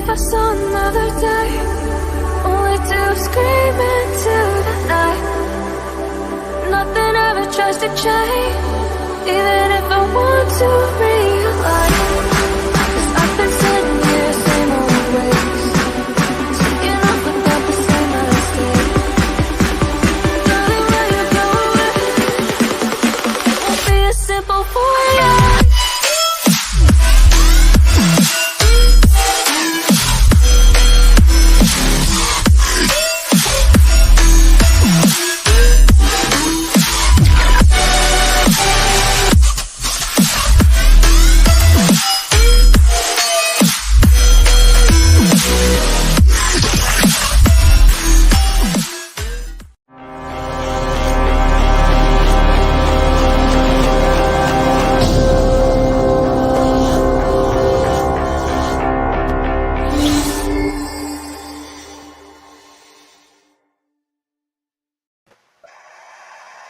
if I saw another day, only to scream into the night. Nothing ever tries to change, even if I want to realize. 'Cause I've been sitting here, same old ways, taking off without the same mistake. Darling, where you going? Won't be as simple for you.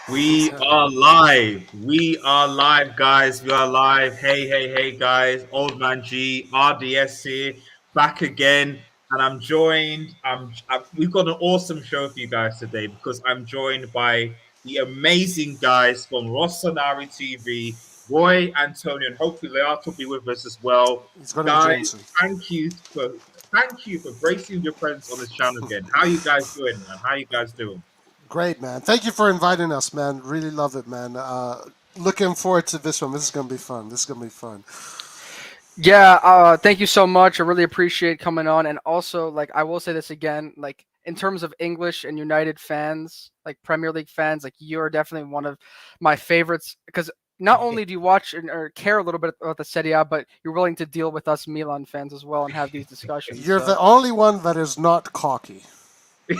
We are live. We are live, guys. We are live. Hey, guys. Old Man G, RDS here, back again. And I'm joined. We've got an awesome show for you guys today because I'm joined by the amazing guys from Rossoneri TV, Roy, Antonio, and hopefully Leato will be with us as well. Guys, thank you for gracing your presence on this channel again. How you guys doing, man? How you guys doing? Great, man. Thank you for inviting us, man. Really love it, man. Looking forward to this one. This is going to be fun. Yeah, thank you so much. I really appreciate coming on. And also, like, I will say this again, like, in terms of English and United fans, like Premier League fans, like, you're definitely one of my favorites because not only do you watch or care a little bit about the Serie A, but you're willing to deal with us Milan fans as well and have these discussions. You're the only one that is not cocky. I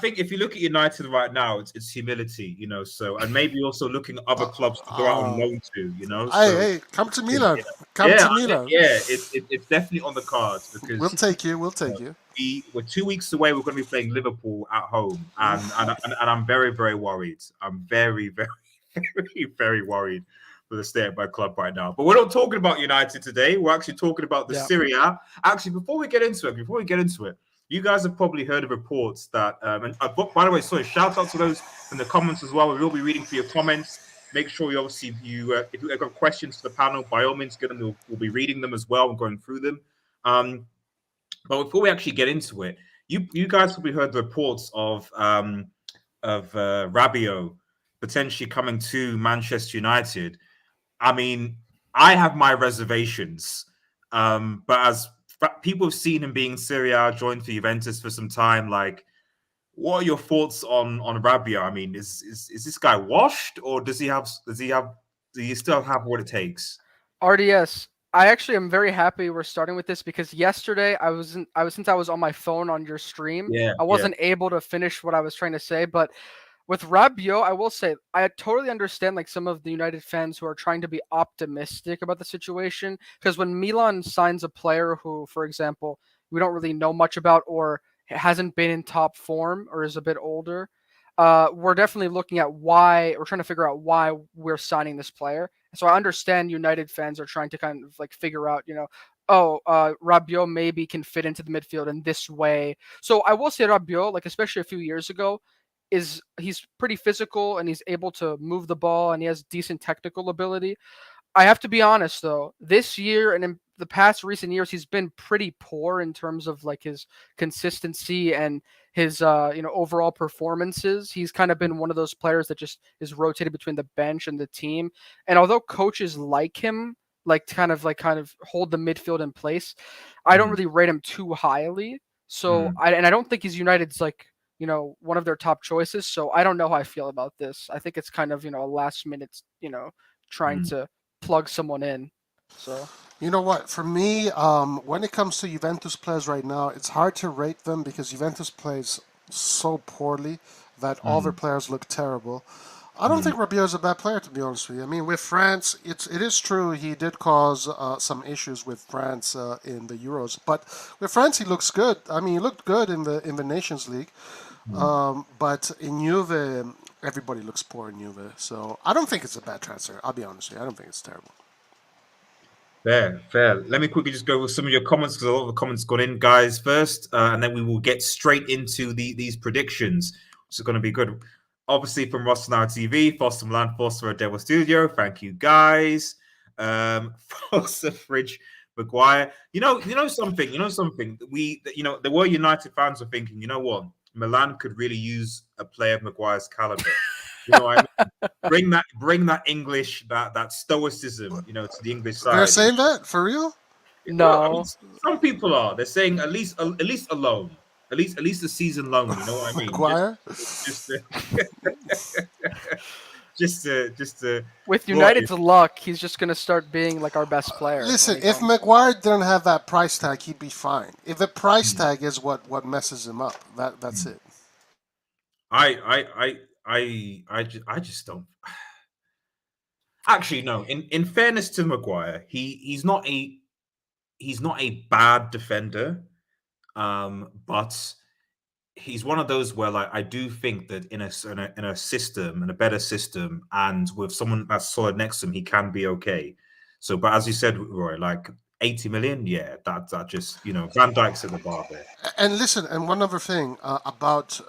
think if you look at United right now, it's humility, you know. So and maybe also looking at other clubs to go out on loan to, you know. Hey, come to Milan. Come to Milan. It's definitely on the cards because we'll take you. We're 2 weeks away. We're going to be playing Liverpool at home, and I'm very, very worried. I'm very, very, very worried for the state of my club right now. But we're not talking about United today. We're actually talking about the Serie A. Actually, before we get into it, you guys have probably heard of reports that, by the way, sorry, shout out to those in the comments as well. We will be reading for your comments. Make sure you if you have got questions for the panel, by all means, get them. We'll be reading them as well and going through them. But before we actually get into it, you guys probably heard the reports of Rabiot potentially coming to Manchester United. I mean, I have my reservations, but as people have seen him being Serie A, joined for Juventus for some time, like, what are your thoughts on Rabiot? I mean, is this guy washed, or do you still have what it takes? RDS, I actually am very happy we're starting with this because yesterday since I was on my phone on your stream, I wasn't able to finish what I was trying to say, but with Rabiot, I will say I totally understand like some of the United fans who are trying to be optimistic about the situation because when Milan signs a player who, for example, we don't really know much about or hasn't been in top form or is a bit older, we're definitely looking at why we're trying to figure out why we're signing this player. So I understand United fans are trying to kind of like figure out, you know, Rabiot maybe can fit into the midfield in this way. So I will say Rabiot, like especially a few years ago, he's pretty physical and he's able to move the ball and he has decent technical ability. I have to be honest though, this year and in the past recent years, he's been pretty poor in terms of like his consistency and his overall performances. He's kind of been one of those players that just is rotated between the bench and the team. And although coaches like him, like kind of hold the midfield in place, I don't really rate him too highly. So I don't think he's United's like, you know, one of their top choices. So I don't know how I feel about this. I think it's kind of, you know, a last minute, you know, trying to plug someone in. So, you know what? For me, when it comes to Juventus players right now, it's hard to rate them because Juventus plays so poorly that all their players look terrible. I don't think Rabiot is a bad player, to be honest with you. I mean, with France, it is true he did cause some issues with France in the Euros, but with France he looks good. I mean, he looked good in the Nations League. But in Juve, everybody looks poor in Juve. So I don't think it's a bad transfer. I'll be honest with you. I don't think it's terrible. Fair. Let me quickly just go with some of your comments because a lot of the comments got in, guys, first, and then we will get straight into these predictions, which is going to be good. Obviously, from Rossonau TV, Foster Milan, Foster Devil Studio. Thank you, guys. Foster Fridge Maguire. You know something. There were United fans who were thinking, you know what, Milan could really use a player of Maguire's caliber. You know what I mean? Bring that English, that stoicism, to the English side. They're saying that for real? No, well, I mean, some people are. They're saying at least a loan, at least a season loan. You know what I mean? Maguire? Just to. With United's luck, he's just gonna start being like our best player. Listen, if Maguire didn't have that price tag, he'd be fine. If the price tag is what messes him up, that's it. I just don't. Actually, no. In fairness to Maguire, he's not a bad defender, but he's one of those where, like, I do think that in a system, in a better system, and with someone that's solid next to him, he can be okay. So, but as you said, Roy, like 80 million, yeah, that just Van Dijk's at the bar there. And listen, and one other thing about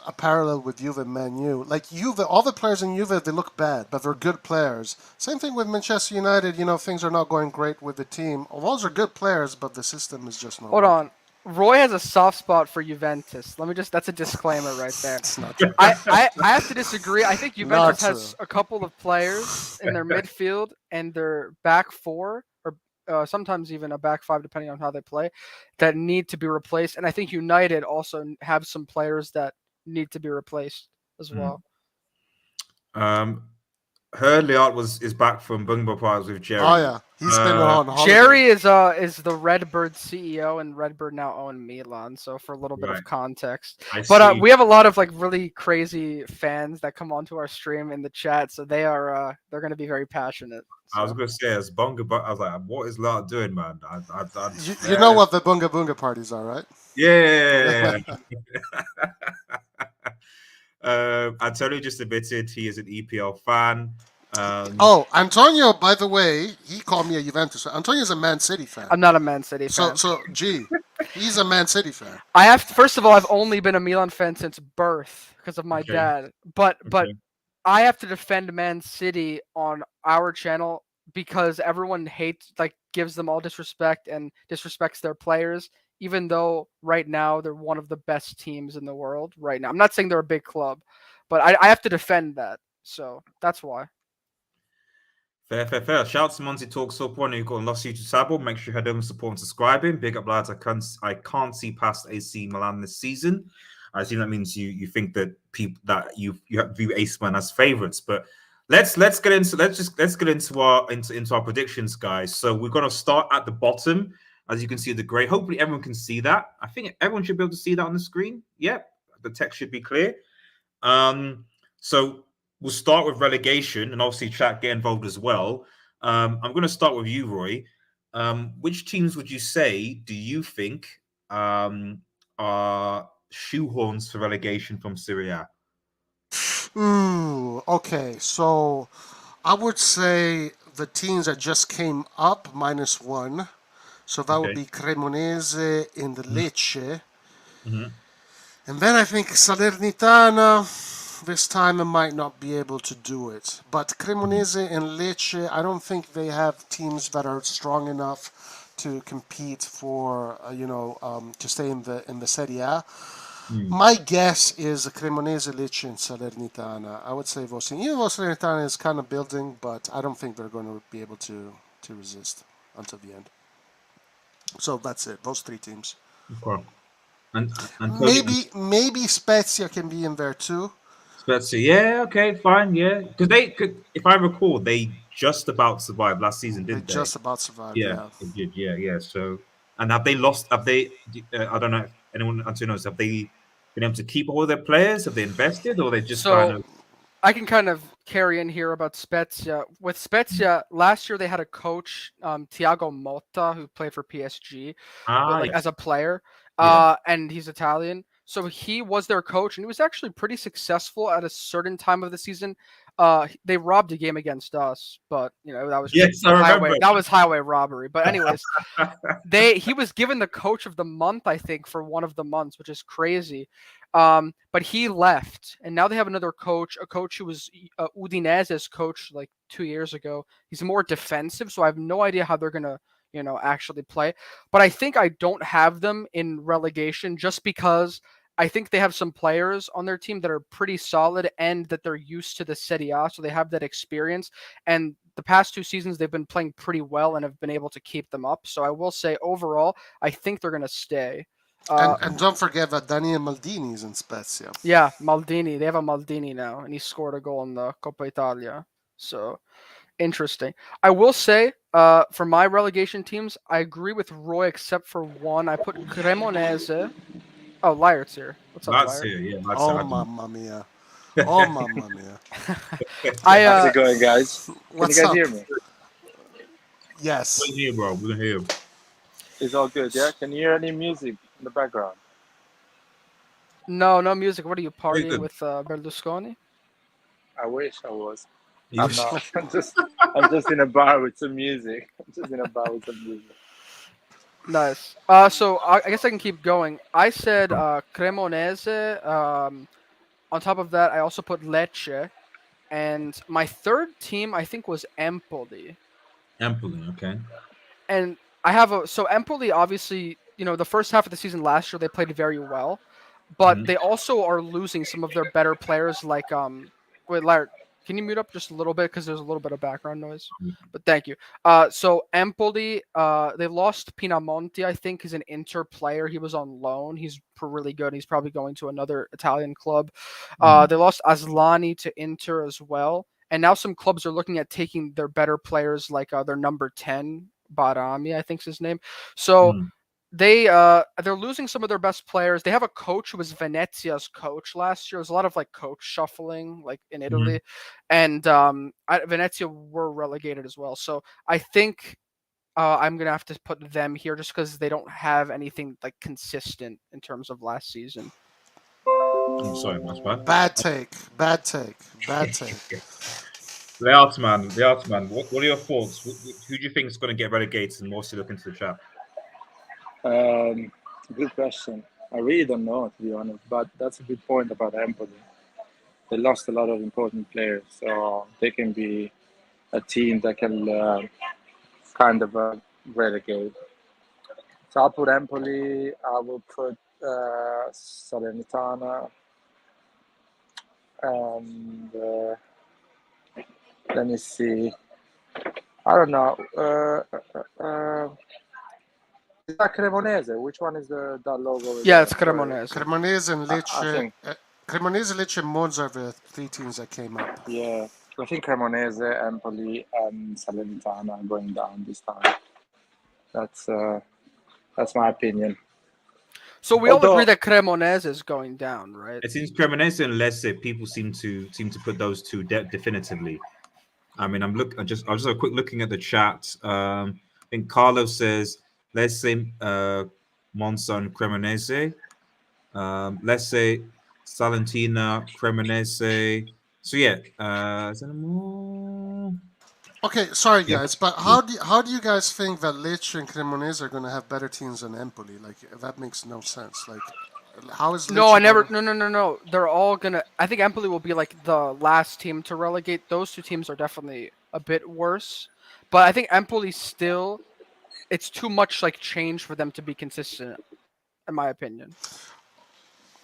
a parallel with Juve and Man U. Like Juve, all the players in Juve, they look bad, but they're good players. Same thing with Manchester United. Things are not going great with the team. All those are good players, but the system is just not. Hold on. Roy has a soft spot for Juventus. That's a disclaimer right there. It's not true. I have to disagree. I think Juventus has a couple of players in their midfield and their back four, or sometimes even a back five, depending on how they play, that need to be replaced. And I think United also have some players that need to be replaced as well. Heard Liat is back from Bungo Prize with Jerry. Oh yeah, he's been on holiday. Jerry is the Redbird CEO, and Redbird now own Milan. So for a little bit of context, we have a lot of like really crazy fans that come onto our stream in the chat, so they're going to be very passionate. So. I was going to say as Bunga, but I was like, what is Liat doing, man? You know what the Bunga Bunga parties are, right? Yeah. Antonio just admitted he is an EPL fan. Antonio, by the way, he called me a Juventus fan. Antonio's a Man City fan. I'm not a Man City fan. So, he's a Man City fan. First of all, I've only been a Milan fan since birth because of my dad. But I have to defend Man City on our channel because everyone gives them all disrespect and disrespects their players, even though right now they're one of the best teams in the world right now. I'm not saying they're a big club, but I have to defend that. So that's why. Fair. Shout out to Monty Talk Support who got lost you to Sabo. Make sure you head over and support and subscribing. Big up, lads. I can't see past AC Milan this season. I assume that means you think that people that you view AC Milan as favourites. But let's get into our predictions, guys. So we're gonna start at the bottom. As you can see, the grey. Hopefully, everyone can see that. I think everyone should be able to see that on the screen. Yep, the text should be clear. So we'll start with relegation, and obviously, chat get involved as well. I'm going to start with you, Roy. Which teams would you say do you think are shoehorns for relegation from Serie A? Okay. So I would say the teams that just came up -1. So that would be Cremonese and Lecce. And then I think Salernitana, this time I might not be able to do it. But Cremonese and Lecce, I don't think they have teams that are strong enough to compete for, to stay in the Serie A. My guess is Cremonese, Lecce, and Salernitana. I would say Salernitana is kind of building, but I don't think they're going to be able to resist until the end. So that's it. Those three teams. Okay. And maybe Spezia can be in there too. Spezia, yeah, okay, fine, yeah. Because they could, if I recall, they just about survived last season, didn't they? Just about survived. Yeah, they did. Yeah. So, and have they lost? Have they? I don't know. If anyone knows? Have they been able to keep all their players? Have they invested, or they just kind of? I can kind of carry in here about Spezia. With Spezia, last year they had a coach, Thiago Motta, who played for PSG as a player, and he's Italian. So he was their coach, and he was actually pretty successful at a certain time of the season. they robbed a game against us, but that was Yes, I remember. that was highway robbery. But anyways, he was given the coach of the month, I think, for one of the months, which is crazy. But he left, and now they have another coach, a coach who was Udinese's coach like 2 years ago. He's more defensive, so I have no idea how they're gonna actually play. But I think I don't have them in relegation just because I think they have some players on their team that are pretty solid and that they're used to the Serie A, so they have that experience. And the past 2 seasons, they've been playing pretty well and have been able to keep them up. So I will say, overall, I think they're going to stay. And don't forget that Daniel Maldini is in Spezia. Yeah, Maldini. They have a Maldini now, and he scored a goal in the Coppa Italia. So, interesting. I will say, for my relegation teams, I agree with Roy except for one. I put Cremonese. Oh, Liart's here. What's up, That's Liart? here, yeah. Oh, mamma mia. Oh, mamma mia. How's it going, guys? Can What's you guys up? hear me? Yes. We're here, bro. We're here. It's all good, yeah? Can you hear any music in the background? No music. What are you partying good. with Berlusconi? I wish I was. You- I'm not. I'm just in a bar with some music. Nice. So I guess I can keep going. I said Cremonese. On top of that, I also put Lecce, and my third team I think was Empoli. Empoli, okay. And I have Empoli, obviously, the first half of the season last year they played very well, but they also are losing some of their better players. Like wait, Larry, can you mute up just a little bit because there's a little bit of background noise? But thank you. So Empoli, they lost Pinamonti. I think he's an Inter player. He was on loan. He's really good. He's probably going to another Italian club. They lost Aslani to Inter as well. And now some clubs are looking at taking their better players, like their number 10, Barami, I think's his name. So they're losing some of their best players. They have a coach who was Venezia's coach last year. There was a lot of like coach shuffling, like in Italy, and Venezia were relegated as well. So I think I'm gonna have to put them here just because they don't have anything like consistent in terms of last season. I'm sorry, that's bad. Bad take. The Altman. What are your thoughts? Who do you think is going to get relegated? And mostly look into the chat. Good question. I really don't know, to be honest, but that's a good point about Empoli. They lost a lot of important players, so they can be a team that can kind of relegate. So I'll put Empoli. I will put Salernitana. And let me see. I don't know. Is that Cremonese? Which one is that logo? Yeah, it's Cremonese. Cremonese and Lecce. Cremonese, Lecce, and Monza are the 3 teams that came up. Yeah, I think Cremonese, Empoli, and Salernitana are going down this time. That's my opinion. So we all agree that Cremonese is going down, right? It seems Cremonese and Lecce, people seem to put those two definitively. I mean, I'll just a quick looking at the chat. I think Carlos says Lecce, Monza, and Cremonese. Lecce, Salentina, Cremonese. So yeah, is there more? Okay, sorry guys, but how do you guys think that Lecce and Cremonese are going to have better teams than Empoli? Like, that makes no sense. Like, how is Lecce No. They're all gonna. I think Empoli will be like the last team to relegate. Those 2 teams are definitely a bit worse, but I think Empoli still. It's too much like change for them to be consistent, in my opinion.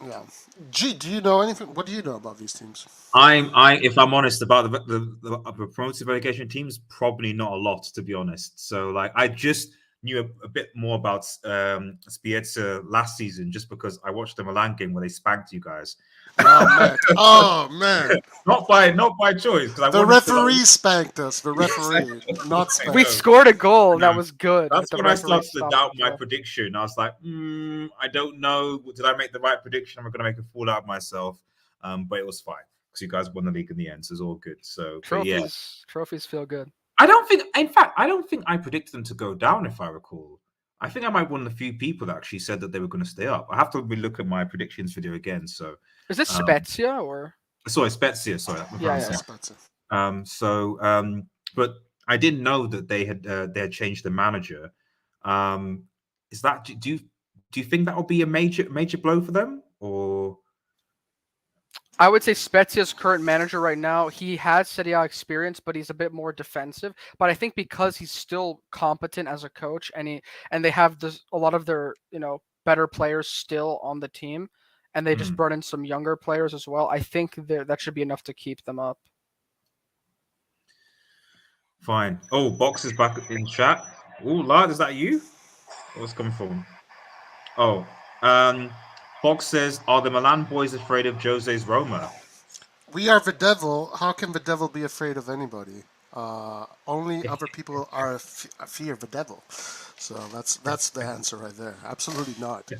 Yeah. G, do you know anything? What do you know about these teams? If I'm honest about the promoted relegation teams, probably not a lot, to be honest. So like, I just knew a bit more about Spezia last season just because I watched the Milan game where they spanked you guys. Oh man! Not by choice. The referee spanked us. The referee, not spanked. We scored a goal. That was good. That's when I started to doubt my prediction. I was like, I don't know. Did I make the right prediction? Am I going to make a fool out of myself? But it was fine because you guys won the league in the end, so it's all good. So trophies feel good. I don't think I predicted them to go down, if I recall. I think I might be one of the few people that actually said that they were going to stay up. I have to relook at my predictions video again. So is this Spezia or? Sorry, Spezia. Sorry, that's my Yeah, pronunciation. Spezia. But I didn't know that they had changed the manager. Is that do you think that will be a major blow for them, or? I would say Spezia's current manager right now, he has Serie A experience, but he's a bit more defensive. But I think because he's still competent as a coach, and they have a lot of their better players still on the team, and they just brought in some younger players as well. I think that should be enough to keep them up. Fine. Oh, Box is back in chat. Oh, lad, is that you? What's coming from? Oh, Box says, "Are the Milan boys afraid of Jose's Roma?" We are the devil. How can the devil be afraid of anybody? Only other people are fear the devil. So that's the answer right there. Absolutely not.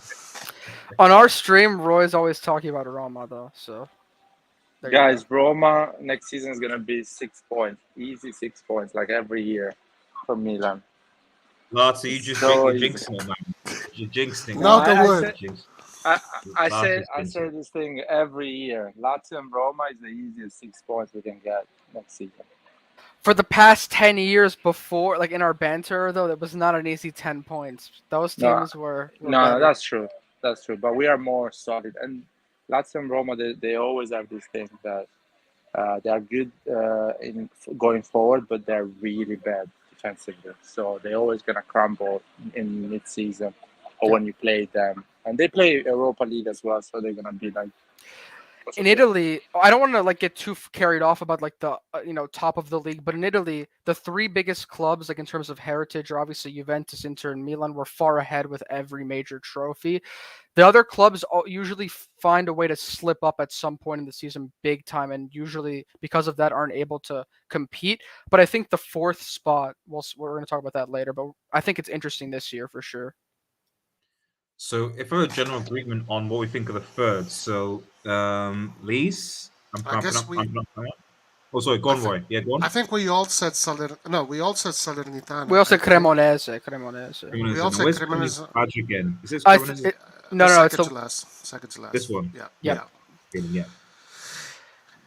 On our stream, Roy's always talking about Roma, though. So, guys, Roma next season is gonna be 6 points, easy 6 points, like every year for Milan. Lad, so you're jinxing it, man. You're jinxing it. Knock on wood. I say this thing every year. Lazio and Roma is the easiest 6 points we can get next season. For the past 10 years before, like in our banter, though, it was not an easy 10 points. Those teams were no, that's true. That's true. But we are more solid. And Lazio and Roma, they always have this thing that they are good in going forward, but they're really bad defensively. So they're always going to crumble in mid-season or when you play them. And they play Europa League as well, so they're going to be like... In Italy, I don't want to get too carried off about the top of the league, but in Italy, the three biggest clubs in terms of heritage are obviously Juventus, Inter, and Milan. Were far ahead with every major trophy. The other clubs usually find a way to slip up at some point in the season big time, and usually because of that aren't able to compete. But I think the fourth spot, we're going to talk about that later, but I think it's interesting this year for sure. So, if we're a general agreement on what we think of the third, so Lees, I guess we. Oh, sorry, go on, Roy. Yeah, go on. I think we all said Salernitana. We all said Cremonese. We all said Cremonese. Badge again. Is this Cremonese? No, second to last. Second to last. This one. Yeah.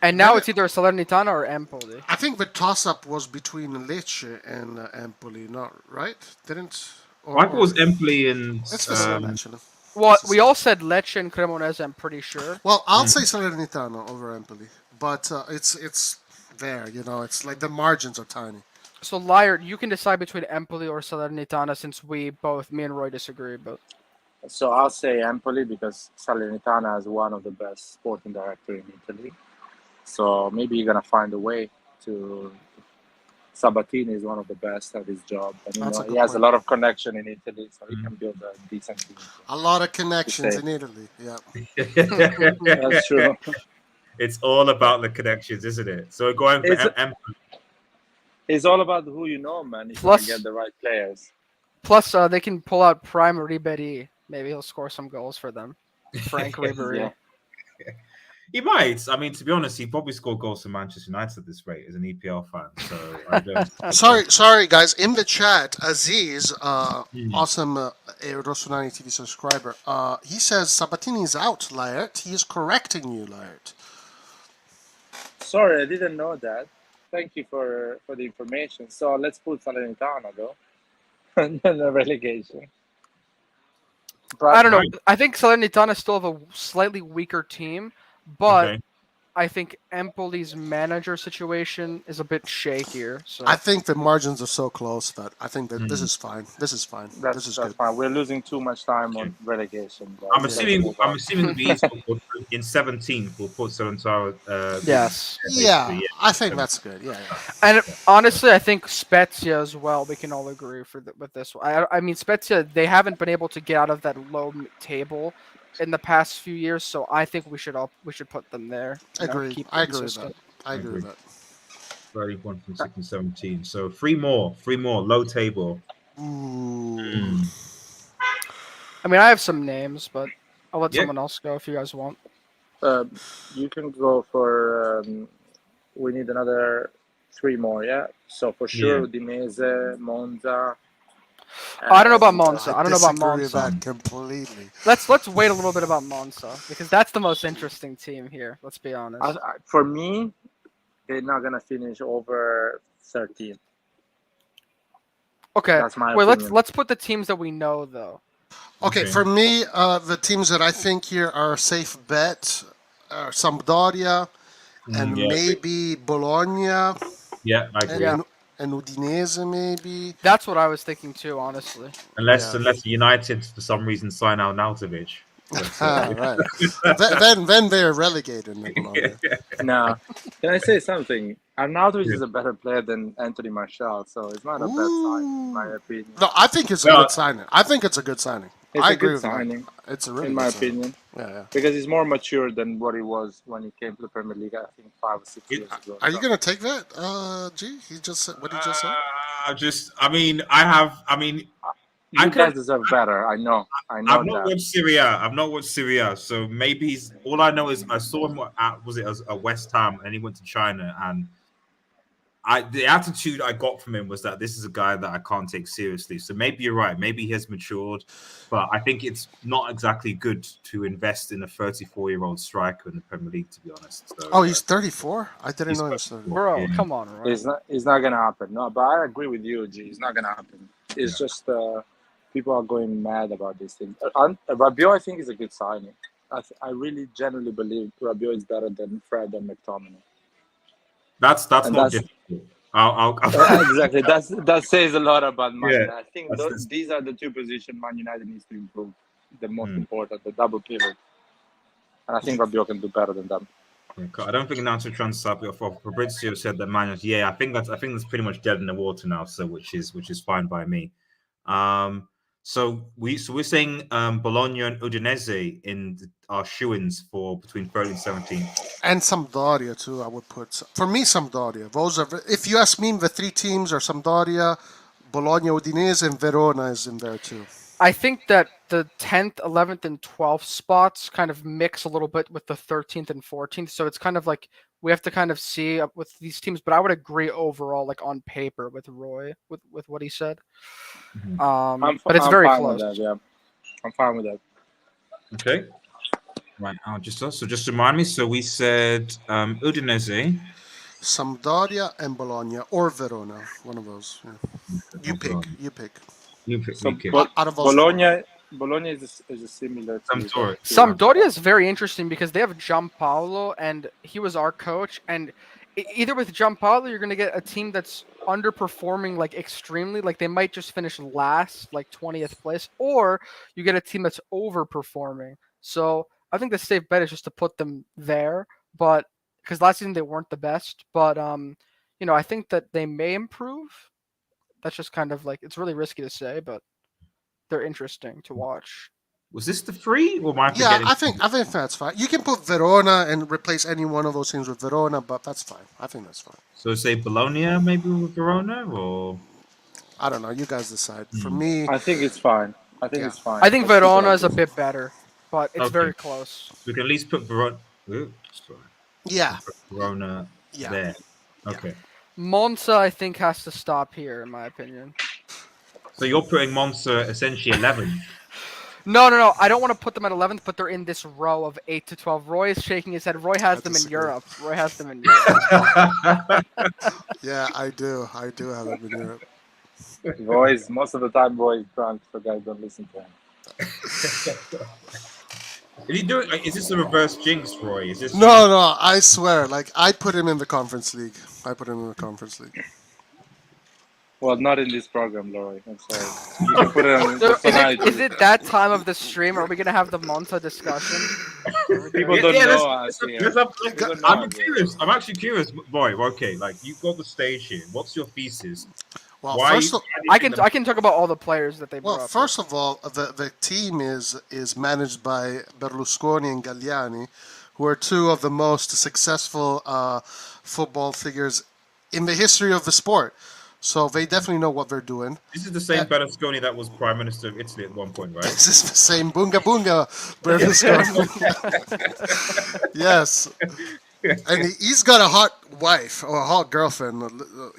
And now it's either Salernitana or Empoli. I think the toss-up was between Lecce and Empoli, not right? Didn't? I thought it was Empoli and... It's the same, actually. Well, we all said Lecce and Cremonese, I'm pretty sure. Well, I'll say Salernitana over Empoli. But it's there, it's like the margins are tiny. So, Liar, you can decide between Empoli or Salernitana since me and Roy disagree. But so I'll say Empoli because Salernitana has one of the best sporting directors in Italy. So maybe you're going to find a way to... Sabatini is one of the best at his job. And, he has a lot of connection in Italy, so he can build a decent team. A lot of connections in Italy, yeah. That's true. It's all about the connections, isn't it? So going for Empoli. It's all about who you know, man. If you can get the right players. Plus, they can pull out Prime Ribéry. Maybe he'll score some goals for them. Frank Ribéry. Yeah. He might. I mean, to be honest, he probably scored goals for Manchester United at this rate as an EPL fan. So I don't... sorry, guys. In the chat, Aziz, awesome Rosunani TV subscriber, he says Sabatini is out, Laert. He is correcting you, Laert. Sorry, I didn't know that. Thank you for the information. So let's put Salernitana, though, and then the relegation. But I don't know. I think Salernitana still have a slightly weaker team. But I think Empoli's manager situation is a bit shakier. So I think the margins are so close that I think that this is fine. This is fine. This is good. Fine. We're losing too much time on relegation. I'm assuming these in 17th will put Salernitana. Yes. Yeah, I think that's good. Yeah. And honestly, I think Spezia as well. We can all agree with this one. I mean, Spezia, they haven't been able to get out of that low table in the past few years, so I think we should put them there. I agree with that. I agree with that. 31 from 6 and 17. So three more, low table. Ooh. I mean, I have some names, but I'll let someone else go if you guys want. You can go for. We need another 3 more, yeah. So for sure, Udinese, Monza. I don't know about Monza. I don't know about disagree with Monza. that completely. Let's wait a little bit about Monza because that's the most interesting team here. Let's be honest. For me, they're not gonna finish over 13. Okay. That's my Wait, opinion. let's put the teams that we know though. Okay, for me, the teams that I think here are a safe bet are Sampdoria and maybe Bologna. Yeah, I agree. And Udinese, maybe. That's what I was thinking too, honestly. Unless United for some reason sign Arnautovic. Right. then they're relegated. No. Can I say something? Arnautovic is a better player than Anthony Martial, so it's not a bad signing, in my opinion. No, I think it's a good signing. I think it's a good signing. It's I a agree good with signing, it's a really in good my signing. opinion. Yeah. Because he's more mature than what he was when he came to the Premier League, I think 5 or 6 years ago. Are you going to take that, G? He just said what he just said? You guys deserve better. I know I've not that. watched SERIE A. I've not watched SERIE A, so maybe he's. All I know is I saw him at West Ham, and he went to China, and the attitude I got from him was that this is a guy that I can't take seriously. So maybe you're right. Maybe he has matured, but I think it's not exactly good to invest in a 34-year-old striker in the Premier League, to be honest. So, he's 34? I didn't know he was 34. Bro, come on. Right? It's not going to happen. No, but I agree with you, G. It's not going to happen. It's just people are going mad about these things. Rabiot, I think, is a good signing. I really genuinely believe Rabiot is better than Fred and McTominay. That's not difficult. Exactly. That says a lot about Man United. I think these are the two positions Man United needs to improve. The most important, the double pivot. And I think Rabiot can do better than them. I don't think an answer transfer for Fabrizio said that Man United. Yeah, I think that's pretty much dead in the water now. So which is fine by me. So we're saying Bologna and Udinese in our shoo-ins for between 13 and 17. And Sampdoria too, I would put. For me, Sampdoria. Those are, if you ask me, the three teams are Sampdoria, Bologna, Udinese, and Verona is in there too. I think that the 10th, 11th, and 12th spots kind of mix a little bit with the 13th and 14th. So it's kind of like we have to kind of see with these teams. But I would agree overall, like on paper, with Roy, with what he said. But it's very close. That, yeah. I'm fine with that. Okay. Right. Just remind me. So we said Udinese, Sampdoria, and Bologna, or Verona. One of those. Yeah. You pick. So Bologna is a similar team. Sampdoria is very interesting because they have Paulo, and he was our coach. And either with Paulo, you're going to get a team that's underperforming like extremely, like they might just finish last, like 20th place, or you get a team that's overperforming. So I think the safe bet is just to put them there, but because last season they weren't the best. But I think that they may improve. That's just kind of like, it's really risky to say, but they're interesting to watch. Was this the three? Or am I think that's fine. You can put Verona and replace any one of those teams with Verona, but that's fine. I think that's fine. So say Bologna maybe with Verona, or I don't know. You guys decide. For me, I think it's fine. I think it's fine. I think Verona is a bit better, but it's very close. We can at least put Verona. Verona there. Okay. Monza, I think, has to stop here, in my opinion. So you're putting Monza essentially 11. No. I don't want to put them at 11th, but they're in this row of 8 to 12. Roy is shaking his head. Roy has them in Europe. Yeah, I do. I do have them in Europe. Most of the time, Roy is drunk, so guys don't listen to him. Is this a reverse jinx, Roy? Is this? No. I swear. Like I put him in the Conference League. Well, not in this program, Laurie. I'm sorry. You can put it on. Is it that time of the stream? Are we gonna have the Monza discussion? People don't know. I'm curious. I'm actually curious, boy. Okay, like you've got the stage here. What's your thesis? Well, I can talk about all the players that they brought. Well, first of all, the team is managed by Berlusconi and Galliani, who are two of the most successful football figures in the history of the sport. So they definitely know what they're doing. This is the same Berlusconi that was Prime Minister of Italy at one point, right? This is the same Bunga Bunga Berlusconi. Yes. And he's got a hot wife or a hot girlfriend,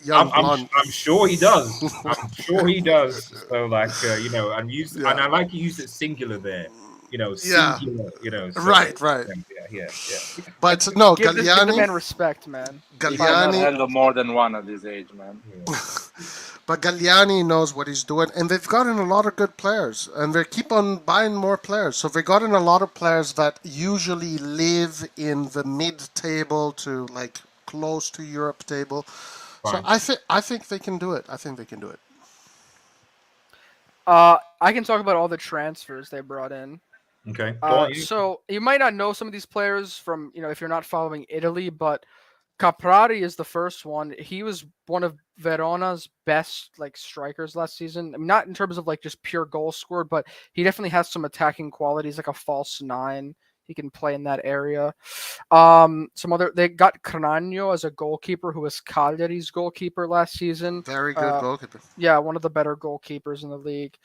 young blonde. I'm sure he does. I'm sure he does. So like and I like you used it singular there. Singular. So, Right. Yeah. But no, Give the Galliani. man respect, man. He cannot Galliani. handle more than one at this age, man. Yeah. But Galliani knows what he's doing, and they've gotten a lot of good players, and they keep on buying more players. So they've gotten a lot of players that usually live in the mid-table to like close to Europe table. Fine. So I think they can do it. I think they can do it. I can talk about all the transfers they brought in. Okay. Go on, So you might not know some of these players from, if you're not following Italy, but Caprara is the first one. He was one of Verona's best strikers last season. I mean, not in terms of just pure goal scored, but he definitely has some attacking qualities, like a false nine. He can play in that area. They got Cranagno as a goalkeeper, who was Cagliari's goalkeeper last season. Very good goalkeeper. Yeah, one of the better goalkeepers in the league.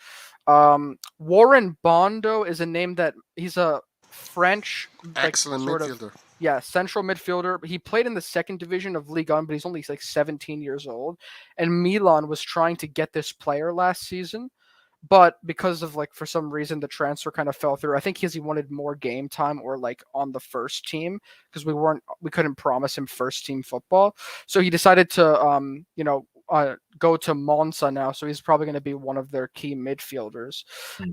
Warren Bondo is a name that he's a French excellent midfielder. Central midfielder. He played in the second division of Ligue 1, but he's only 17 years old. And Milan was trying to get this player last season, but because of for some reason the transfer kind of fell through. I think he wanted more game time or on the first team, because we couldn't promise him first team football. So he decided to go to Monza now, so he's probably going to be one of their key midfielders.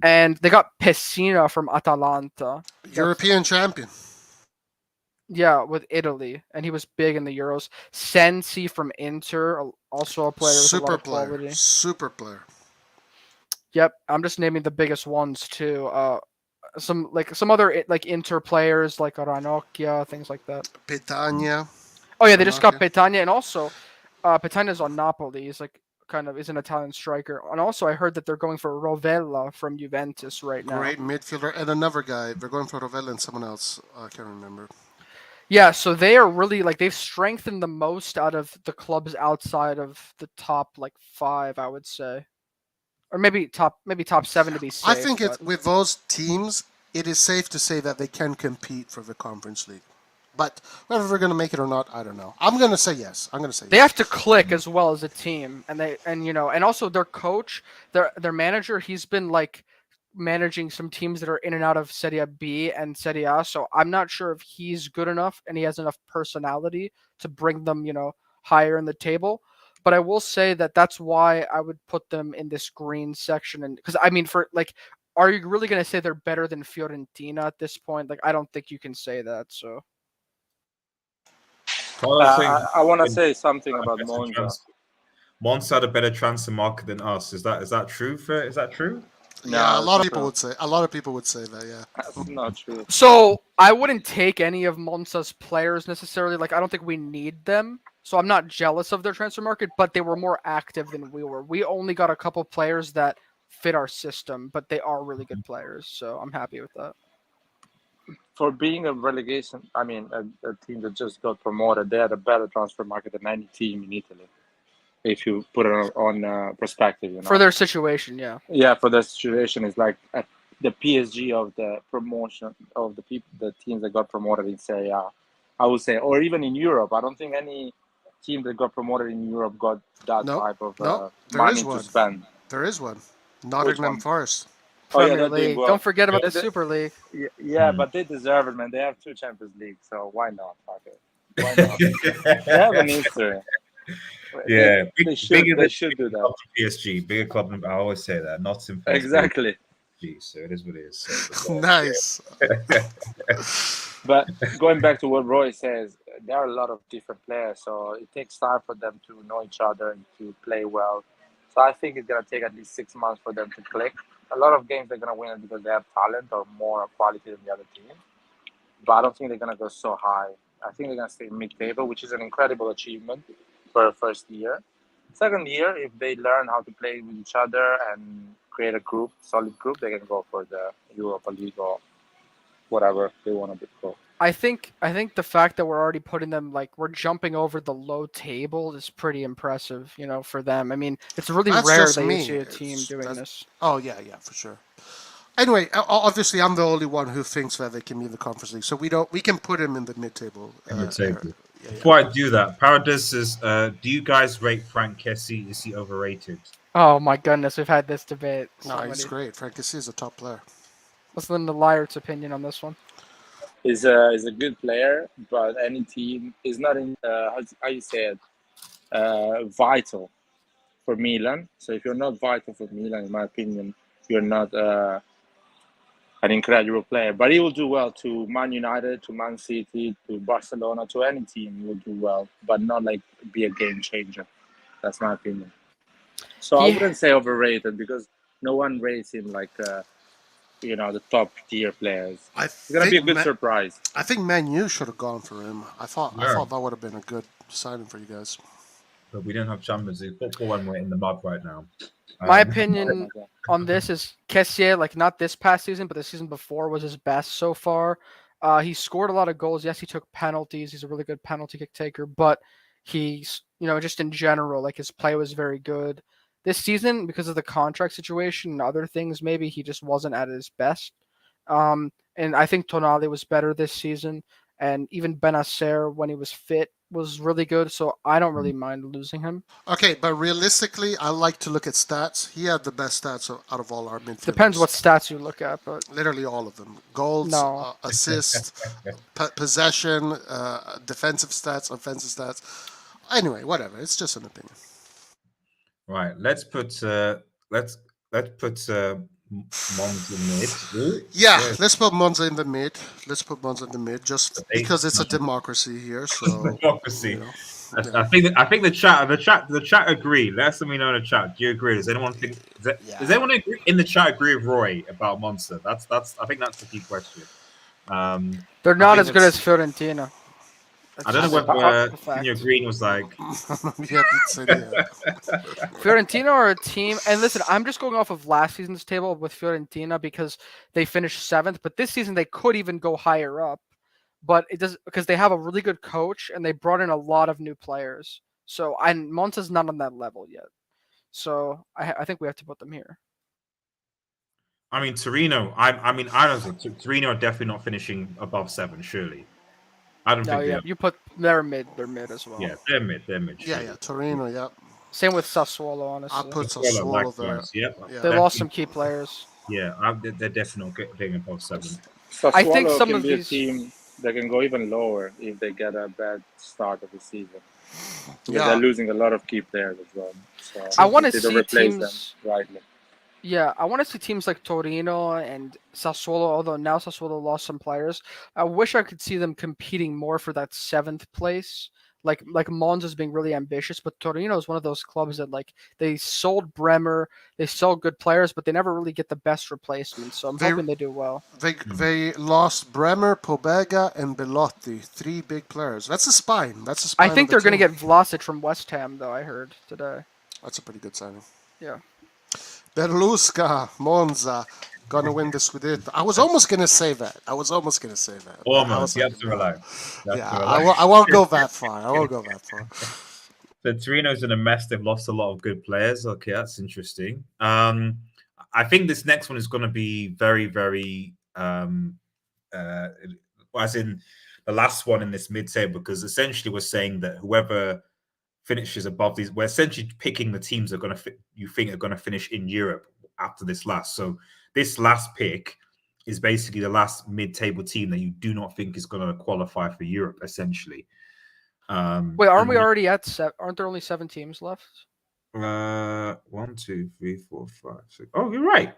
And they got Pessina from Atalanta, European champion. Yeah, with Italy, and he was big in the Euros. Sensi from Inter, also a player with a lot of quality. Super player. Yep, I'm just naming the biggest ones too. Some other Inter players like Ranocchia, things like that. Petagna. Oh yeah, they just got Petagna, and also Petagna's on Napoli. He's is an Italian striker. And also I heard that they're going for Rovella from Juventus right now. Great midfielder, and another guy. They're going for Rovella and someone else. I can't remember. Yeah, so they are really they've strengthened the most out of the clubs outside of the top 5, I would say, or maybe top 7 to be safe. I think with those teams, it is safe to say that they can compete for the Conference League. But whether they're going to make it or not, I don't know. I'm going to say yes. They have to click as well as a team, and also their coach, their manager. He's been managing some teams that are in and out of Serie B and Serie A, so I'm not sure if he's good enough and he has enough personality to bring them, higher in the table. But I will say that that's why I would put them in this green section, and because are you really going to say they're better than Fiorentina at this point? I don't think you can say that. So I want to say something about Monza. Monza had a better transfer market than us. Is that true? Is that true? Yeah, a lot of people would say. A lot of people would say that. Yeah, that's not true. So I wouldn't take any of Monza's players necessarily. I don't think we need them. So I'm not jealous of their transfer market, but they were more active than we were. We only got a couple players that fit our system, but they are really good players. So I'm happy with that. For being a relegation, a team that just got promoted, they had a better transfer market than any team in Italy. If you put it on perspective, For their situation, yeah. Yeah, for their situation, it's the PSG of the promotion of the teams that got promoted in Serie A, I would say, or even in Europe. I don't think any team that got promoted in Europe got that type of money to spend. There is one. Nottingham Forest. Premier League. Don't forget about the Super League. Yeah, but they deserve it, man. They have 2 Champions League, so why not? Fuck it. Why not? They have an history. Yeah, they should do that. PSG, bigger club. I always say that. Not in exactly. So it is what it is. So, nice. But going back to what Roy says, there are a lot of different players, so it takes time for them to know each other and to play well. So I think it's gonna take at least 6 months for them to click. A lot of games they're gonna win it because they have talent or more quality than the other team. But I don't think they're gonna go so high. I think they're gonna stay mid-table, which is an incredible achievement for a first year. Second year, if they learn how to play with each other and create a solid group, they can go for the Europa League or whatever they want to go. I think the fact that we're already putting them we're jumping over the low table is pretty impressive, for them. I mean, it's really rare that you see a team doing this. Oh yeah, for sure. Anyway, obviously, I'm the only one who thinks that they can be in the Conference League, so we can put him in the mid-table. Before I do that, Paradis says, do you guys rate Frank Kessie? Is he overrated? Oh my goodness, we've had this debate. No, he's great. Frank Kessie is a top player. Let's listen to Lyre's opinion on this one. He's a good player, but any team is not in how you say it, vital for Milan. So if you're not vital for Milan, in my opinion, you're not an incredible player. But he will do well to Man United, to Man City, to Barcelona, to any team. He will do well, but not like be a game changer. That's my opinion. So I wouldn't say overrated because no one rates him like the top tier players. It's gonna be a good surprise. I think Man U should have gone for him. I thought that would have been a good signing for you guys. But we don't have Champions League football when we're in the mud right now. My opinion on this is Kessie, like not this past season, but the season before was his best so far. He scored a lot of goals. Yes, he took penalties. He's a really good penalty kick taker, but he's, just in general, like his play was very good. This season, because of the contract situation and other things, maybe he just wasn't at his best. And I think Tonali was better this season. And even Benacer, when he was fit, was really good. So I don't really mind losing him. Okay, but realistically, I like to look at stats. He had the best stats out of all our midfielders. Depends what stats you look at, but literally all of them: goals, assists, possession, defensive stats, offensive stats. Anyway, whatever. It's just an opinion. Right. Let's put Monza mid. Let's put Monza in the mid. Just because it's a democracy here. So democracy. I think the chat agree. Let me know in the chat. Do you agree? Does anyone think? Does anyone agree in the chat agree with Roy about Monza? That's. I think that's the key question. They're not as good as Fiorentina. I don't know whether your Green was like. Fiorentina are a team, and listen, I'm just going off of last season's table with Fiorentina because they finished 7th, but this season they could even go higher up. But it does because they have a really good coach and they brought in a lot of new players. So Monza's not on that level yet. So I think we have to put them here. I mean, Torino. I don't think Torino are definitely not finishing above 7. Surely. I don't think you put they're mid as well. Yeah, they're mid. Yeah, Torino, yeah. Same with Sassuolo, honestly. I put Sassuolo there. Yeah. They lost some key players. Yeah, they're definitely getting above 7. Sassuolo I think some of these team that can go even lower if they get a bad start of the season. They're losing a lot of key players as well. So I want to see replace teams them rightly. Yeah, I want to see teams like Torino and Sassuolo, although now Sassuolo lost some players. I wish I could see them competing more for that 7th place. Like Monza's being really ambitious, but Torino is one of those clubs that they sold Bremer, they sell good players, but they never really get the best replacements. So I'm hoping they do well. They lost Bremer, Pobega, and Belotti, 3 big players. That's a spine. I think they're going to get Vlasic from West Ham, though. I heard today. That's a pretty good signing. Yeah. Berlusca, Monza, gonna win the Scudetto. I was almost gonna say that. Almost. You have to relax. I won't go that far. So Torino's in a mess. They've lost a lot of good players. Okay, that's interesting. I think this next one is going to be very, very, as in the last one in this mid-table, because essentially we're saying that whoever finishes above these, we're essentially picking the teams that are going to you think are going to finish in Europe after this last. So this last pick is basically the last mid-table team that you do not think is going to qualify for Europe, essentially. Wait, aren't we already at 7? Aren't there only 7 teams left? 1, 2, 3, 4, 5, 6. Oh, you're right.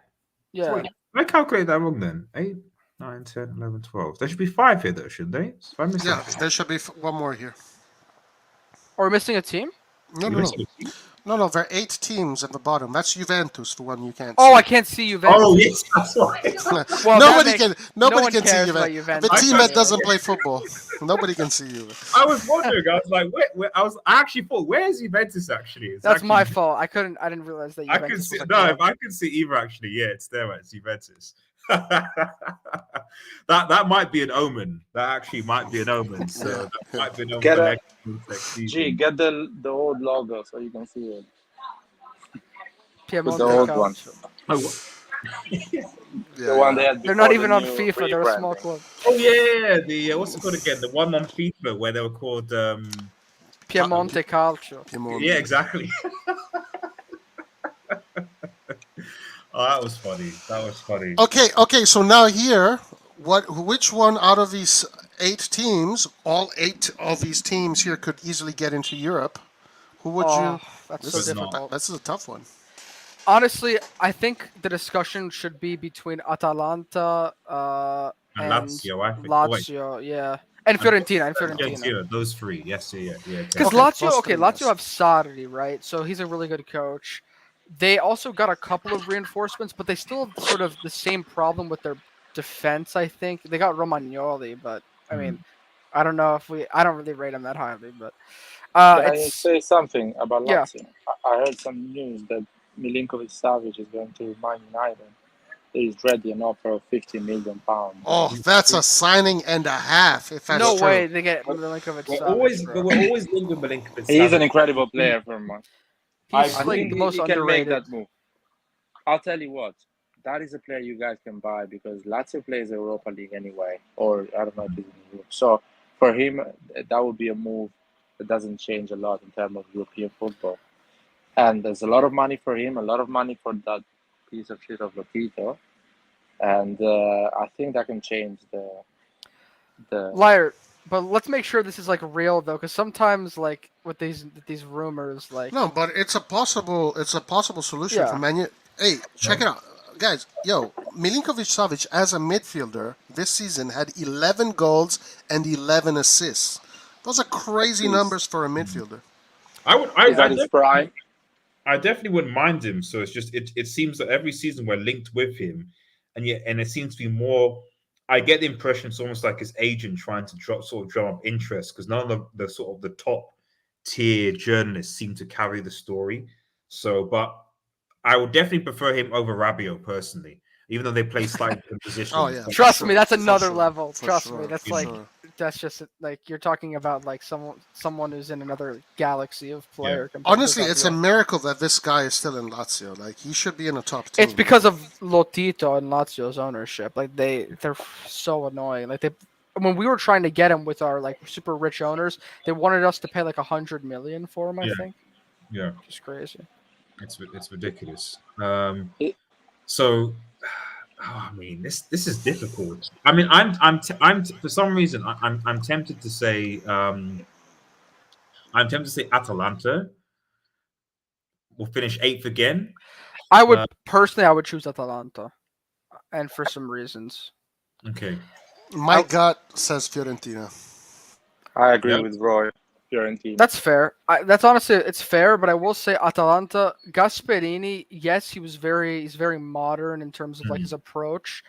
Yeah. Wait, I calculated that wrong then. 8, 9, 10, 11, 12. There should be 5 here, though, shouldn't they? There should be one more here. Are we missing a team? No, there are 8 teams at the bottom. That's Juventus, the one you can't see. Oh, I can't see Juventus. Oh, yes, that's right. Well, nobody can see Juventus. The team that doesn't play football. Nobody can see you. I was wondering. I was like, I actually thought, where's Juventus actually? That's my fault. I didn't realize that Juventus I could see, if I could see either, actually, yeah, it's there. It's Juventus. that might be an omen. That actually might be an omen. So that might be an omen. Get the old logo so you can see it. The old one. The one they had They're not before even the on new FIFA. They're a small rebranding. club. Oh yeah, the what's it called again? The one on FIFA where they were called. Piemonte Calcio. Yeah, exactly. Oh, that was funny. That was funny. Okay. So now here, which one out of these 8 teams, all 8 of these teams here could easily get into Europe? Who would you? That's This so is difficult. This is a tough one. Honestly, I think the discussion should be between Atalanta And and Lazio, I think. Oh, wait. Lazio, yeah, and Fiorentina, Fiorentina, those 3. Yes, yeah. Because Okay, Lazio, those three, Lazio yes. have Sarri, right? So he's a really good coach. They also got a couple of reinforcements, but they still have sort of the same problem with their defense. I think they got Romagnoli, but I mean, I don't know if I don't really rate him that highly, but Can I it's say something about yeah. Lazio? I heard some news that Milinkovic-Savic is going to Man United. He's ready an offer of £50 million. Oh, that's a signing and a half. If that's No true. way they get Milinkovic. We're always linked with Milinkovic. He's an incredible player for Man. He's I like think the most he can make underrated. that move. I'll tell you what, that is a player you guys can buy because Lazio plays the Europa League anyway, or I don't know if he's in Europe. So for him, that would be a move that doesn't change a lot in terms of European football. And there's a lot of money for him, a lot of money for that piece of shit of Lotito. And I think that can change the Liar. But let's make sure this is like real though, because sometimes like with these rumors, like No, but it's a possible solution for Man U. Hey, check it out, guys. Yo, Milinkovic-Savic as a midfielder this season had 11 goals and 11 assists. Those are crazy numbers for a midfielder. Is that his prime? I definitely wouldn't mind him. So it's just it seems that every season we're linked with him, and it seems to be more. I get the impression it's almost like his agent trying to drum up interest because none of the sort of the top tier journalists seem to carry the story. So, but I would definitely prefer him over Rabiot personally, even though they play slightly different positions. Oh yeah, trust me, that's another level. For Trust sure, me, that's for like sure. that's just like you're talking about like someone who's in another galaxy of player. Honestly, it's a miracle that this guy is still in Lazio. Like he should be in a top team. It's because of Lotito and Lazio's ownership. Like they're so annoying. Like when we were trying to get him with our like super rich owners, they wanted us to pay like 100 million for him. I think. Yeah, it's crazy. It's ridiculous. So, I mean, this is difficult. I mean, I'm for some reason I'm tempted to say Atalanta will finish 8th again. I would personally, I would choose Atalanta, and for some reasons. Okay. My gut says Fiorentina. I agree with Roy. Fiorentina. That's fair. That's honestly, it's fair. But I will say Atalanta, Gasperini. Yes, he's very modern in terms of like his approach.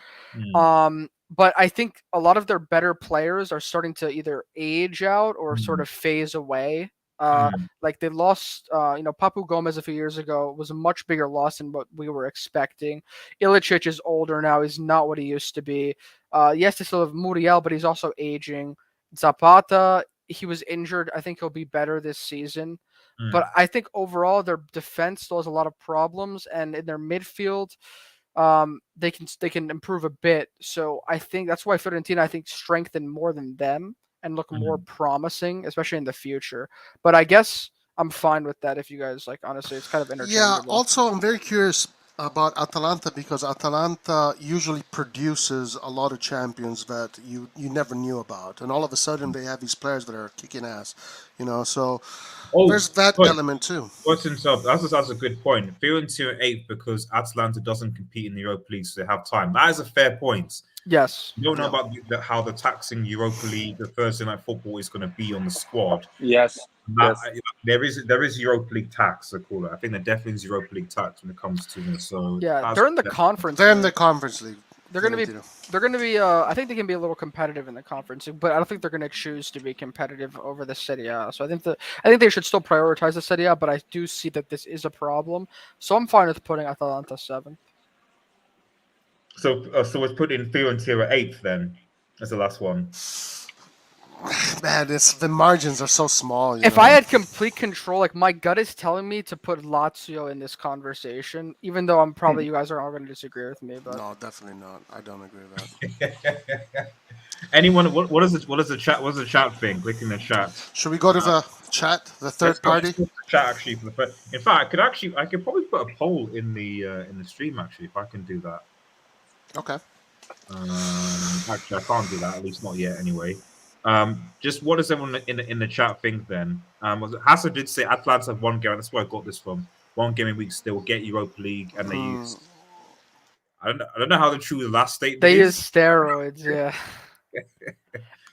But I think a lot of their better players are starting to either age out or sort of phase away. Like they lost, Papu Gomez a few years ago was a much bigger loss than what we were expecting. Ilicic is older now; he's not what he used to be. Yes, they still have Muriel, but he's also aging. Zapata, he was injured. I think he'll be better this season. But I think overall their defense still has a lot of problems, and in their midfield, they can improve a bit. So I think that's why Fiorentina I think strengthen more than them and look more promising, especially in the future. But I guess I'm fine with that if you guys like. Honestly, it's kind of interchangeable. Yeah. Also, I'm very curious about Atalanta because Atalanta usually produces a lot of champions that you never knew about, and all of a sudden they have these players that are kicking ass. So there's that element too. That's a good point. Fiorentina 8th because Atalanta doesn't compete in the Europa League, so they have time. That is a fair point. Yes. You don't know about how the taxing Europa League, the Thursday night football is going to be on the squad. Yes. There is Europa League tax, I call it. I think there definitely is Europa League tax when it comes to this. So they're in the conference. They're in the conference league. They're going to be. I think they can be a little competitive in the conference, but I don't think they're going to choose to be competitive over the Serie A. So I think they should still prioritize the Serie A, but I do see that this is a problem. So I'm fine with putting Atalanta 7th. So we're putting Fiorentina 8th then as the last one. Man, the margins are so small. If I had complete control, like my gut is telling me to put Lazio in this conversation, even though I'm probably you guys are all going to disagree with me. But no, definitely not. I don't agree with that. Anyone? What is it? What is the chat? What's the chat thing? Click in the chat. Should we go to the chat, the third party? Let's go to the chat actually for the first. In fact, I could probably put a poll in the stream actually if I can do that. Okay. Actually, I can't do that. At least not yet. Anyway. Just what does everyone in the chat think then? Hassan did say Atalanta have one game. That's where I got this from. One game a week still get Europa League, and they use. I don't know how true the last statement they is. use steroids, yeah.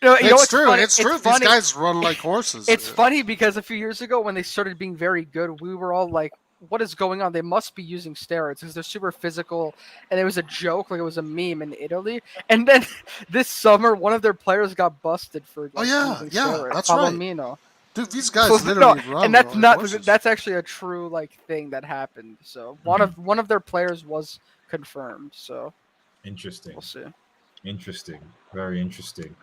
It's true. Funny? It's true. These guys run like horses. It's funny because a few years ago when they started being very good, we were all like, what is going on? They must be using steroids because they're super physical. And it was a joke, like it was a meme in Italy. And then this summer, one of their players got busted for using steroids. That's Palomino. right. Dude, these guys literally run. And that's like not horses. that's actually a true thing that happened. So one of their players was confirmed. So interesting. We'll see. Interesting. Very interesting.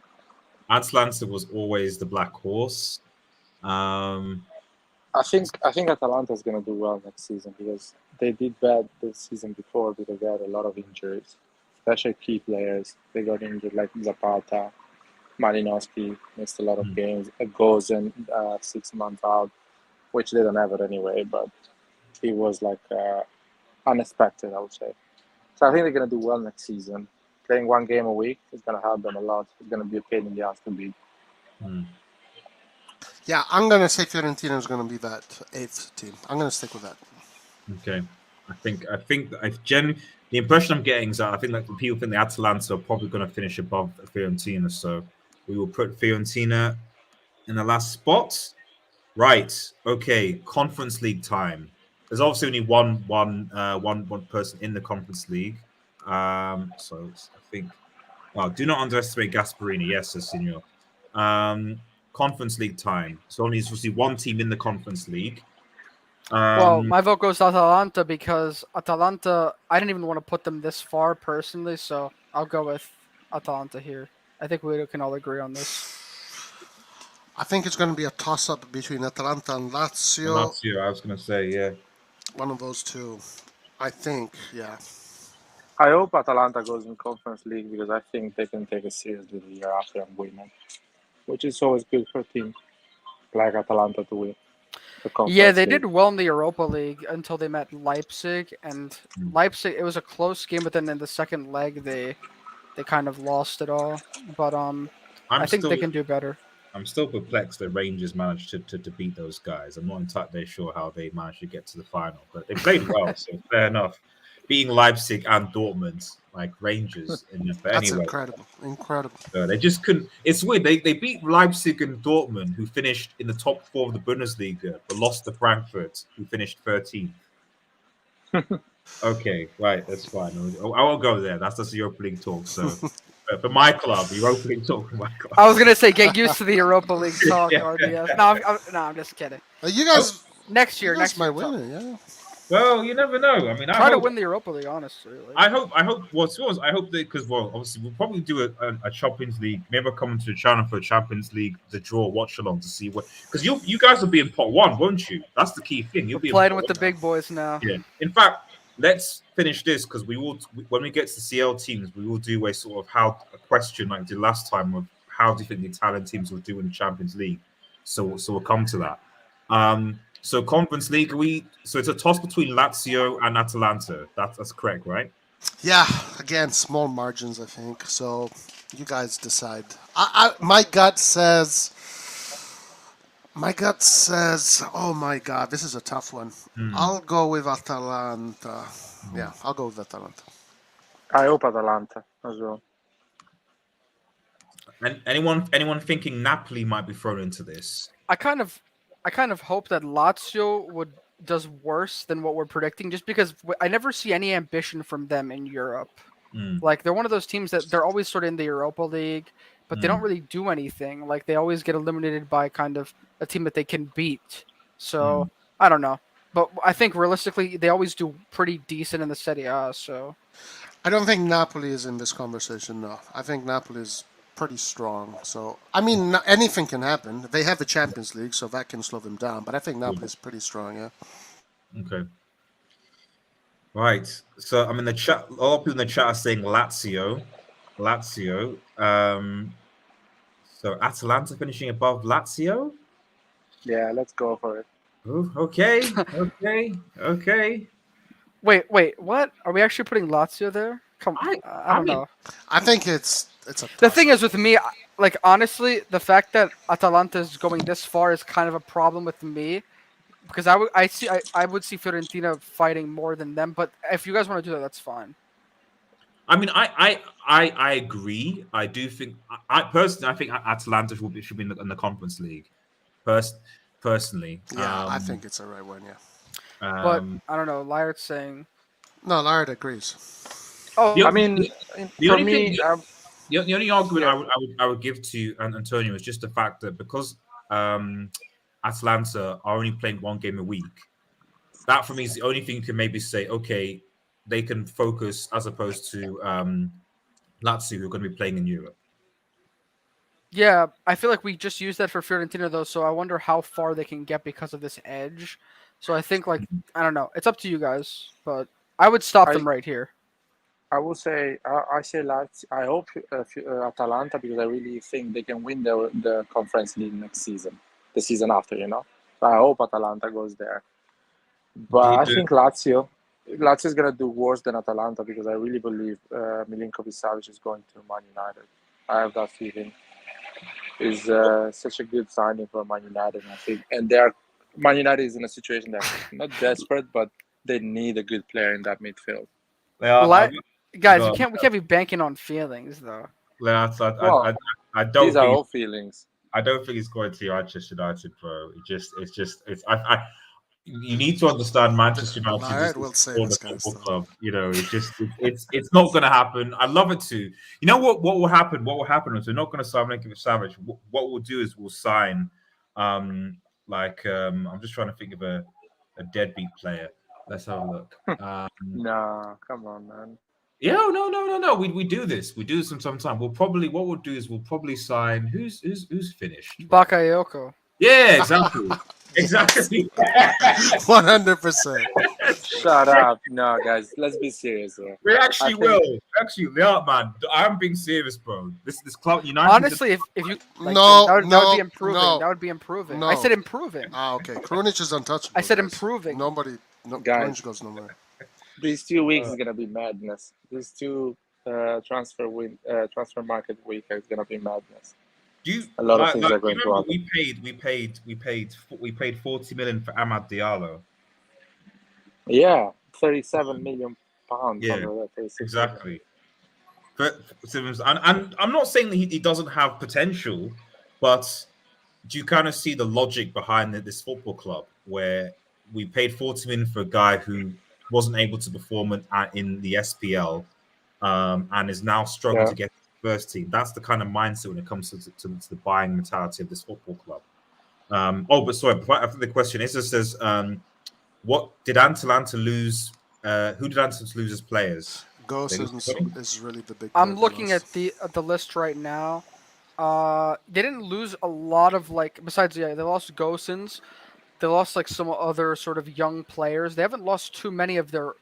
Atalanta was always the black horse. I think Atalanta is going to do well next season because they did bad the season before because they had a lot of injuries, especially key players. They got injured like Zapata, Malinowski missed a lot of games. Goes in 6 months out, which they don't have it anyway. But it was unexpected, I would say. So I think they're going to do well next season. Playing one game a week is going to help them a lot. It's going to be a pain in the ass to beat. Yeah, I'm going to say Fiorentina is going to be that 8th team. I'm going to stick with that. Okay. The impression I'm getting is that I think the people think the Atalanta are probably going to finish above Fiorentina. So we will put Fiorentina in the last spot. Right. Okay. Conference League time. There's obviously only one person in the Conference League. So I think. Well, do not underestimate Gasparini. Yes, Signor. Conference League time. So only supposed to be one team in the Conference League. Well, my vote goes to Atalanta because Atalanta, I didn't even want to put them this far personally, so I'll go with Atalanta here. I think we can all agree on this. I think it's going to be a toss-up between Atalanta and Lazio. I was going to say, yeah. One of those two. I think, yeah. I hope Atalanta goes in Conference League because I think they can take it seriously the year after and win it, which is always good for a team like Atalanta to win. Yeah, they did well in the Europa League until they met Leipzig, and Leipzig, it was a close game, but then in the second leg they kind of lost it all. But I think they can do better. I'm still perplexed that Rangers managed to beat those guys. I'm not entirely sure how they managed to get to the final, but they played well, so fair enough. Beating Leipzig and Dortmund, like Rangers. That's anyway, incredible. They just couldn't. It's weird. They beat Leipzig and Dortmund, who finished in the top 4 of the Bundesliga, but lost to Frankfurt, who finished 13th. Okay, right, that's fine. I won't go there. That's the Europa League talk. So for my club, Europa League talk for my club. I was gonna say get used to the Europa League talk, RDS. No, I'm just kidding. You guys, next year might win it, yeah. Well, you never know. I mean, try to win the Europa League, honestly. I hope that because obviously we'll probably do a Champions League. Maybe I'll come into the channel for a Champions League, the draw watch along to see what, because you guys will be in pot 1, won't you? That's the key thing. You'll be playing with the big boys now. Yeah. In fact, let's finish this because when we get to the CL teams, we will do a sort of a question like we did last time of how do you think the Italian teams will do in the Champions League. So we'll come to that. So Conference League, so it's a toss between Lazio and Atalanta. That's correct, right? Yeah, again, small margins, I think. So you guys decide. My gut says, oh my God, this is a tough one. I'll go with Atalanta. Yeah, I'll go with Atalanta. I hope Atalanta as well. And anyone thinking Napoli might be thrown into this? I kind of hope that Lazio does worse than what we're predicting, just because I never see any ambition from them in Europe. Like they're one of those teams that they're always sort of in the Europa League, but they don't really do anything. Like they always get eliminated by kind of a team that they can beat. So I don't know, but I think realistically they always do pretty decent in the Serie A. So I don't think Napoli is in this conversation. No, I think Napoli is pretty strong. So, I mean, anything can happen. They have the Champions League, so that can slow them down. But I think Napoli's pretty strong, yeah. Okay. Right. So I'm in the chat. A lot of people in the chat are saying Lazio. So Atalanta finishing above Lazio? Yeah, let's go for it. Ooh, okay. Wait, what? Are we actually putting Lazio there? I don't know. I think it's the thing is with me, like honestly, the fact that Atalanta is going this far is kind of a problem with me, because I would see Fiorentina fighting more than them. But if you guys want to do that, that's fine. I mean, I agree. I do think I personally, I think Atalanta should be in the Conference League. Personally, yeah, I think it's the right one. Yeah, but I don't know. Lyard's saying no. Lyard agrees. Oh, I mean, the only argument I would give to Antonio is just the fact that because Atalanta are only playing one game a week, that for me is the only thing you can maybe say, okay, they can focus as opposed to Lazio, who are going to be playing in Europe. Yeah, I feel like we just used that for Fiorentina though, so I wonder how far they can get because of this edge. So I think, like, I don't know. It's up to you guys, but I would stop them right here. I will say, I say Lazio. I hope Atalanta, because I really think they can win the Conference League next season, the season after, you know. So I hope Atalanta goes there. But I think Lazio is going to do worse than Atalanta, because I really believe Milinkovic-Savic is going to Man United. I have that feeling. Is such a good signing for Man United, I think. And Man United is in a situation that's not desperate, but they need a good player in that midfield. Guys, we can't be banking on feelings though. I don't. These are all feelings. I don't think it's going to Manchester United, bro. You need to understand Manchester United is the football club. You know, it's not going to happen. I love it too. You know what will happen? What will happen is we're not going to sign Milinkovic-Savic. What we'll do is we'll sign I'm just trying to think of a deadbeat player. Let's have a look. Nah, come on, man. Yeah, no. We do this. We do this from time to time. What we'll do is we'll probably sign who's finished. Bakayoko. Yeah, exactly. Exactly. 100%. Shut up. No, guys, let's be serious here. We actually will. Actually, yeah, man. I'm being serious, bro. This club United. Honestly, if you that would be improving. That would be improving. I said improving. Okay. Krunic is untouchable. I said improving. Krunic goes nowhere. These 2 weeks is gonna be madness. These two transfer market week is gonna be madness. A lot of things are going to happen. We paid 40 million for Amad Diallo. Yeah, 37 million pounds. Yeah, exactly. But and I'm not saying that he doesn't have potential, but do you kind of see the logic behind this football club where we paid 40 million for a guy who wasn't able to perform in the SPL and is now struggling to get first team? That's the kind of mindset when it comes to the buying mentality of this football club. But sorry, before after the question, Issa says, what did Atalanta lose? Who did Atalanta lose as players? Gosens is really the big. I'm looking at the list right now. They didn't lose a lot of besides they lost Gosens. They lost some other sort of young players. They haven't lost too many of their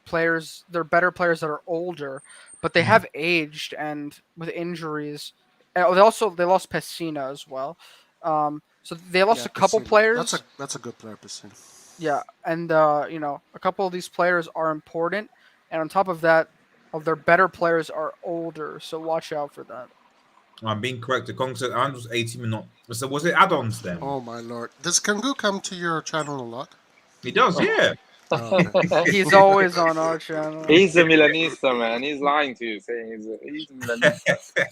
players. They're better players that are older, but they have aged and with injuries. They lost Pessina as well. So they lost a couple players. That's a good player, Pessina. Yeah, and a couple of these players are important, and on top of that, their better players are older. So watch out for that. I'm being correct. The concert was 18 not. So was it add-ons then? Oh my lord! Does Kangu come to your channel a lot? He does, yeah. Oh, okay. He's always on our channel. He's a Milanista, man. He's lying to you, saying he's a Milanista.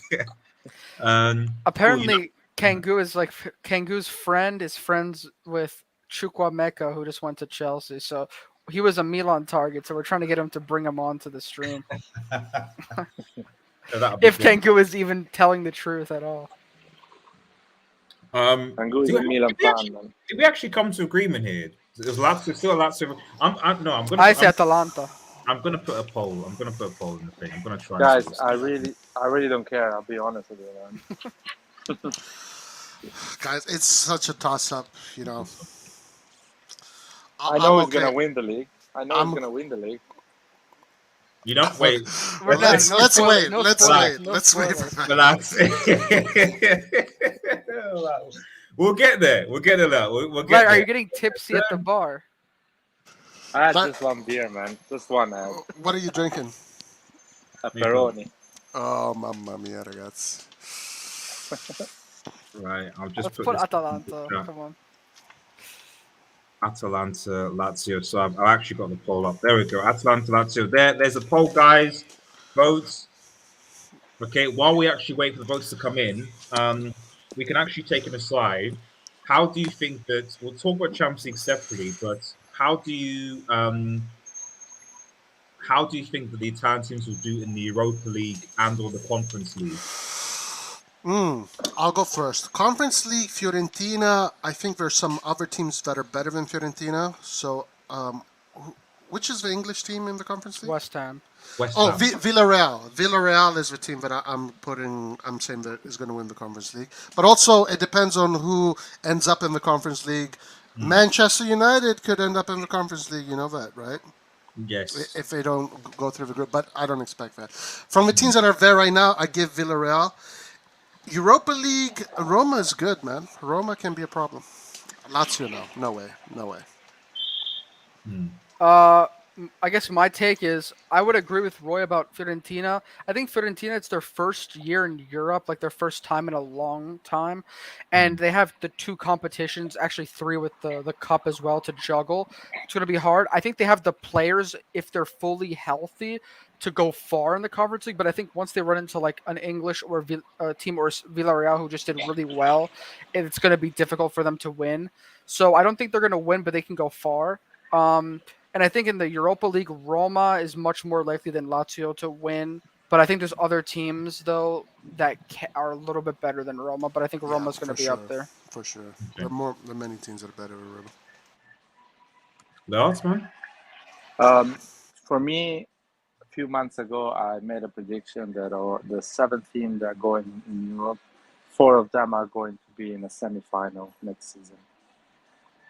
Apparently, Kangu's friend is friends with Chukwuemeka, who just went to Chelsea. So he was a Milan target. So we're trying to get him to bring him on to the stream. If Kangu is even telling the truth at all. Kangu is a Milan fan, man. Did we actually come to agreement here? There's still a lot of. I say Atalanta. I'm gonna put a poll. I'm gonna put a poll in the thing. I'm gonna try. Guys, I really I really don't care. I'll be honest with you, man. Guys, it's such a toss-up, you know. I know I'm he's okay. gonna win the league. I know he's gonna win the league. You don't wait. Let's wait. No Let's spoilers, wait. no Let's wait. spoilers. Relax. We'll get there. We'll get there. We'll get Right, there. are you getting tipsy at the bar? I had just one beer, man. Just one. What are you drinking? A Peroni. Oh, mamma mia, ragazzi. Right, I'll just Let's put put this Atalanta. down. Come on. Atalanta, Lazio. So I've actually got the poll up. There we go. Atalanta, Lazio. There's a poll, guys. Votes. Okay, while we actually wait for the votes to come in, we can actually take an aside. How do you think that we'll talk about Champions League separately, but how do you think that the Italian teams will do in the Europa League and or the Conference League? I'll go first. Conference League, Fiorentina. I think there's some other teams that are better than Fiorentina. So, which is the English team in the Conference League? West Ham. Villarreal. Villarreal is the team that I'm saying that is going to win the Conference League. But also, it depends on who ends up in the Conference League. Manchester United could end up in the Conference League. You know that, right? Yes. If they don't go through the group. But I don't expect that. From the teams that are there right now, I give Villarreal. Europa League, Roma is good, man. Roma can be a problem. Lazio, no way. I guess my take is I would agree with Roy about Fiorentina. I think Fiorentina, it's their first year in Europe, like their first time in a long time. And they have the two competitions, actually three with the cup as well to juggle. It's going to be hard. I think they have the players, if they're fully healthy, to go far in the Conference League. But I think once they run into like an English or team or Villarreal who just did really well, it's going to be difficult for them to win. So I don't think they're going to win, but they can go far. And I think in the Europa League, Roma is much more likely than Lazio to win. But I think there's other teams, though, that are a little bit better than Roma. But I think Roma's going to be up there. For sure. There are many teams that are better than Roma. Last man? For me, a few months ago, I made a prediction that the 7 teams that are going in Europe, 4 of them are going to be in a semi-final next season.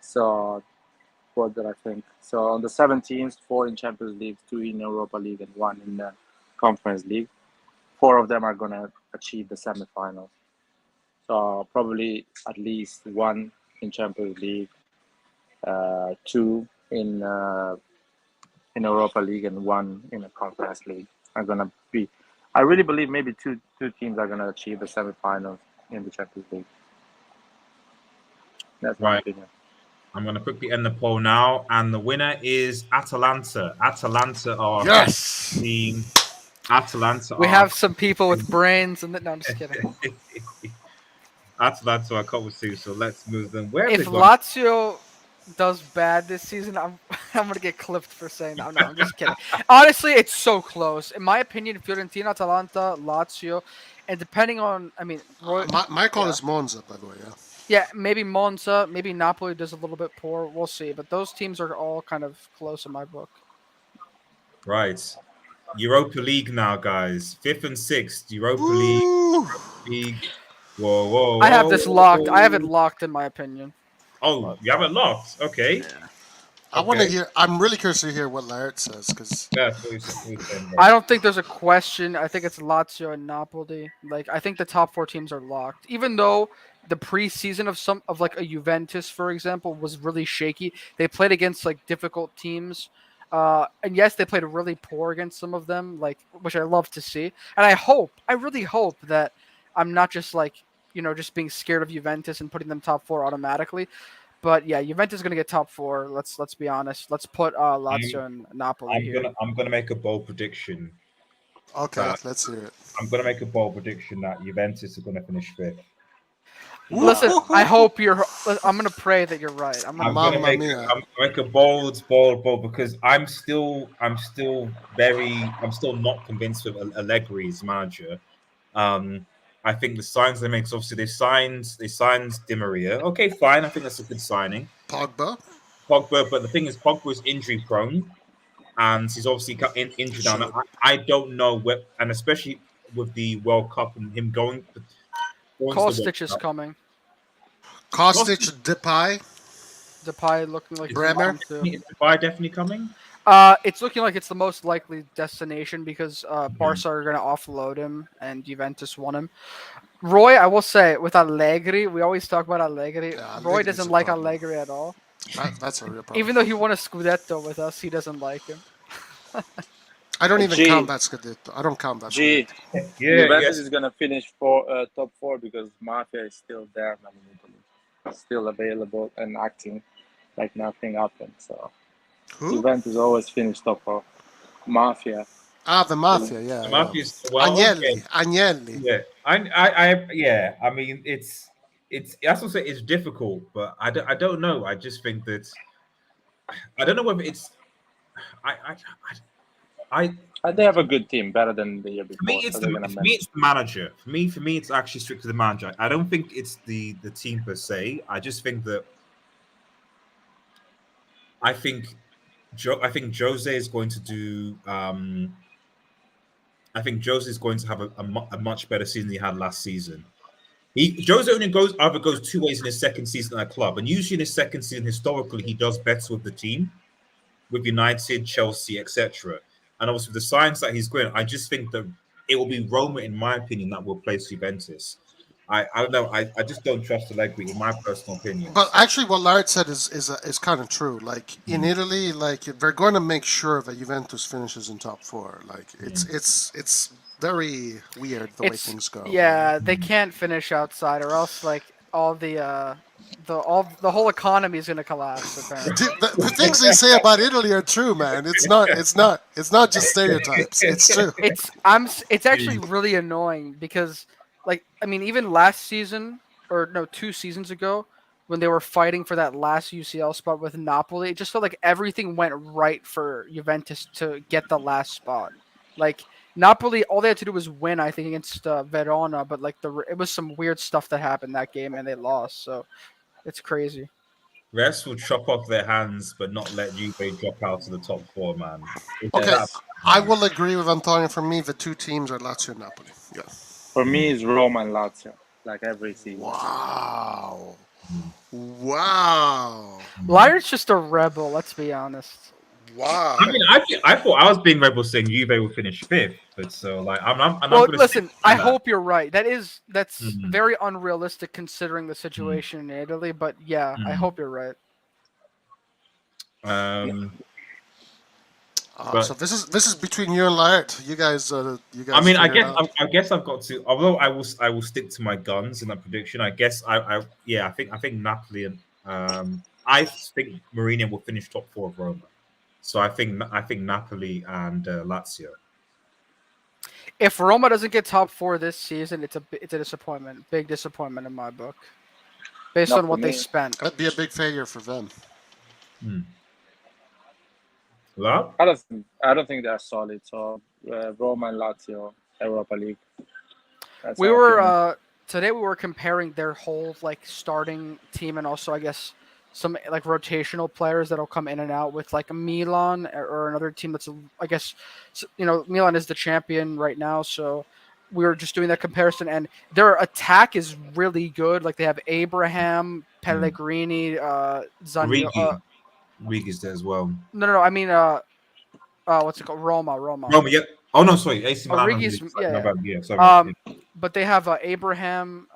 So what did I think? So on the 7 teams, 4 in Champions League, 2 in Europa League, and 1 in the Conference League. 4 of them are going to achieve the semifinals. So probably at least 1 in Champions League, 2 in Europa League, and 1 in the Conference League are going to be. I really believe maybe two teams are going to achieve the semifinals in the Champions League. That's my opinion. I'm going to quickly end the poll now, and the winner is Atalanta. Atalanta are team. Atalanta. We have some people with brains, and no, I'm just kidding. Atalanta are couple two, so let's move them. Where if Lazio does bad this season, I'm going to get clipped for saying that. No, I'm just kidding. Honestly, it's so close. In my opinion, Fiorentina, Atalanta, Lazio, and depending on, I mean, Roy, my call is Monza, by the way. Yeah, maybe Monza, maybe Napoli does a little bit poor. We'll see. But those teams are all kind of close in my book. Right. Europa League now, guys. 5th and 6th. Europa League. Whoa. I have this locked. I have it locked in my opinion. Oh, you have it locked? Okay. Yeah. I want to hear. I'm really curious to hear what Laird says because I don't think there's a question. I think it's Lazio and Napoli. Like I think the top 4 teams are locked. Even though the preseason of like a Juventus, for example, was really shaky. They played against like difficult teams, and yes, they played really poor against some of them, like which I love to see. And I really hope that I'm not just like just being scared of Juventus and putting them top 4 automatically. But yeah, Juventus is going to get top 4. Let's be honest. Let's put Lazio and Napoli here. I'm gonna make a bold prediction. Okay, let's hear it. I'm gonna make a bold prediction that Juventus are gonna finish 5th. Listen, I hope I'm gonna pray that you're right. I'm gonna make a bold because I'm still not convinced with Allegri's manager. I think the signs they make, obviously they signed Di Maria. Okay, fine. I think that's a good signing. Pogba, but the thing is, Pogba is injury prone, and he's obviously injured now. I don't know and especially with the World Cup and him going to the World Kostic is Cup. coming. Kostic, Depay looking like Bremer? Is Depay definitely coming? It's looking like it's the most likely destination because Barca are going to offload him and Juventus want him. Roy, I will say, with Allegri, we always talk about Allegri. Yeah, Roy Allegri's doesn't a like problem. Allegri at all. That's a real problem. Even though he won a Scudetto with us, he doesn't like him. I don't even G. count that Scudetto. I don't count that G. Scudetto. Juventus is gonna finish top 4 because Mafia is still there, man, in Italy. Still available and acting like nothing happened. So Who? Juventus always finish top 4. Mafia. The Mafia, yeah. The yeah. Mafia's well, Agnelli. okay. Agnelli. Yeah, yeah. I mean, it's. That's also it's difficult, but I don't know. I just think that I don't know whether it's. They have a good team, better than the year before. For me, it's the manager. For me, it's actually strictly the manager. I don't think it's the team per se. I just think that. I think Jose is going to do. I think Jose is going to have a much better season than he had last season. Jose only either goes 2 ways in his second season at a club, and usually in his second season, historically, he does better with the team, with United, Chelsea, etc. And obviously, with the signs that he's going, I just think that it will be Roma, in my opinion, that will place Juventus. I don't know. I just don't trust Allegri, in my personal opinion. But actually, what Lard said is kind of true. Like in Italy, like they're going to make sure that Juventus finishes in top 4. Like it's very weird the way things go. Yeah, they can't finish outside, or else like all the whole economy is going to collapse. Apparently, the things they say about Italy are true, man. It's not just stereotypes. It's true. It's actually really annoying because, like, I mean, even last season, or no, 2 seasons ago, when they were fighting for that last UCL spot with Napoli, it just felt like everything went right for Juventus to get the last spot. Like Napoli, all they had to do was win, I think, against Verona, but like it was some weird stuff that happened that game, and they lost. So it's crazy. Rest will chop off their hands, but not let Juve drop out of the top 4, man. Okay, I will agree with Antonio. For me, the 2 teams are Lazio and Napoli. Yeah. For me, it's Roma and Lazio, like every season. Wow. Liar's just a rebel. Let's be honest. Wow. I mean, I thought I was being rebel saying Juve will finish 5th, but so like I'm listen. I hope you're right. That's very unrealistic considering the situation in Italy. But yeah, I hope you're right. So this is between you and Laert. You guys. I mean, I guess I've got to. Although I will stick to my guns in that prediction. I guess I think Napoli and I think Mourinho will finish top 4 of Roma. So I think Napoli and Lazio. If Roma doesn't get top 4 this season, it's a disappointment. Big disappointment in my book, based on what they spent. That'd be a big failure for them. Well, I don't think they're solid. So Roma and Lazio, Europa League. Today we were comparing their whole like starting team and also I guess some like rotational players that'll come in and out with like a Milan or another team that's I guess Milan is the champion right now, so we were just doing that comparison and their attack is really good. Like they have Abraham, Pellegrini, Zaniolo. Rigi's there as well. No. I mean, what's it called? Roma. Yeah. Oh no, sorry. AC Milan. Rigi's, yeah. Sorry. But they have Abraham,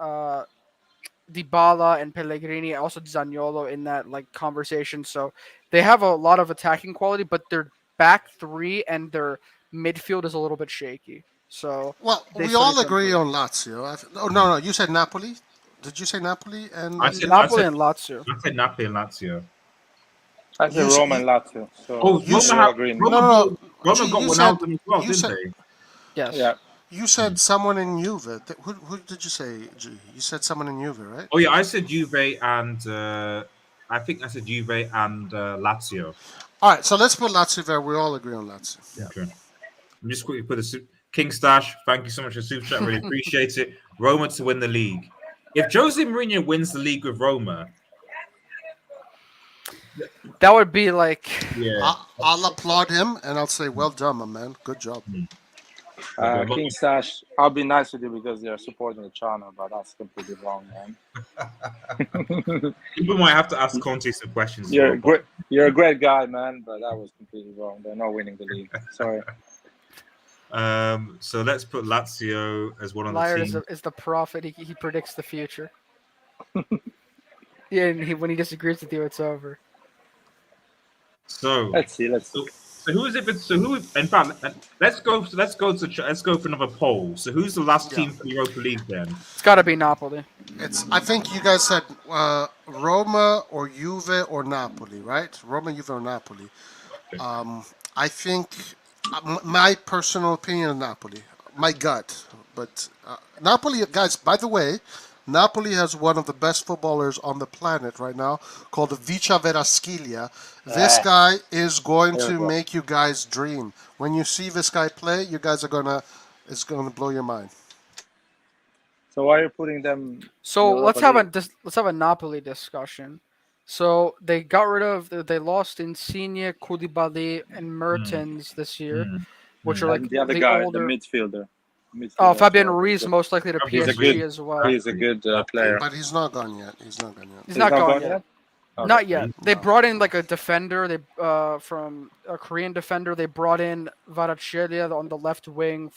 Dybala, and Pellegrini, also Zaniolo in that like conversation. So they have a lot of attacking quality, but their back 3 and their midfield is a little bit shaky. So we all agree on Lazio. No. You said Napoli. Did you say Napoli and? I said Napoli and Lazio. I said Napoli and Lazio. I said Roma and Lazio. So Roma got Ronaldo as well, didn't they? Yes. Yeah. You said someone in Juve. Who did you say? You said someone in Juve, right? Oh yeah, I said Juve and I think I said Juve and Lazio. All right, so let's put Lazio there. We all agree on Lazio. Yeah. Okay. I'm just quickly put a King Stash. Thank you so much for super chat. Really appreciate it. Roma to win the league. If Jose Mourinho wins the league with Roma, that would be like. Yeah. I'll applaud him and I'll say, "Well done, my man. Good job." King Sash, I'll be nice with you because you're supporting the channel, but that's completely wrong, man. People might have to ask Conte some questions. You're a great guy, man, but that was completely wrong. They're not winning the league. Sorry. So let's put Lazio as one of the teams. Is the prophet. He predicts the future. Yeah, and when he disagrees with you, it's over. So let's see. So who is it? So who? In fact, let's go for another poll. So who's the last team for the Europa League then? It's got to be Napoli. I think you guys said Roma or Juve or Napoli, right? Roma, Juve, or Napoli. I think my personal opinion, Napoli. My gut, but Napoli, guys. By the way, Napoli has one of the best footballers on the planet right now called Vicha Veraschilia. This guy is going to make you guys dream. When you see this guy play, you guys are it's gonna blow your mind. So why are you putting them? So let's have a Napoli discussion. So they lost Insigne, Koulibaly, and Mertens this year, which are like the other the guy, older the midfielder. Oh, Fabian Ruiz most likely to PSG as well. He's a good player, but he's not gone yet. He's not gone yet. Okay. Not yet. They brought in like a defender. From a Korean defender. They brought in Kvaratskhelia on the left wing.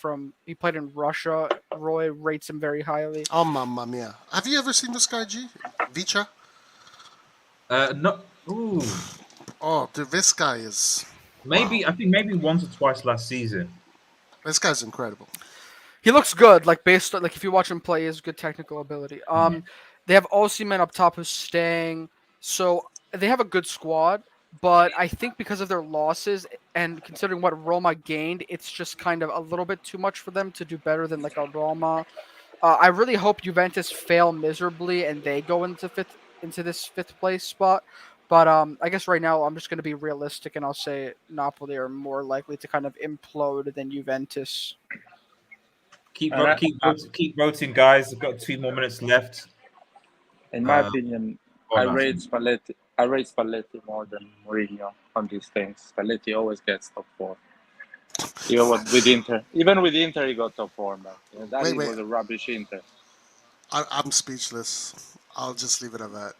He played in Russia. Roy rates him very highly. Oh mamma mia! Have you ever seen this guy, G? Vicha? No. Ooh. Oh, dude, this guy is. Maybe I think maybe once or twice last season. This guy's incredible. He looks good, like based on if you watch him play, he has good technical ability. They have Osimhen up top who's staying, so they have a good squad. But I think because of their losses and considering what Roma gained, it's just kind of a little bit too much for them to do better than like a Roma. I really hope Juventus fail miserably and they go into this fifth place spot. But I guess right now I'm just going to be realistic and I'll say Napoli are more likely to kind of implode than Juventus. Keep voting, guys. We've got 2 more minutes left. In my opinion, I rate Spalletti. I rate Spalletti more than Mourinho on these things. Spalletti always gets top 4. Even with Inter, he got top 4, man. That was a rubbish Inter. I'm speechless. I'll just leave it at that.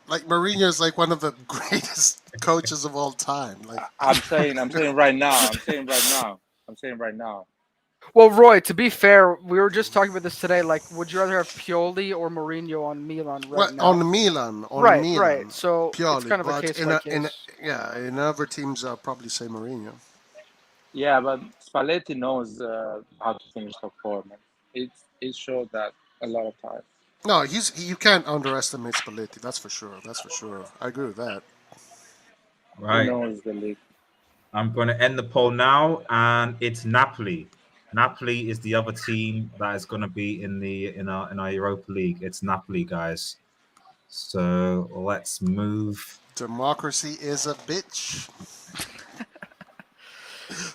Like Mourinho is like one of the greatest coaches of all time. Like I'm saying right now. Well, Roy, to be fair, we were just talking about this today. Like, would you rather have Pioli or Mourinho on Milan now? On Milan. Right. So Pioli, it's kind of a case by case. In other teams, I'll probably say Mourinho. Yeah, but Spalletti knows how to finish top 4, man. It showed that a lot of times. No, you can't underestimate Spalletti. That's for sure. I agree with that. Right. He knows the league. I'm going to end the poll now, and it's Napoli. Napoli is the other team that is going to be in our Europa League. It's Napoli, guys. So let's move. Democracy is a bitch.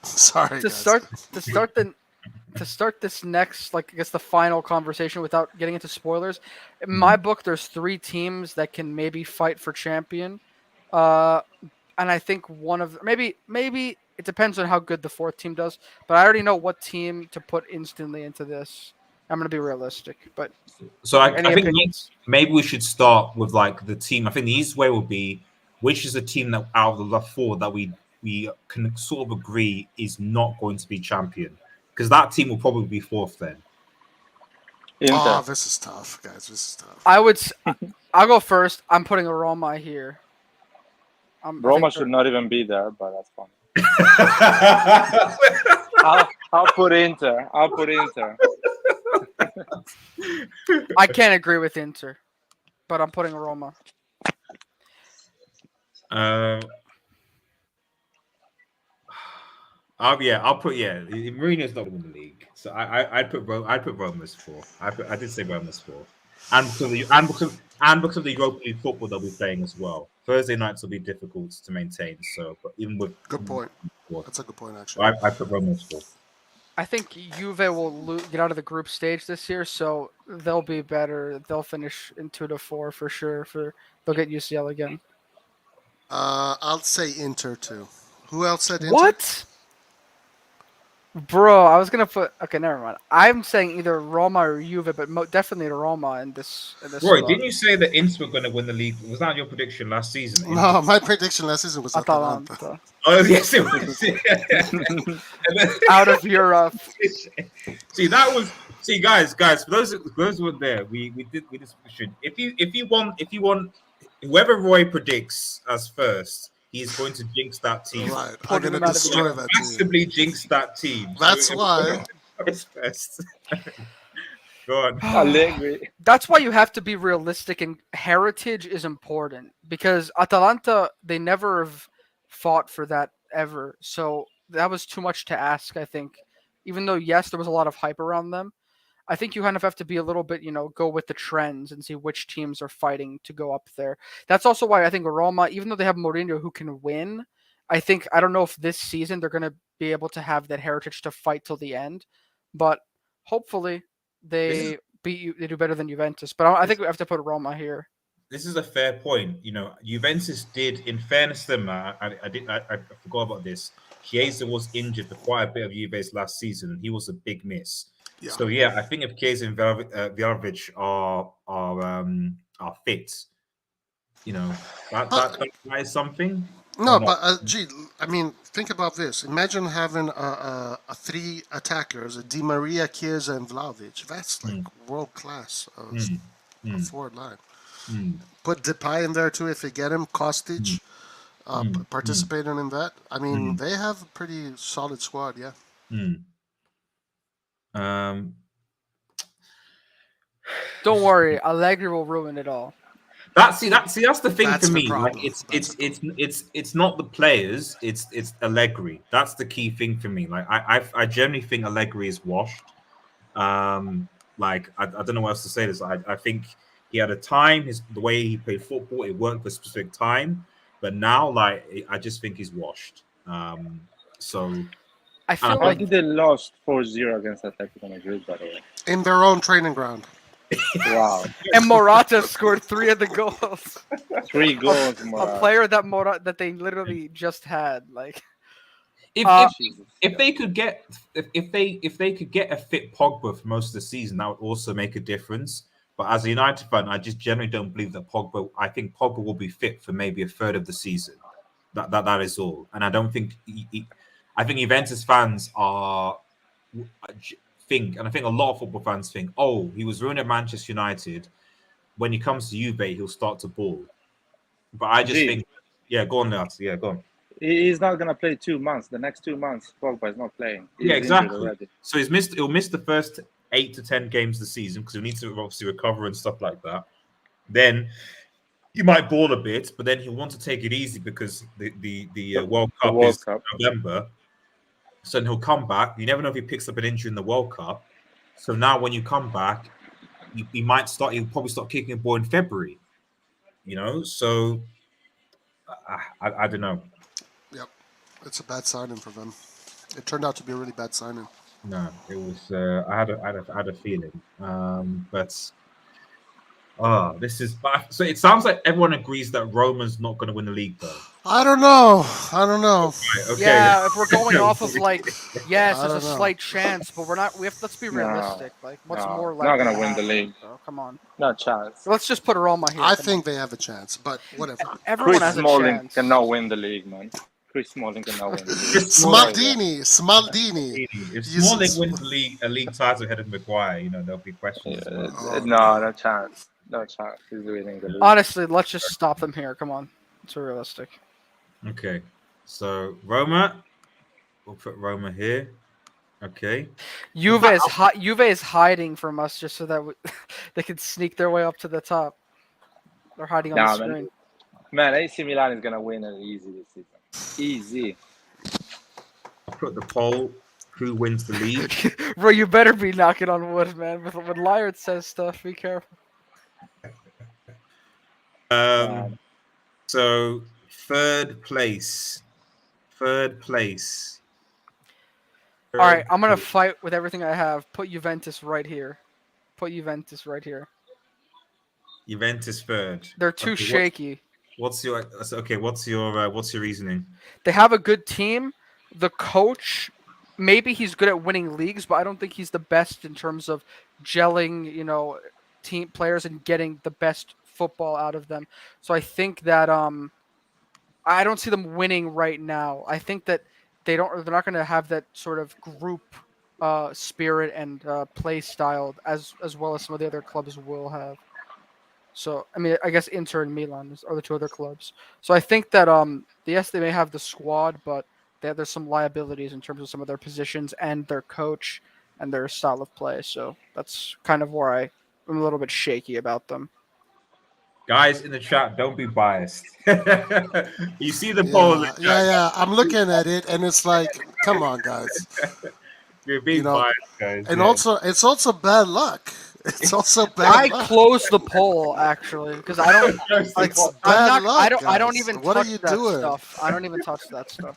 Sorry, to start this next, like I guess the final conversation without getting into spoilers. In my book, there's 3 teams that can maybe fight for champion, and I think one of maybe it depends on how good the 4th team does. But I already know what team to put instantly into this. I'm going to be realistic, but so I think maybe we should start with like the team. I think the easiest way would be which is the team that out of the 4 that we can sort of agree is not going to be champion. Because that team will probably be 4th then. Oh, this is tough, guys. This is tough. I'll go first. I'm putting a Roma here. Roma should not even be there, but that's fine. I'll put Inter. I can't agree with Inter, but I'm putting Roma. I'll put Mourinho's not in the league, so I'd put Roma as 4. I did say Roma as 4, and because of the Europa League football they'll be playing as well. Thursday nights will be difficult to maintain. So, but even with good point, that's a good point actually. I put Roma as 4. I think Juve will get out of the group stage this year, so they'll be better. They'll finish in 2 to 4 for sure. They'll get UCL again. I'll say Inter too. Who else said Inter? What? Bro, I was gonna put. Okay, never mind. I'm saying either Roma or Juve, but definitely Roma in this Roy, spot. didn't you say that Inter were going to win the league? Was that your prediction last season? No, my prediction last season was Atalanta. Atalanta Oh yes, it was. out of Europe. See, that was. See, guys, for those who were there, we did discussion. If you want whoever Roy predicts as first, he's going to jinx that team. Right, I'm going to him out of destroy that team. Massively jinx that team. That's So, why. first. Go on. Allegri. That's why you have to be realistic, and heritage is important because Atalanta, they never have fought for that ever. So that was too much to ask, I think. Even though, yes, there was a lot of hype around them, I think you kind of have to be a little bit, go with the trends and see which teams are fighting to go up there. That's also why I think Roma, even though they have Mourinho who can win, I don't know if this season they're going to be able to have that heritage to fight till the end. But hopefully they do better than Juventus. But I think we have to put Roma here. This is a fair point. Juventus did, in fairness to them, I forgot about this. Chiesa was injured for quite a bit of Juve's last season. He was a big miss. Yeah. So I think if Chiesa and Vlahovic are fit, that is something. No, but I mean, think about this. Imagine having a three attackers: Di Maria, Chiesa, and Vlahovic. That's like world class forward line. Put Depay in there too if they get him. Kostic participating in that. I mean, they have a pretty solid squad. Yeah. Don't worry, Allegri will ruin it all. That's the thing for me. Like it's not the players, it's Allegri. That's the key thing for me. Like I generally think Allegri is washed. Like I don't know what else to say. This I think he had a time. The way he played football, it worked for a specific time. But now, like I just think he's washed. So I feel like they lost 4-0 against Atletico Madrid, by the way, in their own training ground. Wow. And Morata scored 3 of the goals. 3 goals. Morata. A player that they literally just had. Like, if they could get a fit Pogba for most of the season, that would also make a difference. But as a United fan, I just generally don't believe that Pogba. I think Pogba will be fit for maybe a third of the season. That is all. And I don't think. I think Juventus fans think a lot of football fans think, oh, he was ruined at Manchester United. When he comes to Juve, he'll start to ball. But I just think, go on, Nats. Yeah, go on. He's not gonna play 2 months. The next 2 months, Pogba is not playing. He's exactly. So he'll miss the first 8 to 10 games of the season because he'll need to obviously recover and stuff like that. Then he might ball a bit, but then he'll want to take it easy because the World Cup is November. So then he'll come back. You never know if he picks up an injury in the World Cup. So now when you come back, he'll probably start kicking a ball in February. So I don't know. Yep. It's a bad signing for them. It turned out to be a really bad signing. No, it was I had a feeling. But so it sounds like everyone agrees that Roma's not going to win the league, though. I don't know. Right, okay. Yeah, if we're going off of yes, there's a slight chance, but we're not. Let's be realistic. What's more likely? Not going to win the league. Come on, no chance. Let's just put Roma here. I think they have a chance, but whatever. Everyone has a chance. Cannot win the league, man. Chris Smalling cannot win the league. Smaldini. If Smalling wins a league title ahead of Maguire, there'll be questions. No chance. No chance. He's winning the league. Honestly, let's just stop them here. Come on, it's realistic. Okay, so Roma, we'll put Roma here. Okay. Juve is hiding from us just so that they can sneak their way up to the top. They're hiding on the screen. Man, AC Milan is gonna win it easy this season. Easy. I'll put the poll. Who wins the league? Bro, you better be knocking on wood, man. When Lyard says stuff, be careful. So third place. All right, I'm gonna fight with everything I have. Put Juventus right here. Juventus third. They're too shaky. What's your reasoning? They have a good team. The coach maybe he's good at winning leagues, but I don't think he's the best in terms of gelling, team players and getting the best football out of them. So I think that I don't see them winning right now. I think that they're not going to have that sort of group spirit and play style as well as some of the other clubs will have. So I mean, I guess Inter and Milan are the two other clubs. So I think that yes, they may have the squad, but there's some liabilities in terms of some of their positions and their coach and their style of play. So that's kind of where I'm a little bit shaky about them. Guys in the chat, don't be biased. You see the poll. Yeah. I'm looking at it, and it's like, come on, guys. You're being biased, guys. And also, it's also bad luck. It's also bad I luck. closed the poll actually because I don't. I don't even touch that stuff. I don't even touch that stuff.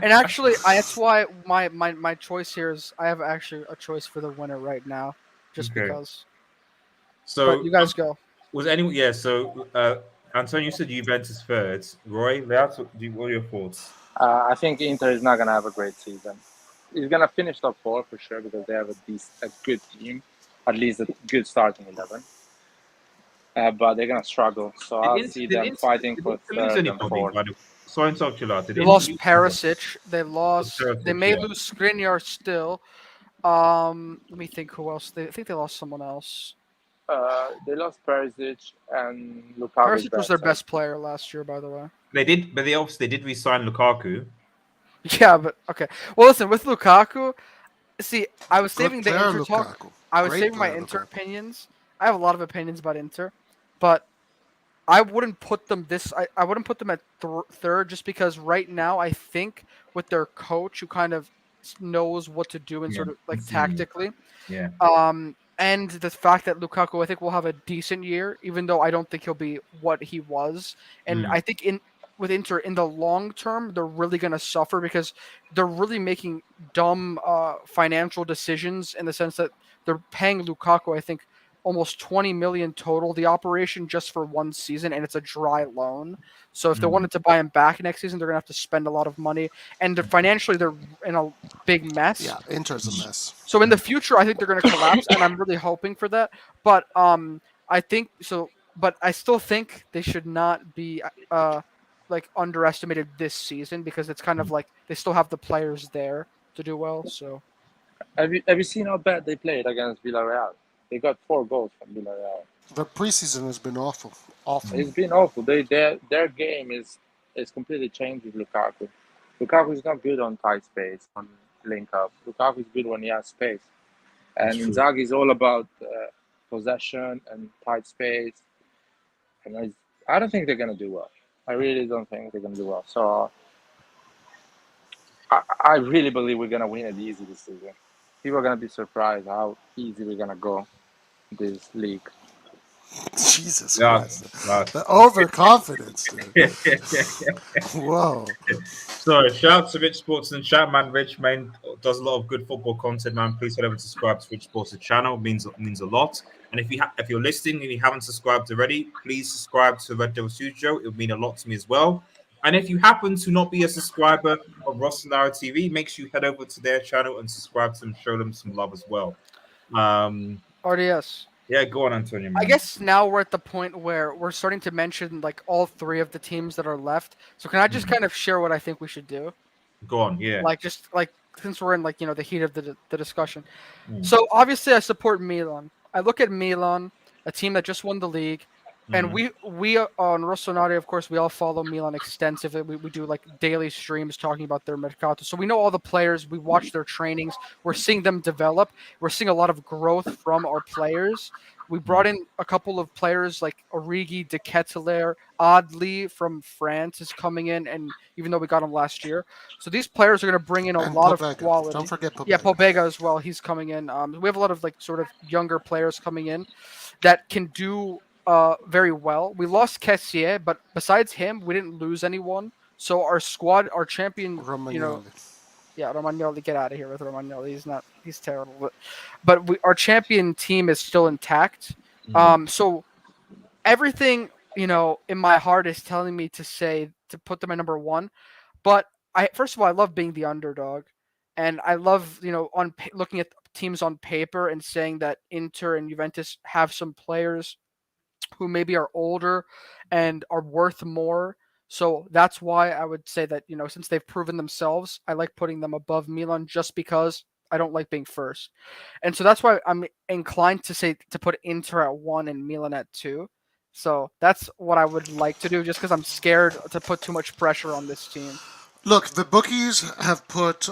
And actually, that's why my choice here is I have actually a choice for the winner right now, just because. So but you guys go. Was anyone? Yeah. So Antonio said Juventus third. Roy, what are your thoughts? I think Inter is not gonna have a great season. He's gonna finish top 4 for sure because they have a good team, at least a good starting 11. But they're gonna struggle, so I'll see them fighting for third and fourth. Sorry to interrupt you, lot. They lost Perisic. They may lose Skriniar still. Let me think who else. I think they lost someone else. They lost Perisic and Lukaku. Perisic was their best player last year, by the way. They did, but they did re-sign Lukaku. Yeah, but okay. Well, listen, with Lukaku, see, I was saving the Inter talk. I was saving my Inter opinions. I have a lot of opinions about Inter, but I wouldn't put them I wouldn't put them at third just because right now I think with their coach who kind of knows what to do and sort of like tactically. Yeah. And the fact that Lukaku, I think, will have a decent year, even though I don't think he'll be what he was. And I think with Inter, in the long term, they're really going to suffer because they're really making dumb financial decisions in the sense that they're paying Lukaku, I think, almost 20 million total, the operation just for one season, and it's a dry loan. So if they wanted to buy him back next season, they're going to have to spend a lot of money. And financially, they're in a big mess. Yeah, Inter's a mess. So in the future, I think they're going to collapse, and I'm really hoping for that. But I think so. But I still think they should not be like underestimated this season because it's kind of like they still have the players there to do well. So have you seen how bad they played against Villarreal? They got 4 goals from Villarreal. The preseason has been awful. It's been awful. Their game is completely changed with Lukaku. Lukaku is not good on tight space, on link up. Lukaku is good when he has space. And Inzaghi is all about possession and tight space. And I don't think they're going to do well. I really don't think they're going to do well. So I really believe we're going to win it easy this season. People are going to be surprised how easy we're going to go this league. Jesus Christ. The overconfidence. Whoa. So shout out to Rich Sports and chat, man. Rich, man, does a lot of good football content, man. Please head over to subscribe to Rich Sports channel. It means a lot. And if you're listening and you haven't subscribed already, please subscribe to Red Devil Studio. It would mean a lot to me as well. And if you happen to not be a subscriber of Rossonara TV, make sure you head over to their channel and subscribe to them, show them some love as well. RDS. Yeah, go on, Antonio. Man. I guess now we're at the point where we're starting to mention like all 3 of the teams that are left. So can I just kind of share what I think we should do? Go on, yeah. Like just like since we're in like the heat of the discussion. So obviously I support Milan. I look at Milan, a team that just won the league. And we on Rossonari, of course, we all follow Milan extensively. We do like daily streams talking about their mercato. So we know all the players. We watch their trainings. We're seeing them develop. We're seeing a lot of growth from our players. We brought in a couple of players like Origi, De Ketelaere, Adli from France is coming in, and even though we got him last year, so these players are going to bring in a lot of quality. Don't forget Pobega. Yeah, Pobega as well. He's coming in. We have a lot of like sort of younger players coming in that can do very well. We lost Kessié, but besides him, we didn't lose anyone. So our squad, our champion, Romagnoli. Romagnoli, get out of here with Romagnoli. He's terrible. But our champion team is still intact. So everything, in my heart is telling me to put them at number 1. But first of all, I love being the underdog. And I love, looking at teams on paper and saying that Inter and Juventus have some players who maybe are older and are worth more. So that's why I would say that, since they've proven themselves, I like putting them above Milan just because I don't like being first. And so that's why I'm inclined to put Inter at 1 and Milan at 2. So that's what I would like to do, just because I'm scared to put too much pressure on this team. Look, the bookies have put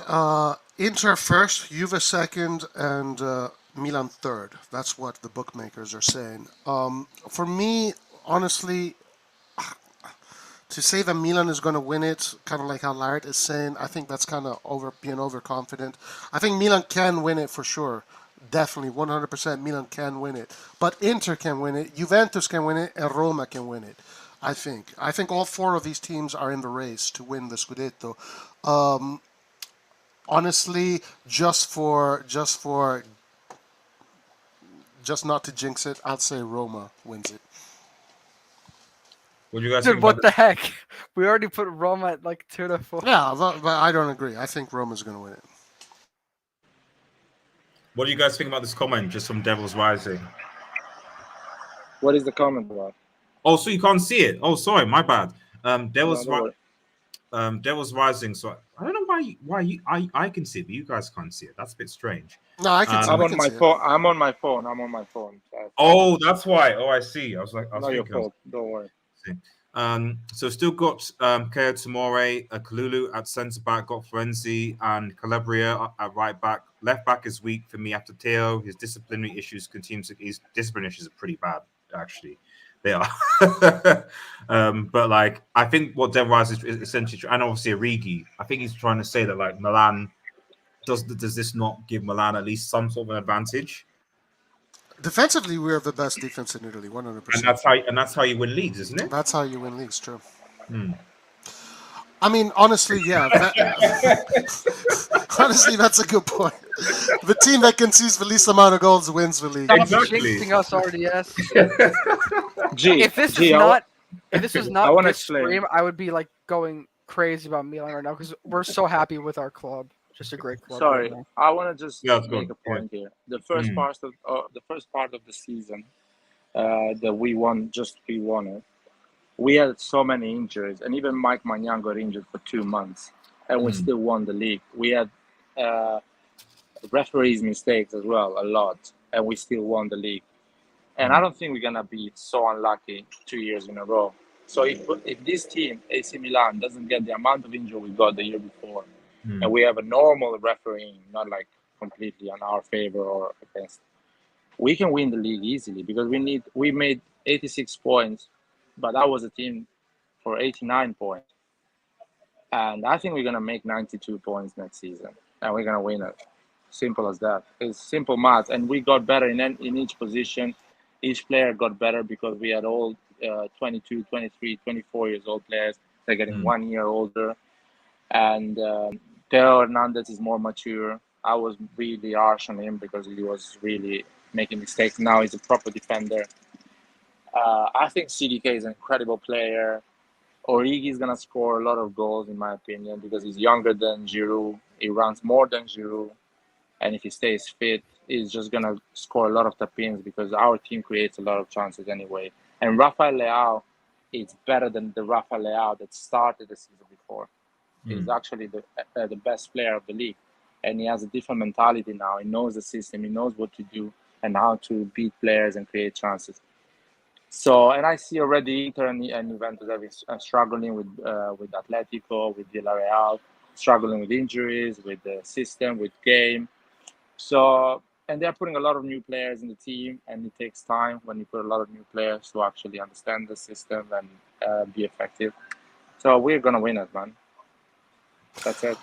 Inter first, Juve second, and Milan third. That's what the bookmakers are saying. For me, honestly, to say that Milan is going to win it, kind of like how Lart is saying, I think that's kind of being overconfident. I think Milan can win it for sure. Definitely, 100% Milan can win it. But Inter can win it, Juventus can win it, and Roma can win it. I think all 4 of these teams are in the race to win the Scudetto. Honestly, just not to jinx it, I'd say Roma wins it. What do you guys Dude, think what the heck? We already put Roma at like 2-4. Yeah, but I don't agree. I think Roma's going to win it. What do you guys think about this comment just from Devil's Rising? What is the comment about? Oh, so you can't see it. Oh, sorry, my bad. Devil's Rising. So I don't know why I can see it, but you guys can't see it. That's a bit strange. No, I can see it. I'm on my phone. I'm on my phone. Oh, that's why. Oh, I see. I was not your fault. Don't worry. So still got Keo Tomori, Kalulu at centre back, got Florenzi and Calabria at right back. Left back is weak for me after Teo. His disciplinary issues his disciplinary issues are pretty bad, actually. They are. But like, I think what Dev Rice is essentially, and obviously Origi, I think he's trying to say that like Milan, does this not give Milan at least some sort of an advantage? Defensively, we are the best defense in Italy, 100%. And that's how you win leagues, isn't it? That's how you win leagues, true. I mean, honestly, yeah. Honestly, that's a good point. The team that concedes the least amount of goals wins the league. Exactly. Jinxing us already, yes. If this was not this stream, I would be like going crazy about Milan right now because we're so happy with our club. Just a great club. Sorry, right I want to just make a point here. The first part of the season that we won it. We had so many injuries, and even Mike Maignan got injured for 2 months, and we still won the league. We had referees' mistakes as well, a lot, and we still won the league. And I don't think we're gonna be so unlucky 2 years in a row. So if this team, AC Milan, doesn't get the amount of injury we got the year before, and we have a normal refereeing, not like completely on our favor or against, we can win the league easily because we made 86 points, but that was a team for 89 points. And I think we're gonna make 92 points next season, and we're gonna win it. Simple as that. It's simple math, and we got better in each position. Each player got better because we had all 22, 23, 24 years old players. They're getting 1 year older. And Theo Hernandez is more mature. I was really harsh on him because he was really making mistakes. Now he's a proper defender. I think CDK is an incredible player. Origi is going to score a lot of goals, in my opinion, because he's younger than Giroud. He runs more than Giroud. And if he stays fit, he's just going to score a lot of tap-ins because our team creates a lot of chances anyway. And Rafael Leao is better than the Rafael Leao that started the season before. He's actually the best player of the league. And he has a different mentality now. He knows the system. He knows what to do and how to beat players and create chances. So, and I see already Inter and Juventus struggling with Atletico, with Villarreal, struggling with injuries, with the system, with game. So, and they're putting a lot of new players in the team, and it takes time when you put a lot of new players to actually understand the system and be effective. So we're going to win it, man. That's it.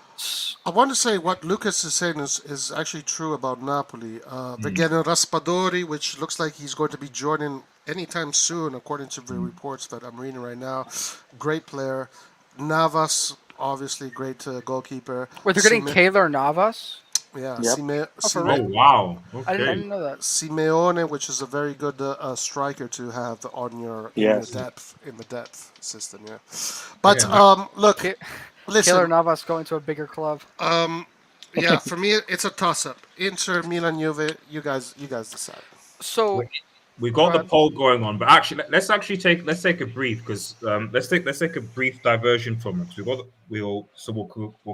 I want to say what Lucas is saying is actually true about Napoli. They're getting Raspadori, which looks like he's going to be joining anytime soon, according to the reports that I'm reading right now. Great player. Navas, obviously great goalkeeper. Wait, they're getting Keylor Navas? Yeah. Yep. Oh, wow. Okay. I didn't know that. Simeone, which is a very good striker to have on your in the depth system. Yeah. But look. Listen, Keylor Navas going to a bigger club. Yeah, for me, it's a toss-up. Inter, Milan, Juve. You guys decide. So we've got the poll going on, but actually, let's take a brief because let's take a brief diversion from it. We'll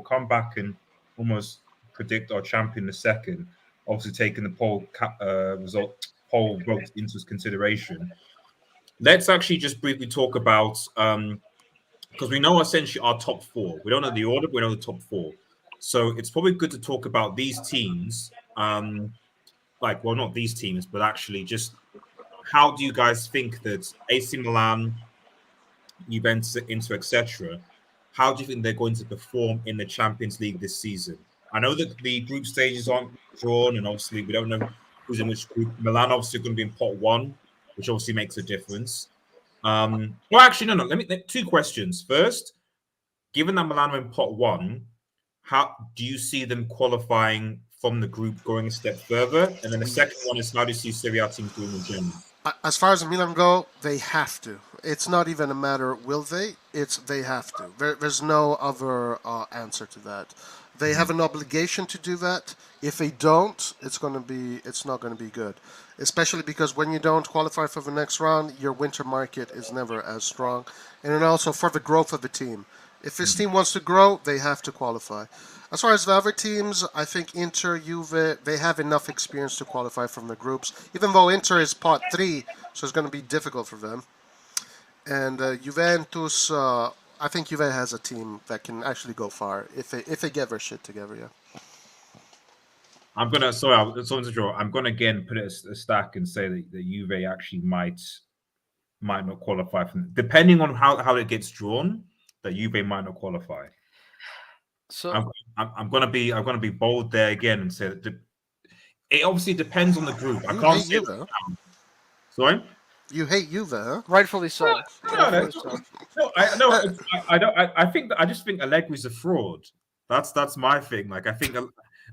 come back and almost predict our champion in a second. Obviously, taking the poll vote into consideration. Let's actually just briefly talk about because we know essentially our top four. We don't know the order, but we know the top four. So it's probably good to talk about these teams. Not these teams, but actually just how do you guys think that AC Milan, Juventus, Inter, etc. How do you think they're going to perform in the Champions League this season? I know that the group stages aren't drawn, and obviously we don't know who's in which group. Milan obviously going to be in pot one, which obviously makes a difference. Well, actually, no. Let me two questions. First, given that Milan are in pot one, how do you see them qualifying from the group going a step further? And then the second one is how do you see Serie A teams doing in general? As far as Milan go, they have to. It's not even a matter will they. It's they have to. There's no other answer to that. They have an obligation to do that. If they don't, it's not going to be good. Especially because when you don't qualify for the next round, your winter market is never as strong, and then also for the growth of the team. If this team wants to grow, they have to qualify. As far as the other teams, I think Inter, Juve, they have enough experience to qualify from the groups. Even though Inter is pot 3, so it's going to be difficult for them. And Juventus, I think Juve has a team that can actually go far if they get their shit together. Yeah. I'm gonna again put it a stack and say that Juve actually might not qualify from, depending on how it gets drawn. That Juve might not qualify. So I'm gonna be bold there again and say that it obviously depends on the group. I can't say Juve. Sorry. You hate Juve, huh? Rightfully so. No, I don't. I just think Allegri's a fraud. That's my thing. Like I think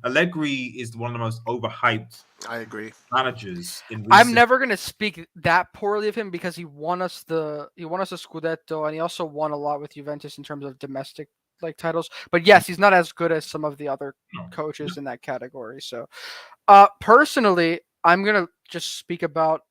Allegri is one of the most overhyped. I agree. Managers. I'm never gonna speak that poorly of him because he won us the Scudetto and he also won a lot with Juventus in terms of domestic titles. But yes, he's not as good as some of the other coaches in that category. So, personally, I'm gonna just speak about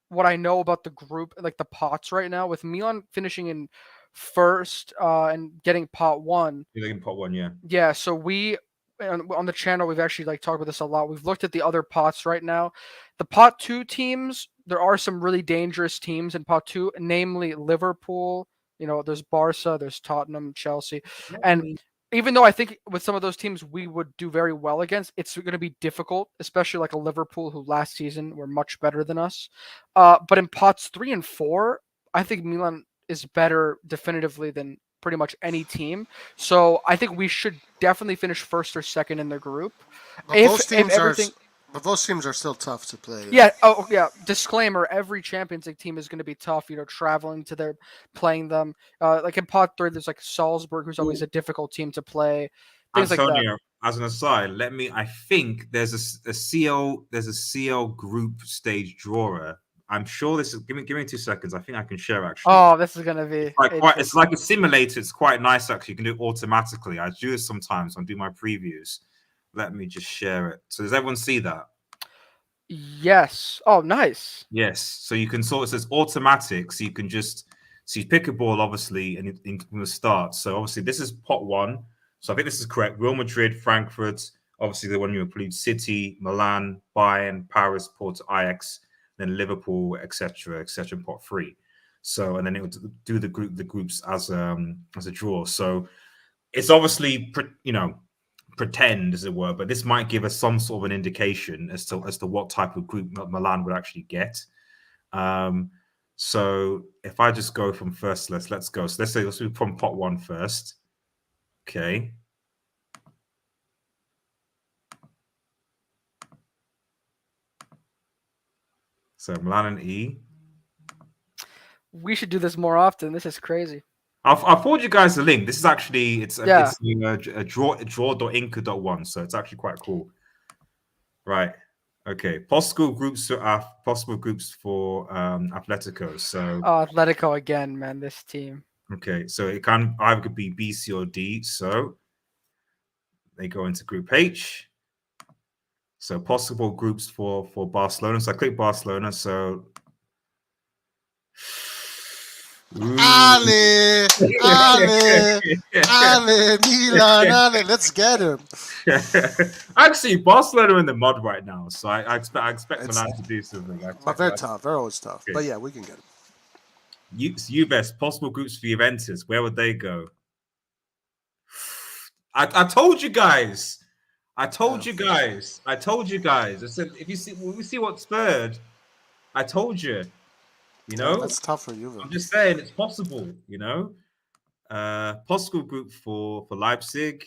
what I know about the group, the pots right now, with Milan finishing in first and getting pot 1. You're getting pot 1, yeah. Yeah, so we on the channel we've actually talked about this a lot. We've looked at the other pots right now. The pot 2 teams, there are some really dangerous teams in pot 2, namely Liverpool. There's Barca, there's Tottenham, Chelsea, and even though I think with some of those teams we would do very well against, it's going to be difficult, especially like a Liverpool who last season were much better than us. But in pots 3 and 4, I think Milan is better definitively than pretty much any team. So I think we should definitely finish first or second in the group. But those teams are still tough to play. Yeah. Oh, yeah. Disclaimer: every Champions League team is going to be tough. Traveling to playing them. Like in pot 3, there's Salzburg, who's always a difficult team to play. Things Antonio, like that. As an aside, I think there's a CL group stage drawer. I'm sure this is. Give me 2 seconds. I think I can share actually. Oh, this is gonna be. It's like a simulator. It's quite nice actually. You can do it automatically. I do this sometimes when I do my previews. Let me just share it. So does everyone see that? Yes. Oh, nice. Yes. So you can it says automatic. So you can you pick a ball obviously and you can start. So obviously this is pot 1. So I think this is correct. Real Madrid, Frankfurt. Obviously the one you include City, Milan, Bayern, Paris, Porto, Ajax, then Liverpool, etc., in pot 3. So and then it would do the groups as a draw. So it's obviously pretend, as it were, but this might give us some sort of an indication as to what type of group Milan would actually get. So if I just go from first, let's go. So let's do from pot 1 first. Okay. So Milan and E. We should do this more often. This is crazy. I'll forward you guys the link. This is actually it's a draw.inca.1, so it's actually quite cool. Right. Okay. Possible groups for Atletico. So Atletico again, man. This team. Okay, so it can either be B, C, or D. So they go into Group H. So possible groups for Barcelona. So I click Barcelona. So Ale, Milan, Ale, let's get him. Actually, Barcelona are in the mud right now, so I expect Milan to do something. But they're tough. They're always tough. Okay. But yeah, we can get them. Juventus, possible groups for Juventus. Where would they go? I told you guys. I told you guys. I said if we see what's third. I told you. You know, that's tough for you. I'm just saying it's possible. You know, possible group for Leipzig.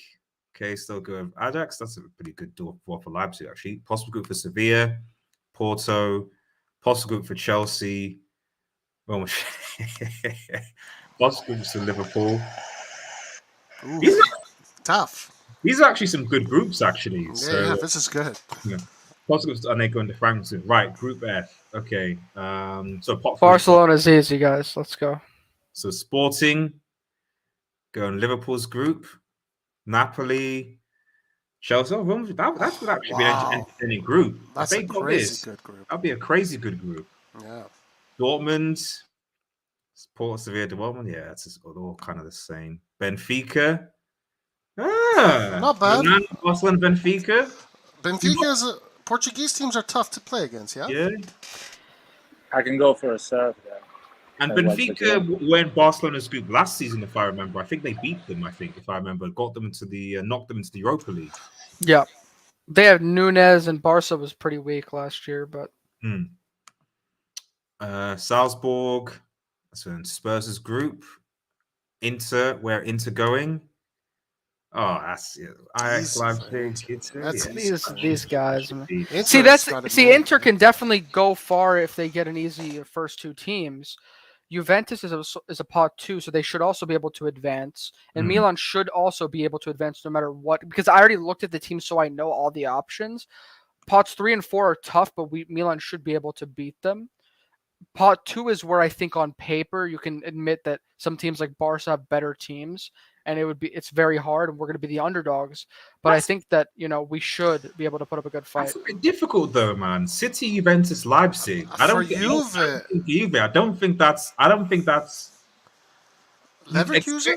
Okay, still go with Ajax. That's a pretty good door for Leipzig actually. Possible group for Sevilla, Porto. Possible group for Chelsea. Well, possible groups for Liverpool. Ooh, tough. These are actually some good groups, actually. Yeah, this is good. Yeah. Possible and they go into Frankfurt. Right, Group F. Okay. So Barcelona's easy, guys. Let's go. So Sporting go in Liverpool's group. Napoli, Chelsea. Oh, that would actually be an entertaining group. That's a crazy good group. That'd be a crazy good group. Yeah. Dortmund, Porto, Sevilla, Dortmund. Yeah, it's just all kind of the same. Benfica. Not bad. Barcelona, Benfica. Benfica's Portuguese teams are tough to play against. Yeah. Yeah. I can go for a serve there. And Benfica were in Barcelona's group last season, if I remember. I think they beat them. If I remember, got them to knocked them into the Europa League. Yeah, they have Nunez, and Barca was pretty weak last year, but. Salzburg. So in Spurs' group. Inter, where Inter going? Oh, that's Ajax, Leipzig. These guys. Inter can definitely go far if they get an easy first two teams. Juventus is a pot 2, so they should also be able to advance, and Milan should also be able to advance no matter what. Because I already looked at the team, so I know all the options. Pots 3 and 4 are tough, but Milan should be able to beat them. Pot 2 is where I think on paper you can admit that some teams like Barca have better teams. And it's very hard, and we're going to be the underdogs. But I think that we should be able to put up a good fight. It's a bit difficult though, man. City, Juventus, Leipzig. I don't think that's Leverkusen.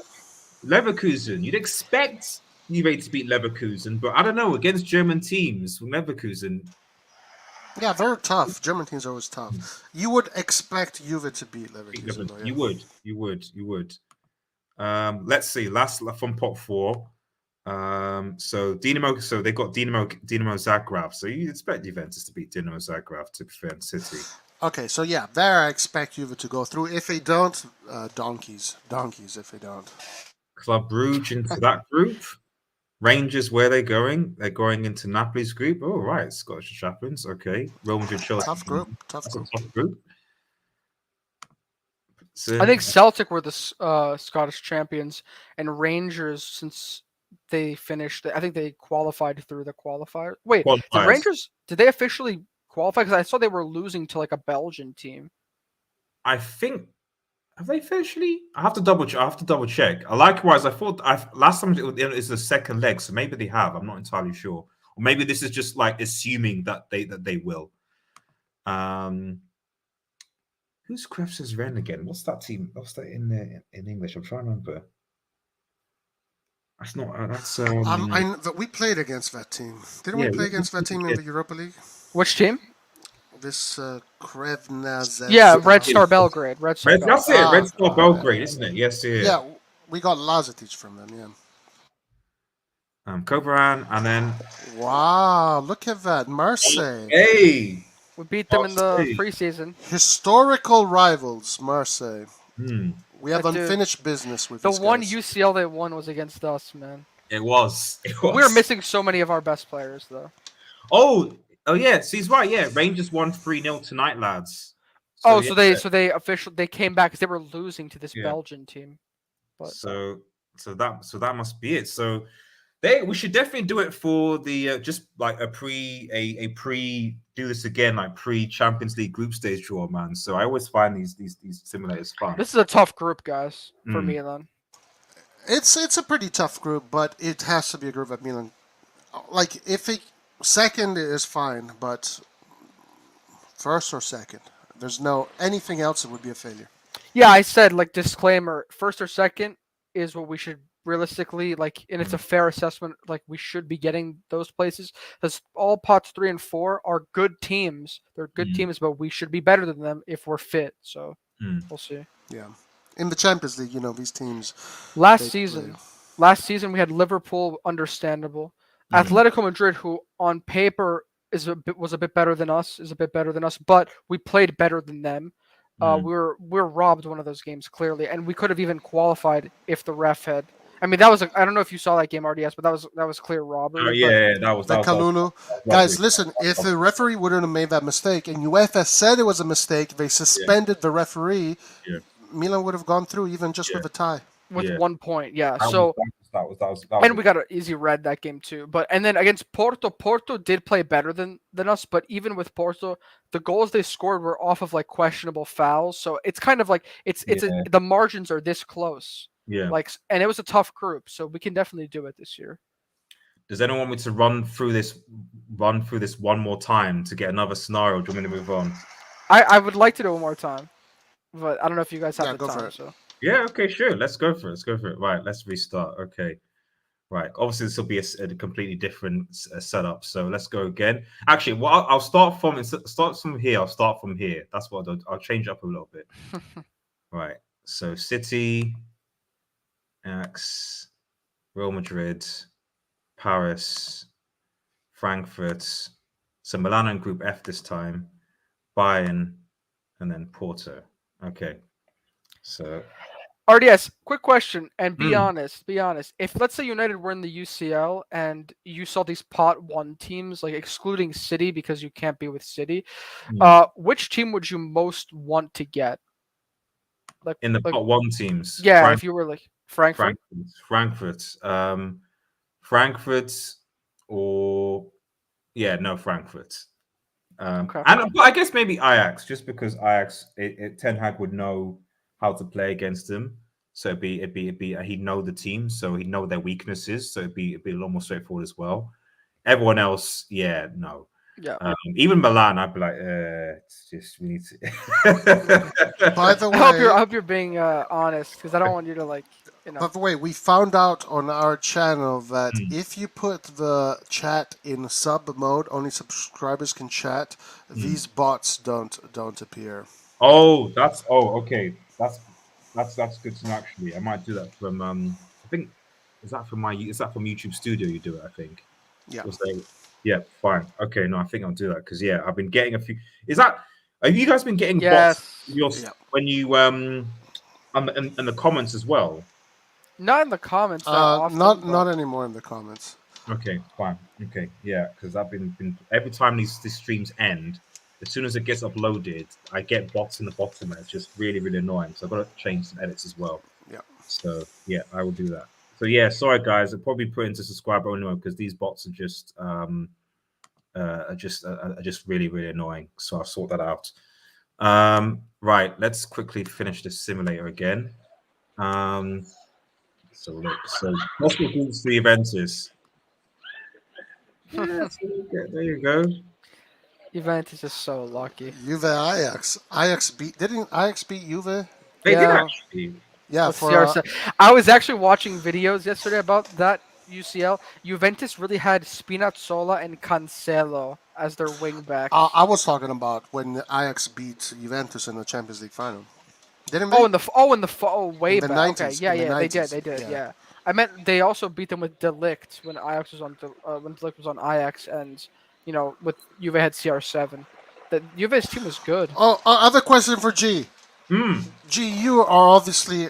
Leverkusen. You'd expect Juve to beat Leverkusen, but I don't know against German teams. Leverkusen. Yeah, they're tough. German teams are always tough. You would expect Juve to beat Leverkusen. Though, yeah. You would. Let's see. Last from pot 4. So Dinamo. So they got Dinamo Zagreb. So you expect Juventus to beat Dinamo Zagreb to defend City. Okay, so yeah, there I expect Juve to go through. If they don't, donkeys. If they don't. Club Brugge into that group. Rangers, where are they going? They're going into Napoli's group. Oh, right, Scottish Chaplains. Okay, Real Madrid, Chelsea. Tough group. Tough group. So, I think Celtic were the Scottish champions, and Rangers, since they finished, I think they qualified through the qualifier. Wait, the Rangers, did they officially qualify? Because I saw they were losing to like a Belgian team. I think, have they officially? I have to double check. Likewise, I thought last time it was the second leg, so maybe they have. I'm not entirely sure, or maybe this is just like assuming that they will. Who's Krebs's Ren again? What's that team? What's that in English? I'm trying to remember. That's not. That's. We played against that team. Didn't we play against that team in the Europa League? Which team? This Krevna. Yeah, Red Star Belgrade. That's it. Red Star Belgrade, isn't it? Yes, yeah. Yeah, we got Lazetic from them. Yeah. Kovaran, and then. Wow! Look at that, Marseille. Hey. We beat them in the preseason. Historical rivals, Marseille. We have But unfinished business with The these one guys. UCL they won was against us, man. It was. We were missing so many of our best players, though. Oh yeah. So he's right. Yeah, Rangers won 3-0 tonight, lads. So they came back because they were losing to this Belgian team. But so that must be it. So we should definitely do it for the just like a pre do this again, like pre-Champions League group stage draw, man. So I always find these simulators fun. This is a tough group, guys, for Milan. It's a pretty tough group, but it has to be a group that Milan like if it second is fine, but first or second, there's no anything else. It would be a failure. Yeah, I said like disclaimer: first or second is what we should realistically like, and it's a fair assessment. Like we should be getting those places because all pots 3 and 4 are good teams. They're good teams, but we should be better than them if we're fit. So we'll see. Yeah, in the Champions League, these teams. Last season we had Liverpool, understandable. Atletico Madrid, who on paper was a bit better than us, but we played better than them. We're robbed one of those games clearly, and we could have even qualified if the ref had. I mean, I don't know if you saw that game, RDS, but that was clear robbery. That was Kalulu. Guys, listen, if the referee wouldn't have made that mistake, and UEFA said it was a mistake, they suspended the referee. Yeah. Milan would have gone through even just with a tie. With 1 point, yeah. And we got an easy red that game too. And then against Porto did play better than us. But even with Porto, the goals they scored were off of like questionable fouls. So it's kind of like the margins are this close. Yeah. And it was a tough group, so we can definitely do it this year. Does anyone want me to run through this one more time to get another scenario? Do you want me to move on? I would like to do it one more time, but I don't know if you guys have the time. So. Yeah, okay, sure. Let's go for it. Right, let's restart. Okay. Right. Obviously, this will be a completely different setup. So let's go again. Actually, I'll start from here. I'll start from here. That's what I'll change up a little bit. Right. So City, Ajax, Real Madrid, Paris, Frankfurt. So Milan in Group F this time, Bayern, and then Porto. Okay. So RDS, quick question, and be honest. If let's say United were in the UCL and you saw these pot 1 teams, like excluding City because you can't be with City, which team would you most want to get? Like in the pot 1 teams? Yeah, if you were like Frankfurt, or Frankfurt. Okay. And I guess maybe Ajax, just because Ajax, Ten Hag would know how to play against them, so it'd be he'd know the team, so he'd know their weaknesses, so it'd be a lot more straightforward as well. Everyone else, no. Yeah. Even Milan, I'd be like, it's just we need to. By the way, I hope you're being honest, because I don't want you to like. By the way, we found out on our channel that if you put the chat in sub mode, only subscribers can chat. These bots don't appear. Oh, okay. That's good to know. Actually, I might do that from. I think is that from YouTube Studio? You do it, I think. Yeah. Yeah, fine. Okay, no, I think I'll do that because I've been getting a few. Have you guys been getting bots when you in the comments as well? Not in the comments. Not anymore in the comments. Okay, fine. Okay, yeah, because I've been every time these streams end, as soon as it gets uploaded, I get bots in the bottom, and it's just really, really annoying. So I've got to change some edits as well. Yeah. So I will do that. So sorry guys, I'll probably put into subscriber only mode because these bots are just really, really annoying. So I'll sort that out. Right, let's quickly finish this simulator again. So possible groups for Juventus. Yeah, there you go. Juventus is so lucky. Juve Ajax. Didn't Ajax beat Juve? They did actually. Yeah, I was actually watching videos yesterday about that UCL. Juventus really had Spinazzola and Cancelo as their wing backs. I was talking about when Ajax beat Juventus in the Champions League final. Didn't they? Way back. 90s, okay, they did. Yeah. I meant they also beat them with De Ligt when Ajax was on when De Ligt was on Ajax, and with Juve had CR7. The Juve's team was good. Oh, other question for G. G, you are obviously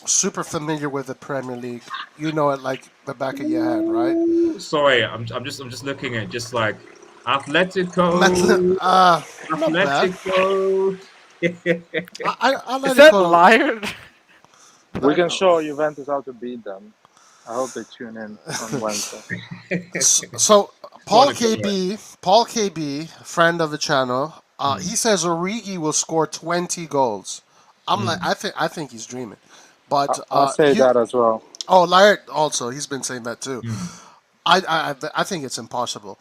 super familiar with the Premier League. You know it like the back of your head, right? Sorry, I'm just looking at just like Atletico. Atletico. Is that Liard? We can show Juventus how to beat them. I hope they tune in on Wednesday. So Paul KB, friend of the channel, he says Origi will score 20 goals. I'm like, I think he's dreaming. But I'll say that as well. Oh, Laird also, he's been saying that too. I think it's impossible.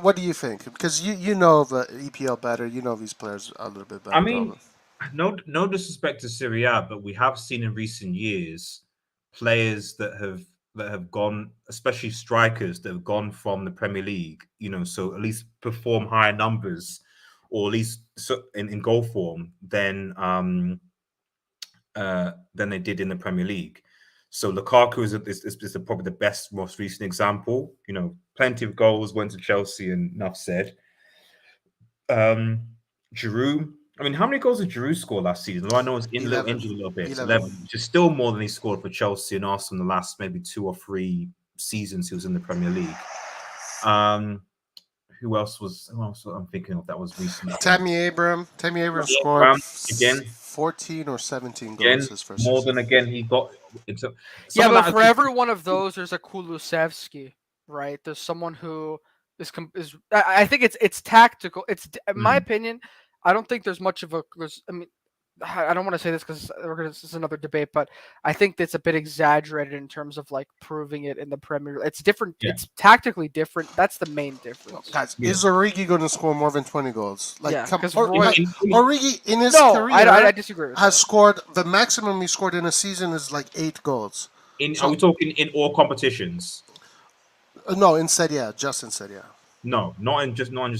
What do you think? Because you know the EPL better. You know these players a little bit better. I mean, Probably. no disrespect to Serie A, but we have seen in recent years players that have gone, especially strikers that have gone from the Premier League, so at least perform higher numbers, or at least in goal form than they did in the Premier League. So Lukaku is probably the best, most recent example. Plenty of goals, went to Chelsea, and enough said. Giroud. I mean, how many goals did Giroud score last season? Well, I know he's 11. injured a little bit. 11. 11, which is still more than he scored for Chelsea and Arsenal in the last maybe 2 or 3 seasons he was in the Premier League. Who else I'm thinking of that was recent? Tammy Abraham scored again 14 or 17 again goals his first more season. than again he got into. But for every one of those, there's a Kulusevski, right? There's someone who is. I think it's tactical. It's in my opinion. I don't think there's much of a. I don't want to say this because this is another debate, but I think it's a bit exaggerated in terms of like proving it in the Premier League. It's different. Yeah. It's tactically different. That's the main difference. Guys, is Origi going to score more than 20 goals? Because Origi in his career I disagree with has scored, the maximum he scored in a season is like 8 goals. Are we talking in all competitions? No, in Serie A, just in Serie A. No, not in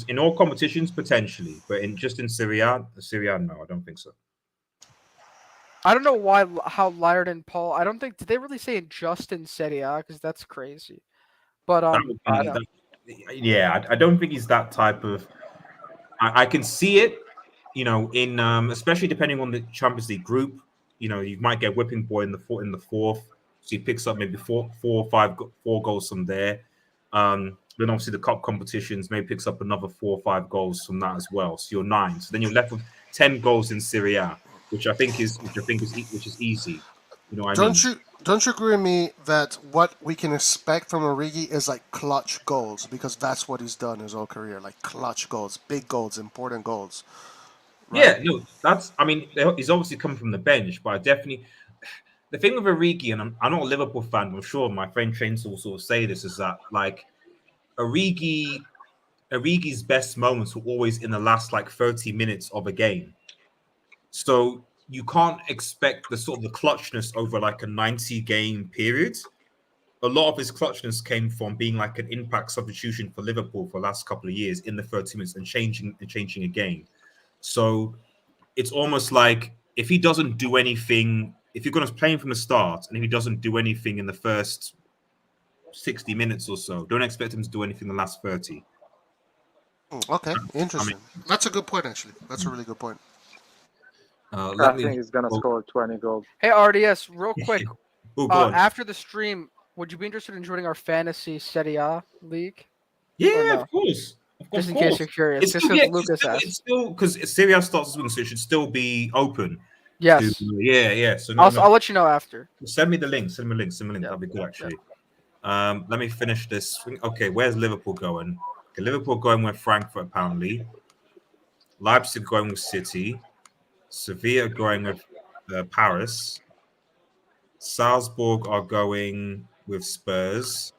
in all competitions potentially, but in Serie A, no, I don't think so. I don't know how Laird and Paul. I don't think did they really say just in Serie A because that's crazy. But I don't think he's that type of. I can see it, in especially depending on the Champions League group. You might get whipping boy in the fourth, so he picks up maybe four goals from there. Then obviously the cup competitions maybe picks up another 4 or 5 goals from that as well. So you're 9. So then you're left with 10 goals in Serie A, which I think is easy. Don't you agree with me that what we can expect from Origi is like clutch goals, because that's what he's done his whole career, like clutch goals, big goals, important goals. Right? Yeah, no, he's obviously come from the bench, but the thing with Origi, and I'm not a Liverpool fan, but I'm sure my friend Trains will sort of say this, is that like Origi's best moments were always in the last like 30 minutes of a game. So you can't expect the sort of the clutchness over like a 90-game period. A lot of his clutchness came from being like an impact substitution for Liverpool for the last couple of years in the 30 minutes and changing a game. So it's almost like if he doesn't do anything, if you're going to play him from the start, and if he doesn't do anything in the first 60 minutes or so, don't expect him to do anything in the last 30. Okay, interesting. That's a good point, actually. That's a really good point. I think he's going to score 20 goals. Hey, RDS, real quick. After the stream, would you be interested in joining our fantasy Serie A league? Yeah, of course. Just in case you're curious. It's still because Serie A starts this week, so it should still be open. Yes. Yeah. So I'll let you know after. Send me the link. That'd be good, actually. Let me finish this. Okay, where's Liverpool going? Okay, Liverpool going with Frankfurt, apparently. Leipzig going with City. Sevilla going with Paris. Salzburg are going with Spurs.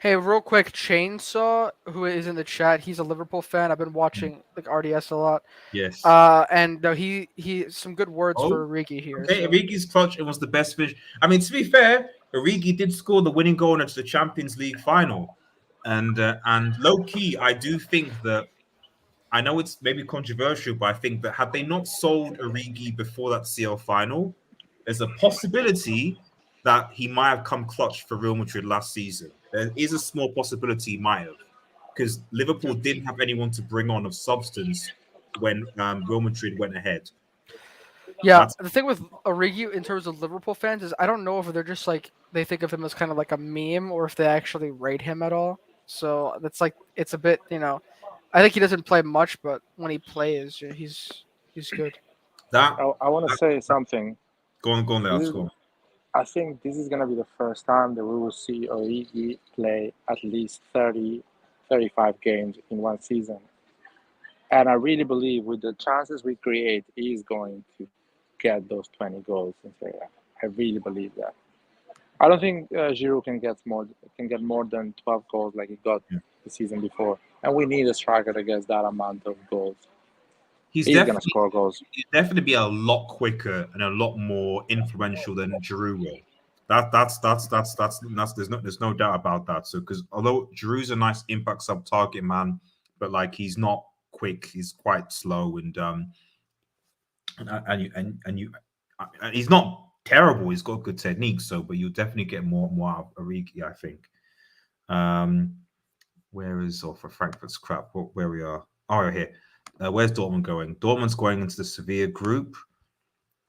Hey, real quick, Chainsaw, who is in the chat, he's a Liverpool fan. I've been watching like RDS a lot. Yes. And he some good words for Origi here. Okay, so. Origi's clutch, it was the best fish. I mean, to be fair, Origi did score the winning goal into the Champions League final. And low key, I do think that, I know it's maybe controversial, but I think that had they not sold Origi before that CL final, there's a possibility that he might have come clutch for Real Madrid last season. There is a small possibility he might have, because Liverpool didn't have anyone to bring on of substance when Real Madrid went ahead. Yeah, the thing with Origi in terms of Liverpool fans is I don't know if they're just like they think of him as kind of like a meme or if they actually rate him at all. So that's like it's a bit, I think he doesn't play much, but when he plays, he's good. I want to say something. Go on, let's go. I think this is going to be the first time that we will see Origi play at least 30, 35 games in one season. And I really believe with the chances we create, he is going to get those 20 goals in Serie A. I really believe that. I don't think Giroud can get more than 12 goals like he got the season before, and we need a striker that gets that amount of goals. He's gonna score goals. He'd definitely be a lot quicker and a lot more influential than Giroud will. That's there's no doubt about that. So because although Giroud's a nice impact sub target man, but like he's not quick, he's quite slow and he's not terrible. He's got good technique. So, but you'll definitely get more out of Origi, I think. Where is for Frankfurt's crap? Where we are? Oh, here. Where's Dortmund going? Dortmund's going into the Sevilla group.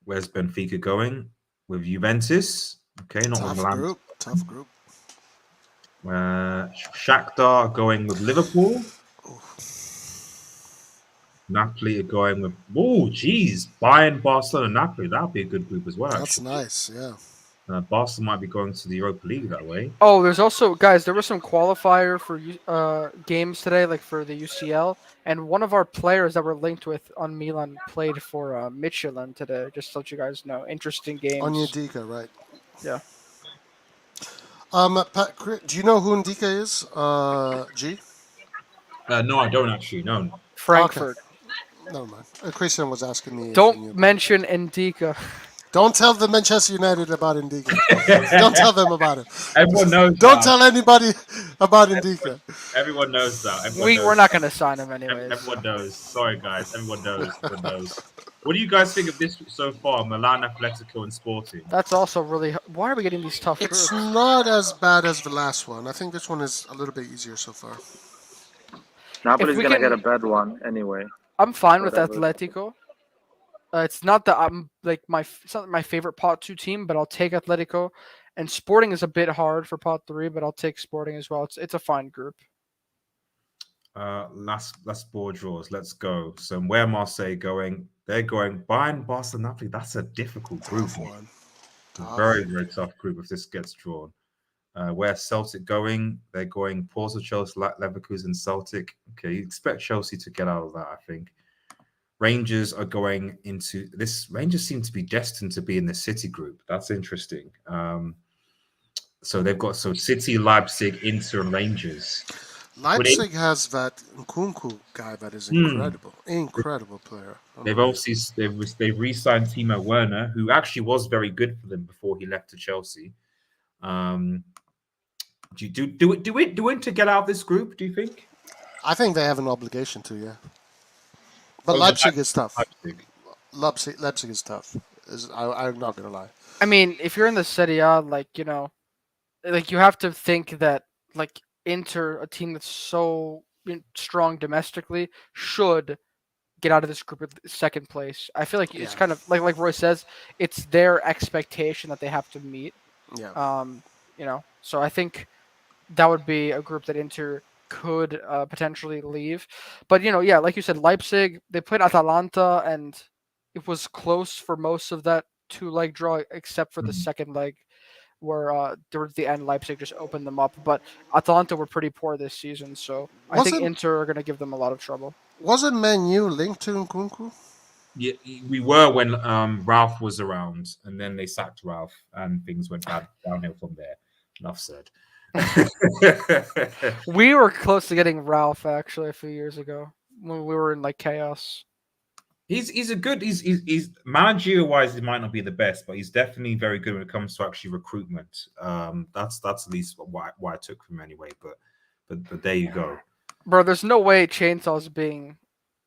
Where's Benfica going? With Juventus. Okay, not with Milan. Tough group. Shakhtar going with Liverpool. Napoli are going with Bayern, Barcelona, Napoli. That would be a good group as well. That's nice, yeah. Barcelona might be going to the Europa League that way. Oh, there's also guys. There was some qualifier for games today, like for the UCL, and one of our players that we're linked with on Milan played for Michelin today. Just to let you guys know, interesting games. Onyedika, right? Yeah. Pat, do you know who Ndika is? G? No, I don't actually. No. Frankfurt. Okay. Never mind. Christian was asking me. Don't mention Ndika. Don't tell the Manchester United about Ndika. Don't tell them about it. Everyone knows. Don't tell anybody about Ndika. Everyone knows that. We're not going to sign him anyways. Everyone knows. Sorry, guys. Everyone knows. Everyone knows. What do you guys think of this so far? Milan, Atletico, and Sporting. That's also really. Why are we getting these tough groups? It's not as bad as the last one. I think this one is a little bit easier so far. Napoli's going to get a bad one anyway. I'm fine with Atletico. It's not that I'm like it's not my favorite pot 2 team, but I'll take Atletico. And Sporting is a bit hard for pot 3, but I'll take Sporting as well. It's a fine group. Last board draws. Let's go. So where Marseille going? They're going Bayern, Barcelona, Napoli. That's a difficult group. Very, very tough group if this gets drawn. Where Celtic going? They're going Porto, Chelsea, Leverkusen, Celtic. Okay, you expect Chelsea to get out of that, I think. Rangers are going into this. Rangers seem to be destined to be in the City group. That's interesting. So they've got City, Leipzig, Inter, and Rangers. Leipzig has that Nkunku guy that is incredible player. They've re-signed Timo Werner, who actually was very good for them before he left to Chelsea. Do Inter get out of this group? Do you think? I think they have an obligation to, yeah. But Leipzig is tough. Leipzig is tough. I'm not gonna lie. I mean, if you're in the Serie A, you have to think that Inter, a team that's so strong domestically, should get out of this group with second place. I feel like it's kind of like Roy says, it's their expectation that they have to meet. Yeah. So I think that would be a group that Inter could potentially leave. But, like you said, Leipzig, they played Atalanta, and it was close for most of that 2-leg draw, except for the second leg, where towards the end, Leipzig just opened them up. But Atalanta were pretty poor this season, so I think Inter are going to give them a lot of trouble. Wasn't Man U linked to Nkunku? Yeah, we were when Ralph was around, and then they sacked Ralph, and things went downhill from there. Enough said. We were close to getting Ralph actually a few years ago when we were in chaos. He's a good. He's managerial wise, he might not be the best, but he's definitely very good when it comes to actually recruitment. That's at least why I took from him anyway. But there you go, bro. There's no way Chainsaw's being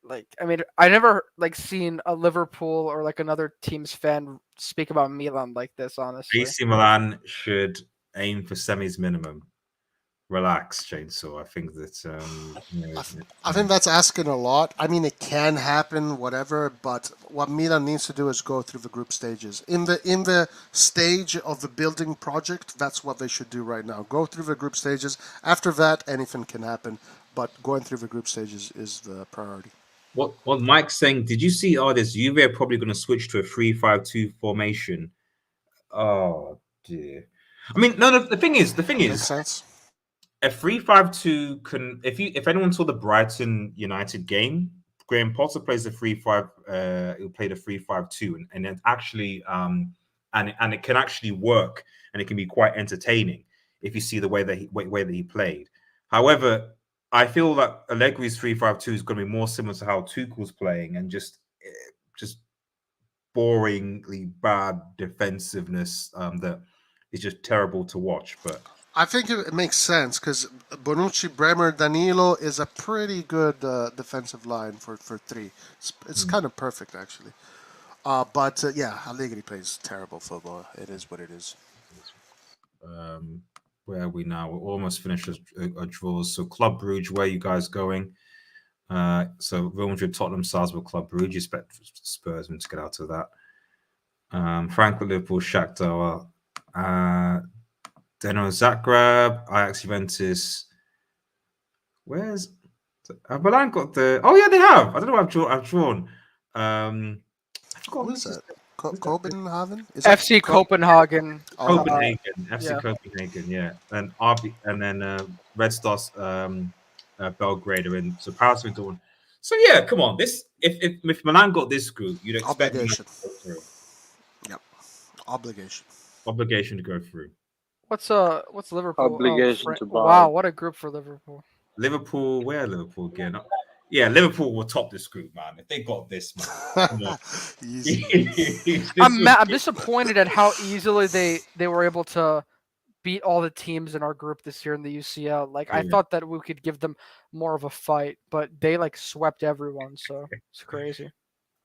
I never seen a Liverpool or another team's fan speak about Milan like this. Honestly, AC Milan should aim for semis minimum. Relax, Chainsaw. I think that I think that's asking a lot. I mean, it can happen, whatever. But what Milan needs to do is go through the group stages. In the stage of the building project, that's what they should do right now. Go through the group stages. After that, anything can happen. But going through the group stages is the priority. What Mike's saying? Did you see? This Juve are probably going to switch to a 3-5-2 formation. Oh dear. I mean, no. The thing is, Makes sense. A 3-5-2 can. If anyone saw the Brighton United game, Graham Potter plays the 3-5. He'll play the 3-5-2, and then actually and it can actually work, and it can be quite entertaining if you see the way that he played. However, I feel that Allegri's 3-5-2 is going to be more similar to how Tuchel's playing, and just boringly bad defensiveness that is just terrible to watch. But I think it makes sense because Bonucci, Bremer, Danilo is a pretty good defensive line for three. It's kind of perfect, actually. But yeah, Allegri plays terrible football. It is what it is. Where are we now? We're almost finished a draws. So Club Brugge, where are you guys going? So Real Madrid, Tottenham, Salzburg, Club Brugge. You expect Spurs to get out of that. Frankfurt, Liverpool, Shakhtar, Dinamo Zagreb, Ajax, Juventus. Where's Milan got the? Oh yeah, they have. I don't know what I've drawn. Who is that? Copenhagen? Is FC Copenhagen. Copenhagen. FC Copenhagen. Yeah, and RB, and then Red Stars, Belgrade are in. So Paris and Dortmund. So yeah, come on. This if Milan got this group, you'd expect obligation. Yep, obligation to go through. What's Liverpool? Obligation to buy. Wow, what a group for Liverpool. Liverpool, where are Liverpool again? Yeah, Liverpool will top this group, man. If they got this, man. I'm disappointed at how easily they were able to beat all the teams in our group this year in the UCL. Like, I thought that we could give them more of a fight, but they like swept everyone. So it's crazy.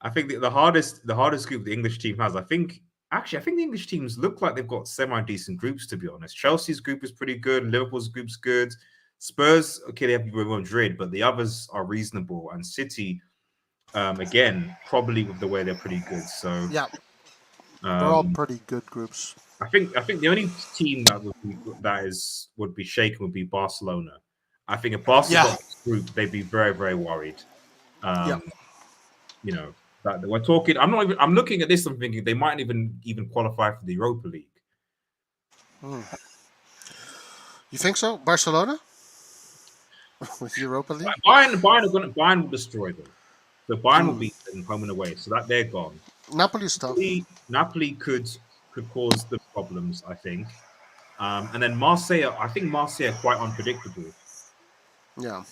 I think the hardest group the English team has. I think the English teams look like they've got semi-decent groups, to be honest. Chelsea's group is pretty good. Liverpool's group's good. Spurs, okay, they have Real Madrid, but the others are reasonable. And City, again, probably with the way they're pretty good. So yeah, they're all pretty good groups. I think the only team that would be shaken would be Barcelona. I think if Barcelona got this group, they'd be very, very worried. You know, that we're talking. I'm looking at this. I'm thinking they might even qualify for the Europa League. You think so, Barcelona? With Europa League? Bayern will destroy them. So Bayern will beat them home and away. So that they're gone. Napoli's tough. Napoli could cause the problems, I think. And then Marseille, I think Marseille are quite unpredictable. Yeah.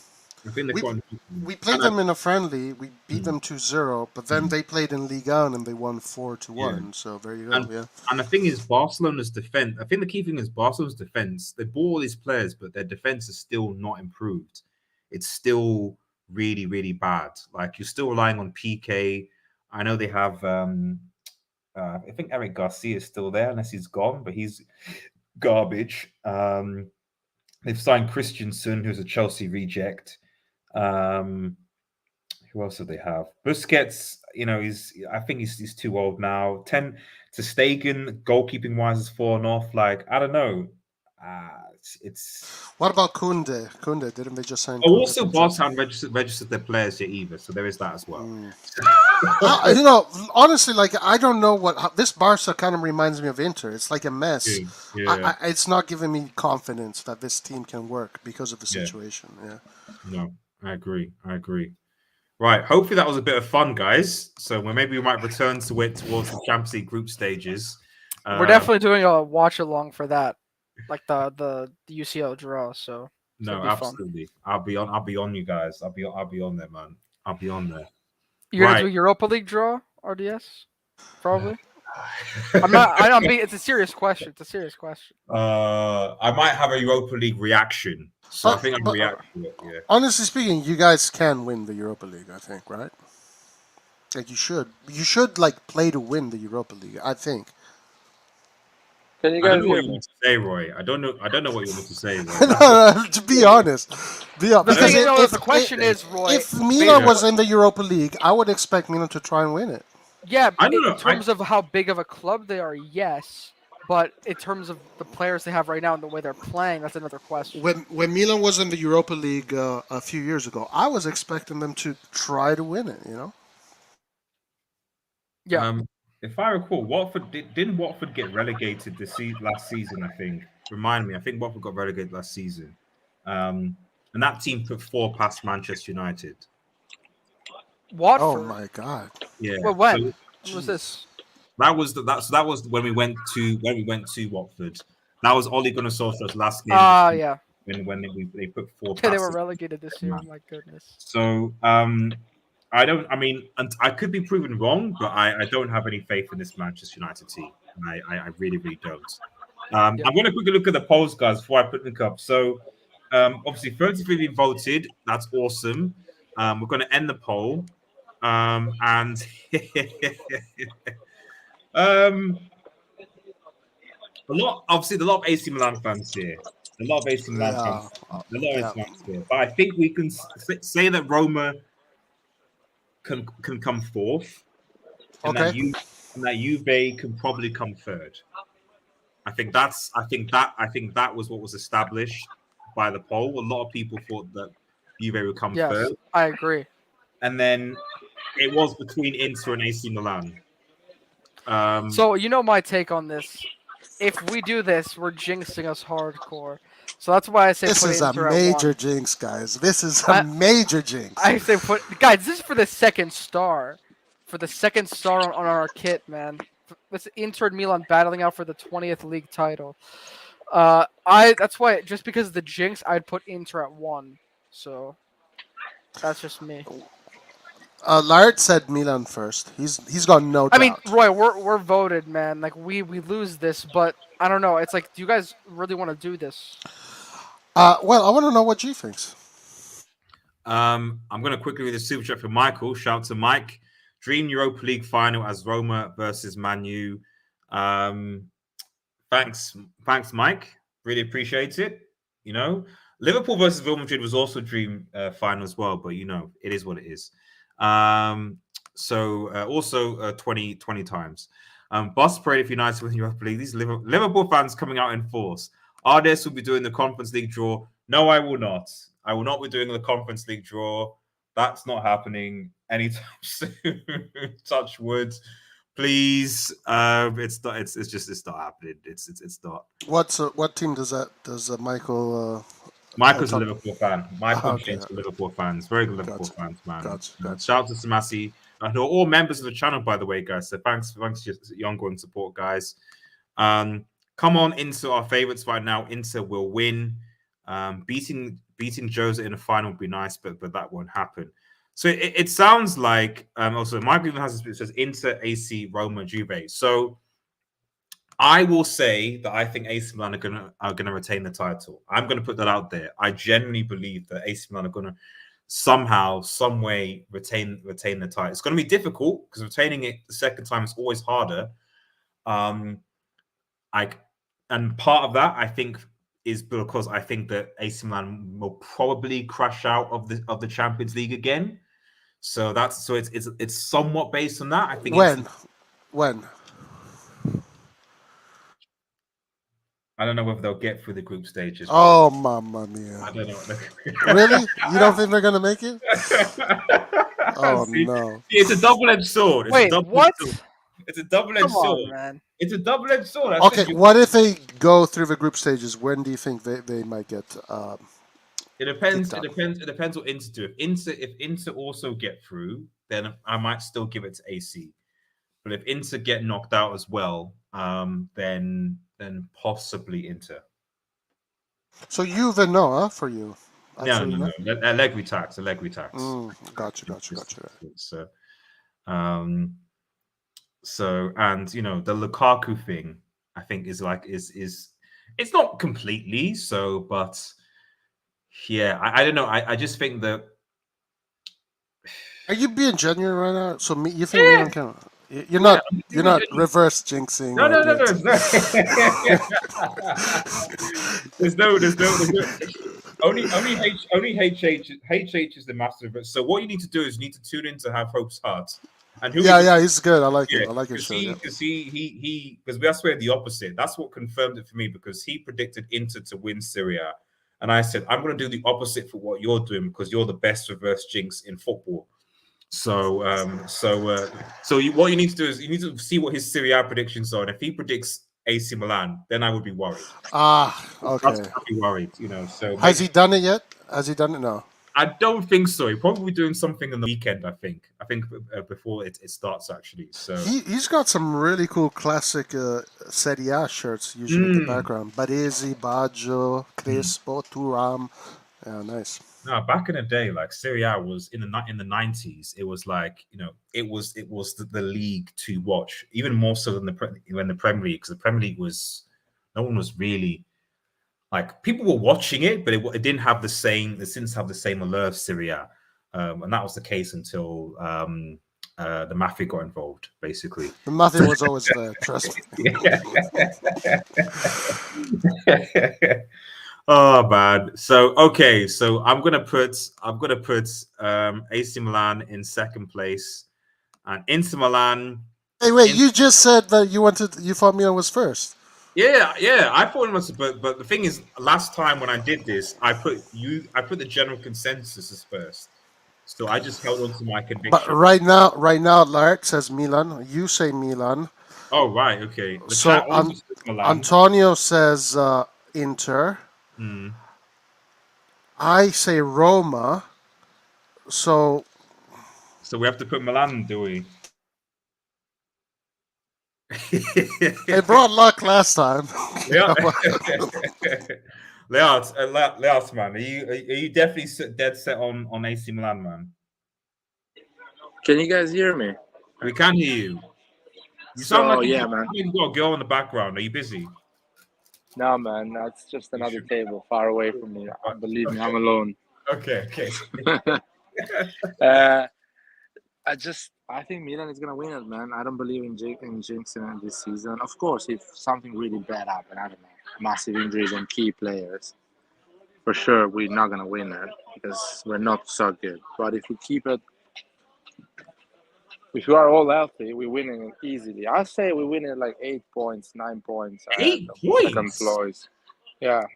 I think they're we played them in a friendly. We beat them 2-0, but then they played in Ligue 1 and they won 4-1. So there you go. And the thing is, Barcelona's defense. I think the key thing is Barcelona's defense. They bought all these players, but their defense is still not improved. It's still really, really bad. Like, you're still relying on PK. I know they have. I think Eric Garcia is still there, unless he's gone, but he's garbage. They've signed Christensen, who's a Chelsea reject. Who else do they have? Busquets, I think he's too old now. Stegen, goalkeeping wise, has fallen off. Like, I don't know. It's. What about Kunde? Kunde, didn't they just sign? Also, Barca haven't registered their players yet either, so there is that as well. Honestly, like, I don't know this Barca kind of reminds me of Inter. It's like a mess. Yeah. It's not giving me confidence that this team can work because of the situation. Yeah. No, I agree. Right. Hopefully that was a bit of fun, guys. So maybe we might return to it towards the Champions League group stages. We're definitely doing a watch along for that, like the UCL draw. So no, absolutely. Fun. I'll be on you guys. I'll be on there, man. I'll be on there. You're gonna do Europa League draw, RDS? Probably. It's a serious question. I might have a Europa League reaction. So I think I'm reacting to it. Yeah. Honestly speaking, you guys can win the Europa League, I think, right? Like, you should. You should play to win the Europa League, I think. Can you guys I don't know what you want to say, Roy. I don't know what you want to say, Roy. No, to be honest. The question is, Roy, if Milan was in the Europa League, I would expect Milan to try and win it. Yeah, in terms of how big of a club they are, yes. But in terms of the players they have right now and the way they're playing, that's another question. When Milan was in the Europa League a few years ago, I was expecting them to try to win it, Yeah. If I recall, didn't Watford get relegated last season, I think? Remind me, I think Watford got relegated last season. And that team put 4 past Manchester United. Watford? Oh, my God. Yeah. Well, when was this? That was when we went to Watford. That was Ole Gunnar Solskjaer's last game. Yeah. When they put 4 Yeah, they passes. were relegated this year. My goodness. So I could be proven wrong, but I don't have any faith in this Manchester United team. I really, really don't. I'm going to quickly look at the polls, guys, before I put them up. So, obviously, 33 voted. That's awesome. We're going to end the poll. And a lot of AC Milan fans here. A lot of AC Milan fans. A lot of AC Milan fans here. But I think we can say that Roma can come fourth, and that Juve can probably come third. I think that was what was established by the poll. A lot of people thought that Juve would come third. I agree. And then it was between Inter and AC Milan. So you know my take on this. If we do this, we're jinxing us hardcore. So that's why I say this is a major jinx, guys. This is a major jinx. I say guys. This is for the second star, on our kit, man. This Inter and Milan battling out for the 20th league title. That's why just because of the jinx, I'd put Inter at 1. So that's just me. Lard said Milan first. He's got no doubt. I mean, Roy, we're voted, man. Like we lose this, but I don't know. It's like, do you guys really want to do this? Well, I want to know what G thinks. I'm going to quickly read the super chat for Michael. Shout out to Mike. Dream Europa League final as Roma versus Man U. Thanks, Mike. Really appreciate it. You know, Liverpool versus Real Madrid was also dream final as well, but you know, it is what it is. Also 20 times. Bus parade if United win Europa League. These Liverpool fans coming out in force. RDS will be doing the Conference League draw. No, I will not. I will not be doing the Conference League draw. That's not happening anytime soon. Touch wood, please. It's not happening. It's not. What team does Michael? Michael's a Liverpool fan. Michael James Liverpool fans. Very good Liverpool fans, man. Gotcha. Shout out to Samasi. Who are all members of the channel, by the way, guys. So thanks for your ongoing support, guys. Come on into our favorites right now. Inter will win. Beating Jose in the final would be nice, but that won't happen. So it sounds like also Michael even has it says Inter, AC, Roma, Juve. So I will say that I think AC Milan are gonna retain the title. I'm gonna put that out there. I genuinely believe that AC Milan are gonna somehow, some way retain the title. It's gonna be difficult because retaining it the second time is always harder. And part of that I think is because I think that AC Milan will probably crash out of the Champions League again. So it's somewhat based on that. I think when. I don't know whether they'll get through the group stages. Oh, mamma mia. I don't know. Really? You don't think they're going to make it? Oh, no. It's a double-edged sword. What? It's a double-edged sword. Man. It's a double-edged sword. Okay, what if they go through the group stages? When do you think they might get It depends. It depends what Inter do. If Inter also get through, then I might still give it to AC. But if Inter get knocked out as well, then possibly Inter. So Juve no, for you? No. Allegri tax. Gotcha. So and you know the Lukaku thing, I think is it's not completely so, but yeah, I don't know. I just think that. Are you being genuine right now? So you think Milan can? You're not reverse jinxing. No. There's no. Only HH is the master of it. So what you need to do is you need to tune in to Have Hope's Heart. And he's good. I like it. I like his show. Because because we swear the opposite. That's what confirmed it for me because he predicted Inter to win Serie A, and I said I'm going to do the opposite for what you're doing because you're the best reverse jinx in football. So what you need to do is you need to see what his Serie A predictions are, and if he predicts AC Milan, then I would be worried. Okay. I'd be worried, you know. So has he done it yet? Has he done it? No. I don't think so. He'll probably be doing something on the weekend. I think before it starts actually. So he's got some really cool classic Serie A shirts usually in the background. Baresi, Baggio, Crespo, Thuram. Yeah, nice. No, back in the day, like Serie A was in the 90s. It was like, you know, it was the league to watch, even more so than the Premier League, because the Premier League was no one was really like people were watching it, but it didn't have the same. It didn't have the same allure of Serie A, and that was the case until the mafia got involved. Basically, the mafia was always there. Trust me. Oh man. So okay, so I'm gonna put AC Milan in second place, and Inter Milan. Hey, wait! You just said that you thought Milan was first. Yeah. I thought it was, but the thing is, last time when I did this, I put the general consensus as first, so I just held on to my conviction. But right now, Lart says Milan. You say Milan. Oh right, okay. So Antonio says Inter. I say Roma. So we have to put Milan, do we? They brought luck last time. Leos, man, are you definitely dead set on AC Milan, man? Can you guys hear me? We can hear you. You sound like you've got a girl in the background. Are you busy? No, man, that's just another table far away from me. Believe me, I'm alone. Okay. I think Milan is gonna win it, man. I don't believe in jinxing it this season. Of course, if something really bad happened, I don't know, massive injuries on key players, for sure we're not gonna win it because we're not so good. But if we keep it, if we are all healthy, we're winning it easily. I say we win it like 8 points, 9 points. 8 points. Second place. Yeah,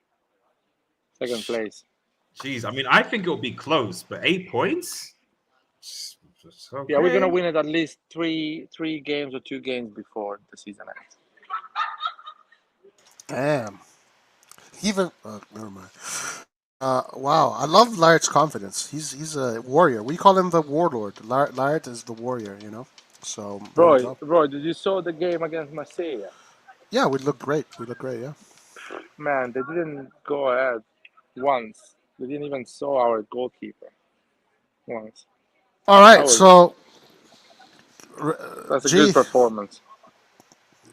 second place. Jeez, I mean, I think it'll be close, but 8 points. Okay. Yeah, we're gonna win it at least three games or 2 games before the season ends. Damn. Even never mind. Wow, I love Lart's confidence. He's a warrior. We call him the warlord. Lart is the warrior, you know. So, bro, did you saw the game against Marseille? Yeah, we look great. Yeah. Man, they didn't go ahead once. They didn't even saw our goalkeeper once. All right, so that's a good performance.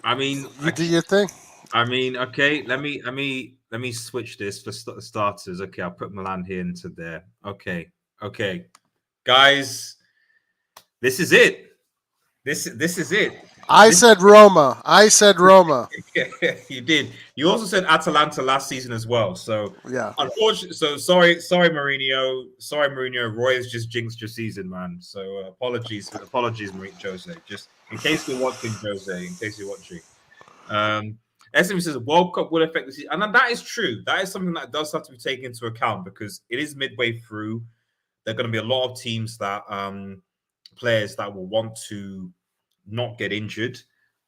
I mean, you do your thing. I mean, okay. Let me switch this for starters. Okay, I'll put Milan here into there. Okay, guys, this is it. This is it. I said Roma. You did. You also said Atalanta last season as well. So yeah. Unfortunately, so sorry, Mourinho. Sorry, Mourinho. Roy has just jinxed your season, man. So apologies, Jose. Just in case you're watching, Jose. In case you're watching. SM says World Cup will affect the season, and that is true. That is something that does have to be taken into account because it is midway through. There are going to be a lot of teams that players that will want to not get injured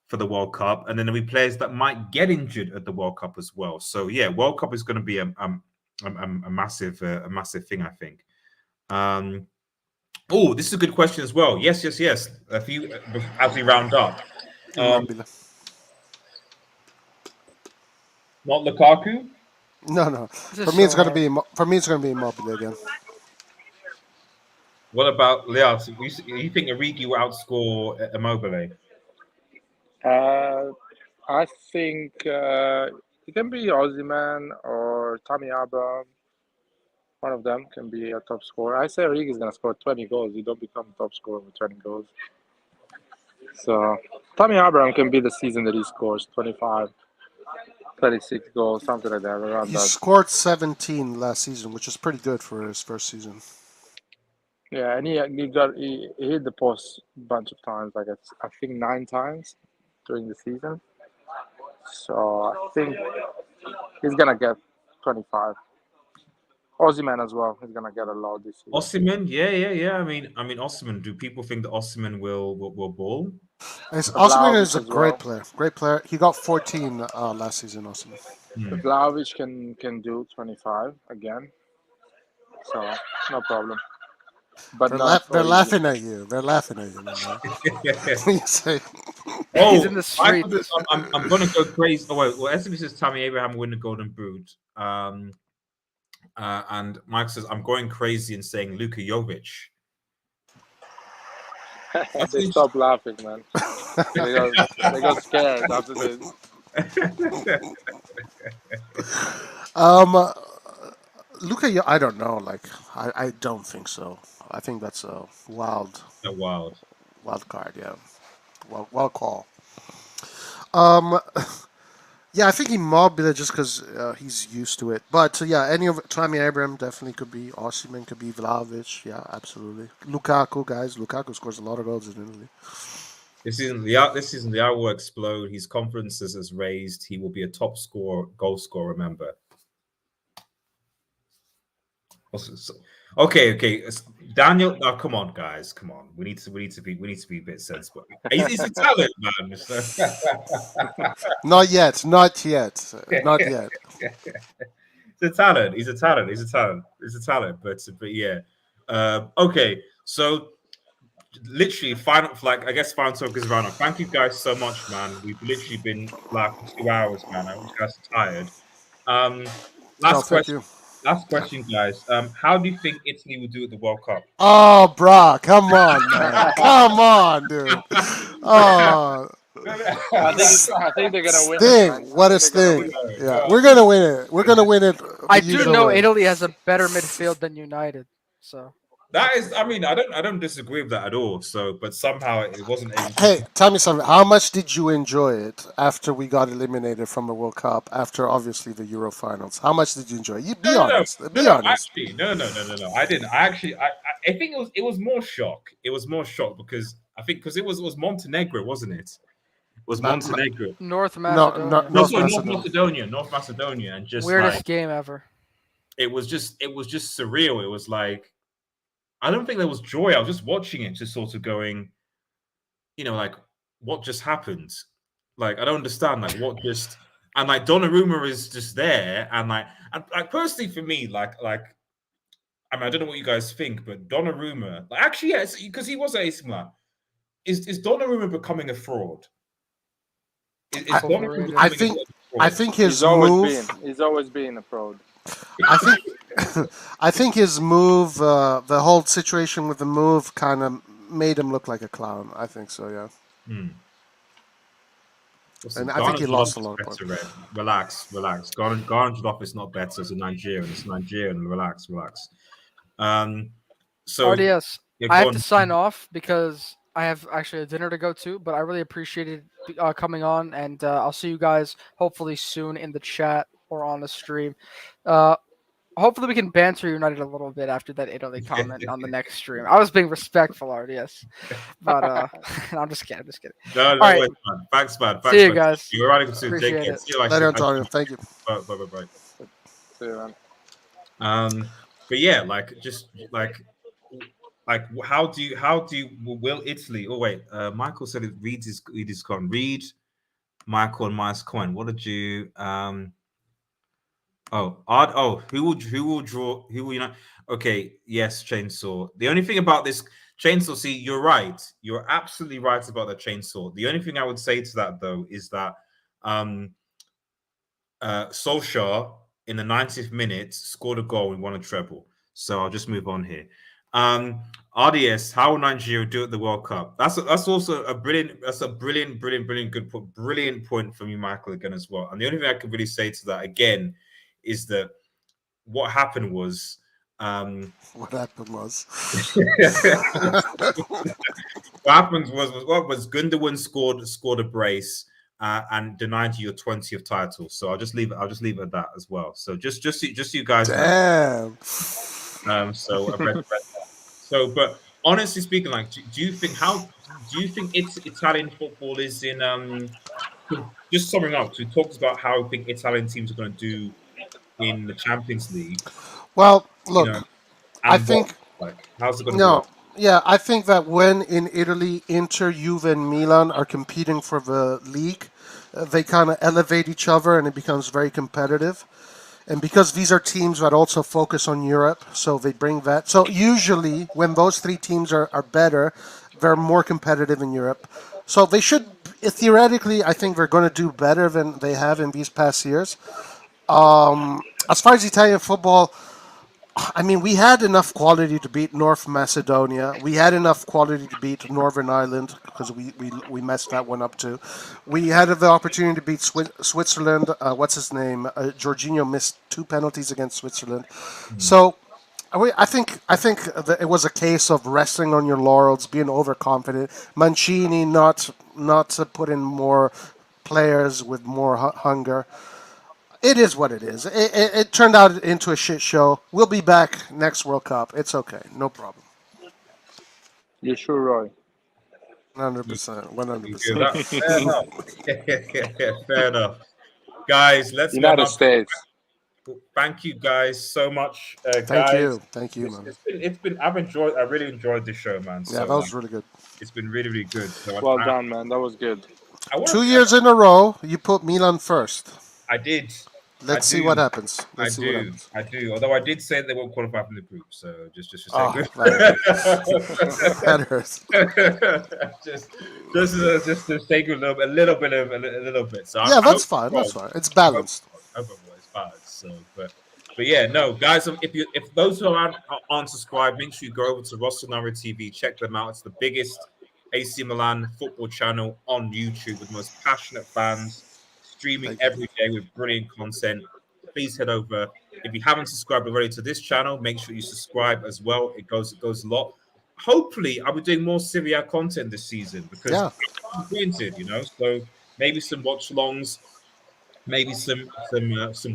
for the World Cup, and then there'll be players that might get injured at the World Cup as well. So yeah, World Cup is going to be a massive thing, I think. Oh, this is a good question as well. Yes. A few as we round up. Not Lukaku? No. For me, it's gonna be Immobile again. What about Leos? You think Origi will outscore Immobile? I think it can be Osimhen or Tammy Abraham. One of them can be a top scorer. I say Origi is gonna score 20 goals. You don't become top scorer with 20 goals. So Tammy Abraham can be the season that he scores 25. 36 goals, something like that. He scored 17 last season, which is pretty good for his first season. Yeah, and he hit the post a bunch of times, like I think 9 times during the season. So I think he's gonna get 25. Osimhen as well. He's gonna get a lot this season. Osimhen, yeah. I mean, Osimhen. Do people think that Osimhen will ball? Osimhen is a great player. He got 14 last season. Osimhen. Vlahovic can do 25 again. so no problem. But They're laughing at you. They're laughing at you, my man. You say, He's in the street. I'm gonna go crazy. Oh wait, well, SMB says Tammy Abraham win the Golden Boot. And Mike says I'm going crazy and saying Luka Jovic. They stop laughing, man. They got scared after this. Luka, I don't know. Like, I don't think so. I think that's a wild card. Yeah, wild call. Yeah, I think he mobbed it just because he's used to it. But yeah, any of Tammy Abraham definitely could be. Osimhen could be. Vlahovic, yeah, absolutely. Lukaku, guys. Lukaku scores a lot of goals in Italy. This season, the hour will explode. His confidence is raised. He will be a top goal scorer. Remember. Okay. Daniel, oh, come on, guys, come on. We need to be a bit sensible. He's a talent, man. So. Not yet. He's a talent. He's a talent. But yeah. Okay. So literally final talk is around. Thank you guys so much, man. We've literally been like 2 hours, man. I wish you guys are tired. Last question, guys. How do you think Italy will do at the World Cup? Oh, brah, come on, man. Come on, dude. Oh. I think they're gonna win. Sting, what a sting! Yeah, we're gonna win it. I do know Italy has a better midfield than United, so. That is, I mean, I don't disagree with that at all. So, but somehow it wasn't. Hey, tell me something. How much did you enjoy it after we got eliminated from the World Cup? After obviously the Euro finals, how much did you enjoy it? You be honest. Be honest. Actually, no. I didn't. I think it was more shock. It was more shock because it was Montenegro, wasn't it? It was Montenegro. North Macedonia. North Macedonia, and just weirdest game ever. It was just surreal. It was like. I don't think there was joy. I was just watching it, just sort of going, like, what just happened? Like, I don't understand. Like, what just and like Donnarumma is just there, and like personally for me, like, I mean, I don't know what you guys think, but Donnarumma, like, actually, yes, because he was AC Milan. Is Donnarumma becoming a fraud? I think his move. He's always been a fraud. I think his move, the whole situation with the move, kind of made him look like a clown. I think so, yeah. And I think he lost a lot of points. Relax. Garnage is not better. It's Nigerian. Relax. So RDS, I have to sign off because I have actually a dinner to go to. But I really appreciated coming on, and I'll see you guys hopefully soon in the chat or on the stream. Hopefully we can banter United a little bit after that Italy comment on the next stream. I was being respectful, RDS, but I'm just kidding. No, all right. Thanks, man. See you guys. You're running soon. Take care. See you later, Antonio. Thank you. Bye. See you, man. But yeah, how do you will Italy? Oh wait, Michael said it reads his coin. Read Michael and Myers coin. What did you who will draw? Who will unite? Okay, yes, Chainsaw. The only thing about this Chainsaw, see, you're right. You're absolutely right about the Chainsaw. The only thing I would say to that though is that Solskjaer in the 90th minute scored a goal and won a treble. So I'll just move on here. RDS, how will Nigeria do at the World Cup? That's also a brilliant point from you, Michael, again as well. And the only thing I can really say to that again is that what happened was what happened was Gundogan scored a brace and denied you your 20th title. So I'll just leave it at that as well. So just you guys. Damn. But honestly speaking, like, do you think Italian football is in just summing up? We talked about how I think Italian teams are going to do in the Champions League. Well, look, I think how's it going to work? Yeah, I think that when in Italy, Inter, Juve, and Milan are competing for the league, they kind of elevate each other, and it becomes very competitive. And because these are teams that also focus on Europe, so they bring that. So usually when those three teams are better, they're more competitive in Europe. So they should, theoretically, I think they're going to do better than they have in these past years. As far as Italian football, I mean, we had enough quality to beat North Macedonia. We had enough quality to beat Northern Ireland because we messed that one up too. We had the opportunity to beat Switzerland. What's his name? Jorginho missed 2 penalties against Switzerland. So I think that it was a case of resting on your laurels, being overconfident. Mancini not to put in more players with more hunger. It is what it is. It turned out into a shit show. We'll be back next World Cup. It's okay. No problem. You sure, Roy? 100%. 100%. Fair enough. Fair enough. Guys, let's United States. Thank you guys so much. Thank you, man. I really enjoyed this show, man. Yeah, that was really good. It's been really, really good. So Well done, man. That was good. 2 years in a row, you put Milan first. I did. Let's see what happens. I do. Although I did say they won't qualify from the group, so just to say that hurts. just to take a little bit. So yeah, that's fine. That's fine. It's balanced. It's balanced. So, but yeah, no, guys. If those who aren't subscribed, make sure you go over to Rossoneri TV. Check them out. It's the biggest AC Milan football channel on YouTube with the most passionate fans. Streaming every day with brilliant content. Please head over. If you haven't subscribed already to this channel, make sure you subscribe as well. It goes a lot. Hopefully, I'll be doing more Serie A content this season because I'm printed, So maybe some watch longs, maybe some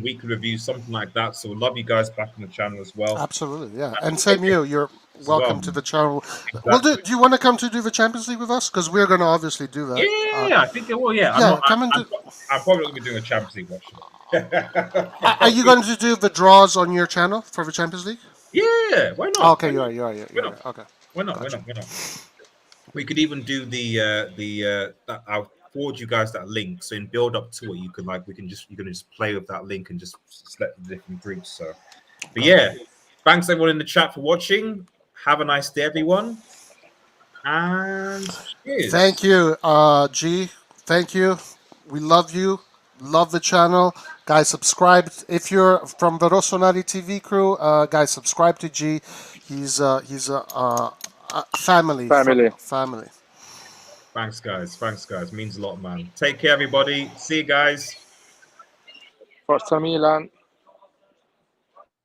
weekly reviews, something like that. So we'll love you guys back on the channel as well. Absolutely, yeah. And same you're welcome to the channel. Exactly. Well, do you want to come to do the Champions League with us? Because we're going to obviously do that. Yeah, I think it will. Yeah, I'm probably going to be doing a Champions League watch. Are you going to do the draws on your channel for the Champions League? Yeah, why not? Oh, okay, you are. Okay. Why not? Gotcha. Why not? We could even do I'll forward you guys that link. So in build up to it, you can just play with that link and just select the different groups. So, but yeah, thanks everyone in the chat for watching. Have a nice day, everyone. And cheers. Thank you, G. Thank you. We love you. Love the channel. Guys, subscribe. If you're from the Rossoneri TV crew, guys, subscribe to G. He's a family. Family. Thanks, guys. Means a lot, man. Take care, everybody. See you guys. Forza Milan.